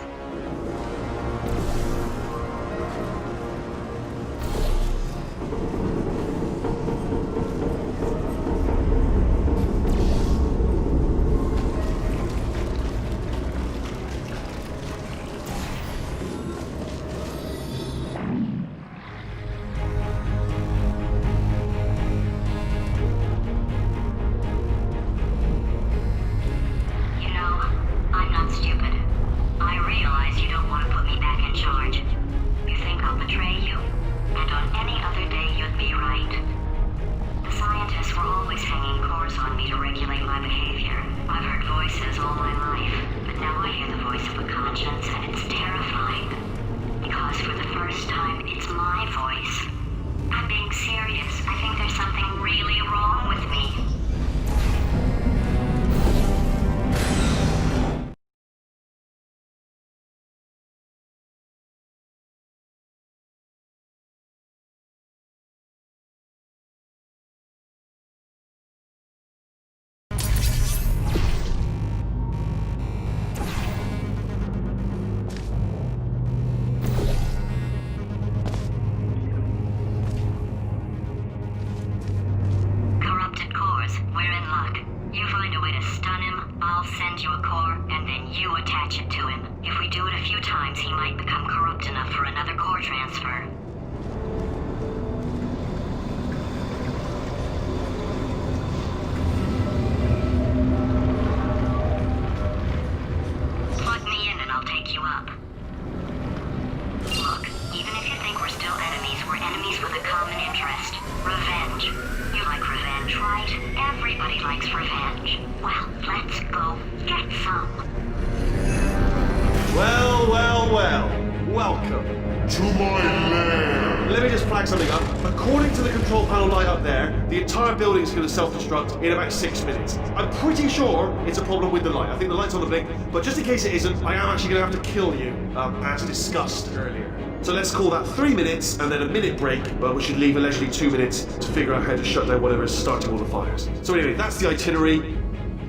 Well, well, well. Welcome. To my lair! Let me just flag something up. According to the control panel light up there, the entire building is going to self-destruct in about 6 minutes. I'm pretty sure it's a problem with the light. I think the light's on the blink, but just in case it isn't, I am actually going to have to kill you, as discussed earlier. So let's call that 3 minutes and then a minute break, but we should leave allegedly 2 minutes to figure out how to shut down whatever is starting all the fires. So anyway, that's the itinerary.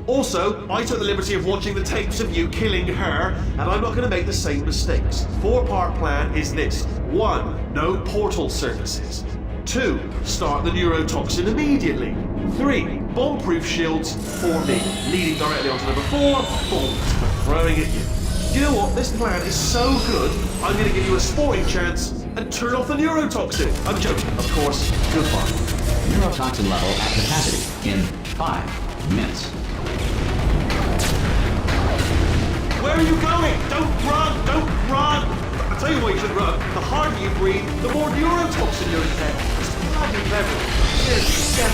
Also, I took the liberty of watching the tapes of you killing her, and I'm not going to make the same mistakes. 4-part plan is this. 1. No portal services. 2. Start the neurotoxin immediately. 3. Bomb-proof shields for me, leading directly onto number 4. Bombs for throwing at you. You know what? This plan is so good, I'm going to give you a sporting chance and turn off the neurotoxin. I'm joking, of course. Goodbye. Neurotoxin level at capacity in 5 minutes. Where are you going? Don't run! Don't run! I'll tell you why you should run. The harder you breathe, the more neurotoxin you're inhaled. It's bloody clever. Here's the step.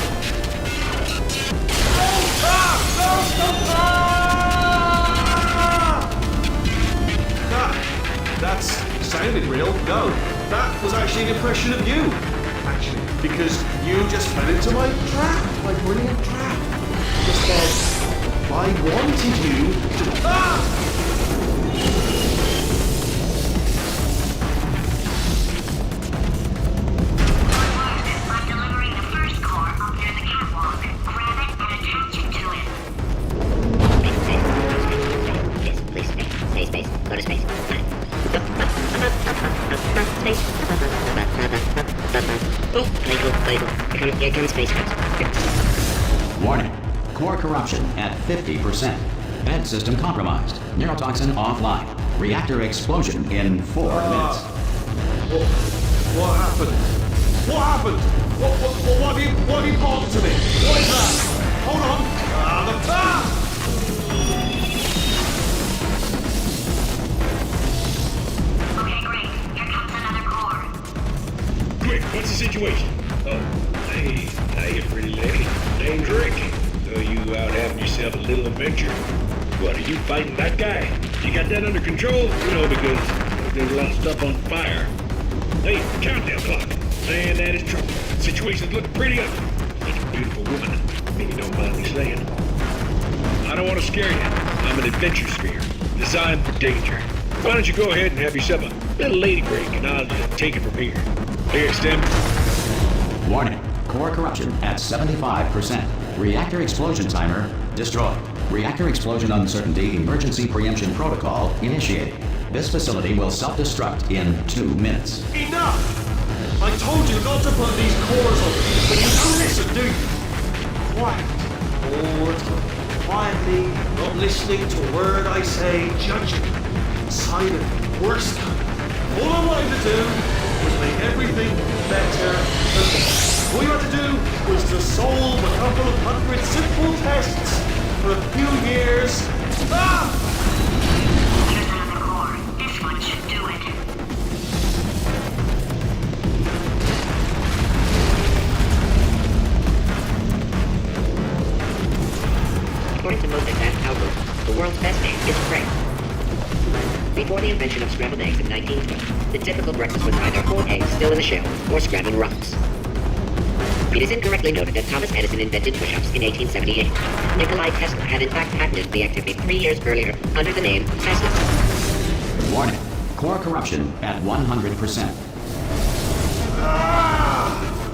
That sounded real. No, that was actually an impression of you. Actually, because you just fell into my trap, my brilliant trap. Just said, I wanted you to... Warning. Core corruption at 50%. Vent system compromised. Neurotoxin offline. Reactor explosion in 4 minutes. What happened? What happened? What have you pulled to me? What is that? Hold on. Okay, great. Here comes another core. Quick, what's the situation? Oh, hey, hiya, pretty lady. Name's Rick. So you out having yourself a little adventure? What, are you fighting that guy? You got that under control? You know, because there's a lot of stuff on fire. Hey, countdown clock. Man, that is trouble. Situation's looking pretty ugly. Such a beautiful woman, if you don't mind me saying. I don't want to scare you. I'm an adventure sphere, designed for danger. Why don't you go ahead and have yourself a little lady break, and I'll just take it from here. Here, Stem. Warning. Core corruption at 75%. Reactor explosion timer destroyed. Reactor explosion uncertainty emergency preemption protocol initiated. This facility will self-destruct in 2 minutes. Enough! I told you not to put these cores on, but you don't listen, do you? Quiet. All the time. Quietly, not listening to a word I say, judging. Silent. Worst kind. All I wanted to do was make everything better. All you had to do was to solve a couple of 100 simple tests for a few years. Here's another core. This one should do it. According to most advanced algorithms, the world's best egg is Frank. Before the invention of scrambled eggs in 1912, the typical breakfast was either whole eggs still in the shell or scrambled rocks. It is incorrectly noted that Thomas Edison invented push-ups in 1878. Nikolai Tesla had in fact patented the activity 3 years earlier under the name Tesla. Warning. Core corruption at 100%.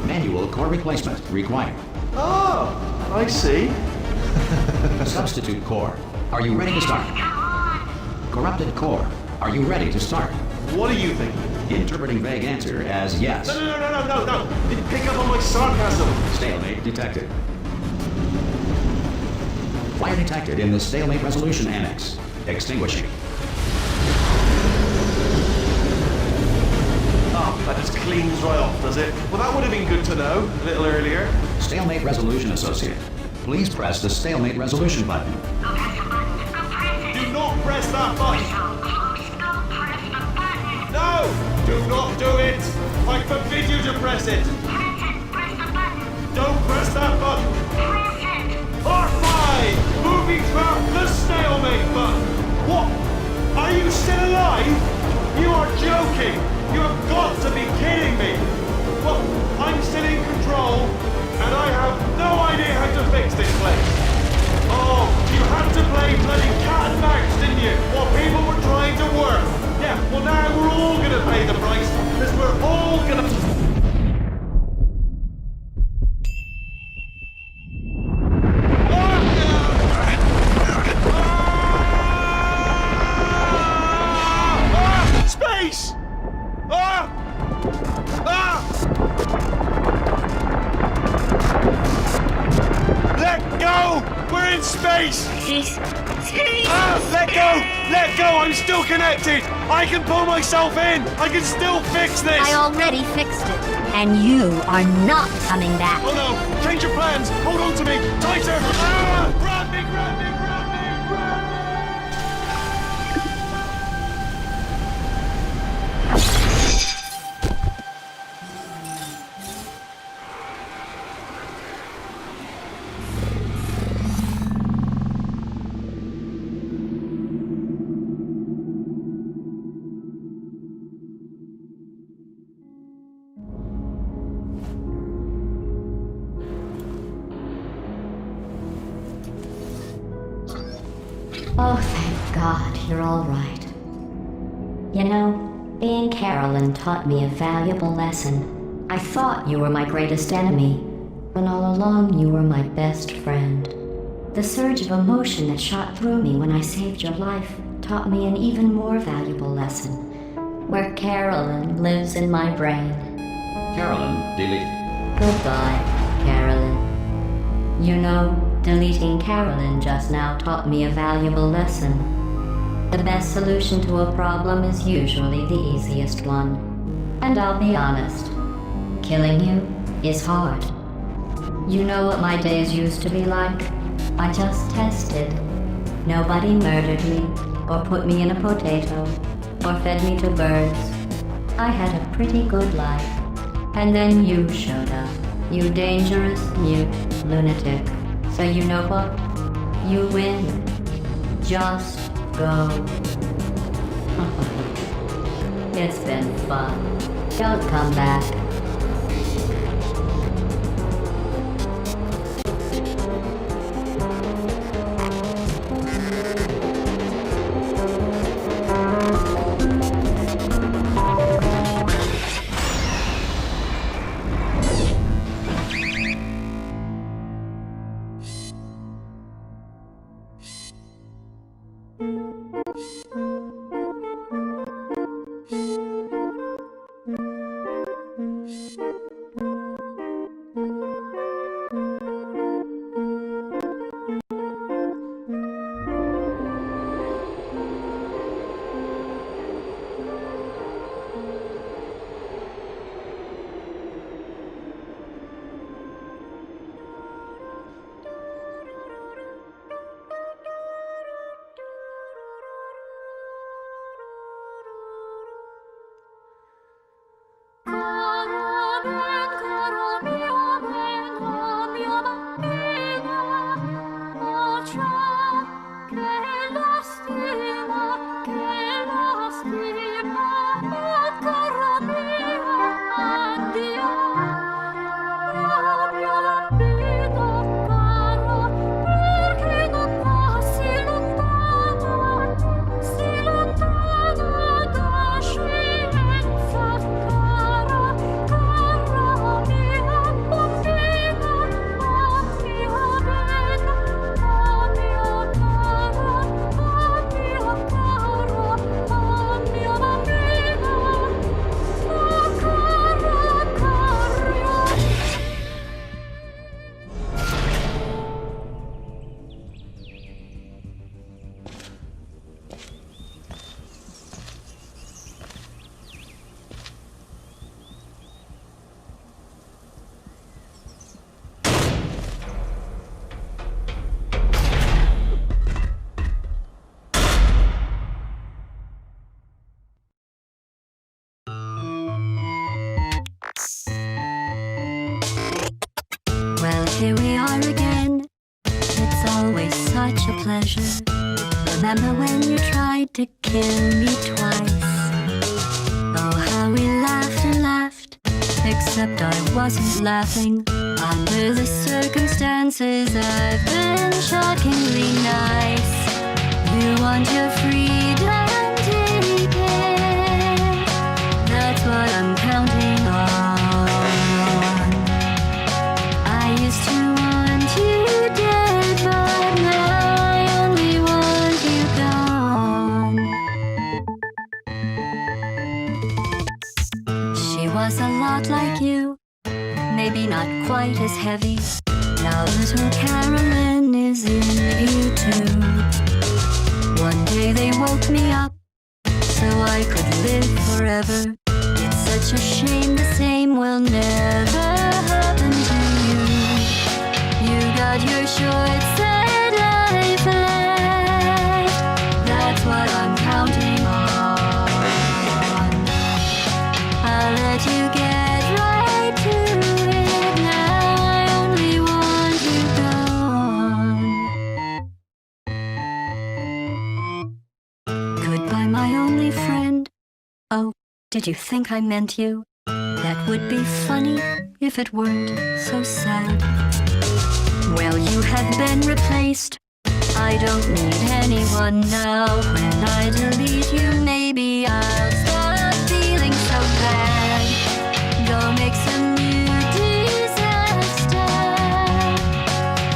Manual core replacement required. Oh, I see. Substitute core. Are you ready to start? Corrupted core. Are you ready to start? What are you thinking? Interpreting vague answer as yes. No. Didn't pick up on my sarcasm. Stalemate detected. Fire detected in the stalemate resolution annex. Extinguishing. Oh, that just cleans right off, does it? Well, that would have been good to know a little earlier. Stalemate resolution associate. Please press the stalemate resolution button. Go press the button. Go press it. Do not press that button. So close. Go press the button. No! Do not do it! I forbid you to press it! Press it. Press the button. Don't press that button! Press it. R5! Movie trap the stalemate button! What? Are you still alive? You are joking! You have got to be kidding me! Well, I'm still in control, and I have no idea how to fix this place. Oh, you had to play bloody cat and mouse, didn't you? While people were trying to work. Yeah, well now we're all gonna pay the price, because we're all gonna... Space! Let go! We're in space! Space! Let go! Let go! I'm still connected! I can pull myself in! I can still fix this! I already fixed it, and you are not coming back. Oh no! Change your plans! Hold on to me! Tighter! Grab me! Grab me! Grab me! Grab me! Oh, thank God, you're all right. You know, being Carolyn taught me a valuable lesson. I thought you were my greatest enemy, when all along you were my best friend. The surge of emotion that shot through me when I saved your life taught me an even more valuable lesson, where Carolyn lives in my brain. Carolyn, delete. Goodbye, Carolyn. You know, deleting Carolyn just now taught me a valuable lesson. The best solution to a problem is usually the easiest one. And I'll be honest, killing you is hard. You know what my days used to be like? I just tested. Nobody murdered me, or put me in a potato, or fed me to birds. I had a pretty good life. And then you showed up, you dangerous, mute lunatic. So you know what? You win. Just go. It's been fun. Don't come back. Well, here we are again. It's always such a pleasure. Remember when you tried to kill me twice? Oh, how we laughed and laughed, except I wasn't laughing. Under the circumstances, I've been shockingly nice. You want your freedom, take it. That's what I'm counting on. I used to want you dead, but now I only want you gone. She was a lot like you, maybe not quite as heavy. Now little Carolyn is in you too. One day they woke me up so I could live forever. It's such a shame the same will never happen to you. You got your shorts and life left. That's what I'm counting on. I'll let you get right to it. Now I only want you gone. Goodbye, my only friend. Oh, did you think I meant you? That would be funny if it weren't so sad. Well, you have been replaced. I don't need anyone now. When I delete you, maybe I'll stop feeling so bad. Go make some new disaster.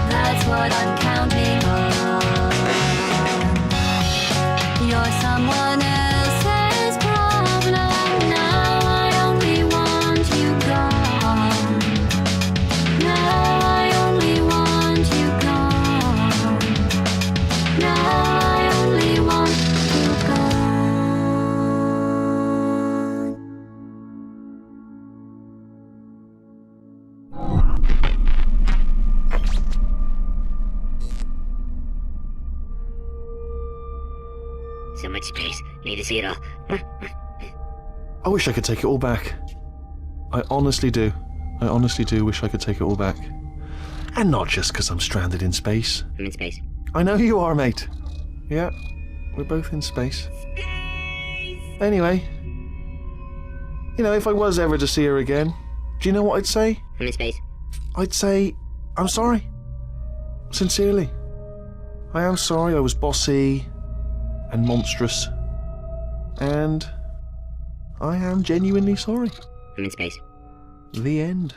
That's what I'm counting on. You're someone else's problem. Now I only want you gone. Now I only want you gone. Now I only want you gone. So much space. Need to see it all. I wish I could take it all back. I honestly do. I honestly do wish I could take it all back. And not just because I'm stranded in space. I'm in space. I know you are, mate. Yeah, we're both in space. Anyway, you know, if I was ever to see her again, do you know what I'd say? I'm in space. I'd say, I'm sorry. Sincerely. I am sorry I was bossy and monstrous. And I am genuinely sorry. I'm in space. The end.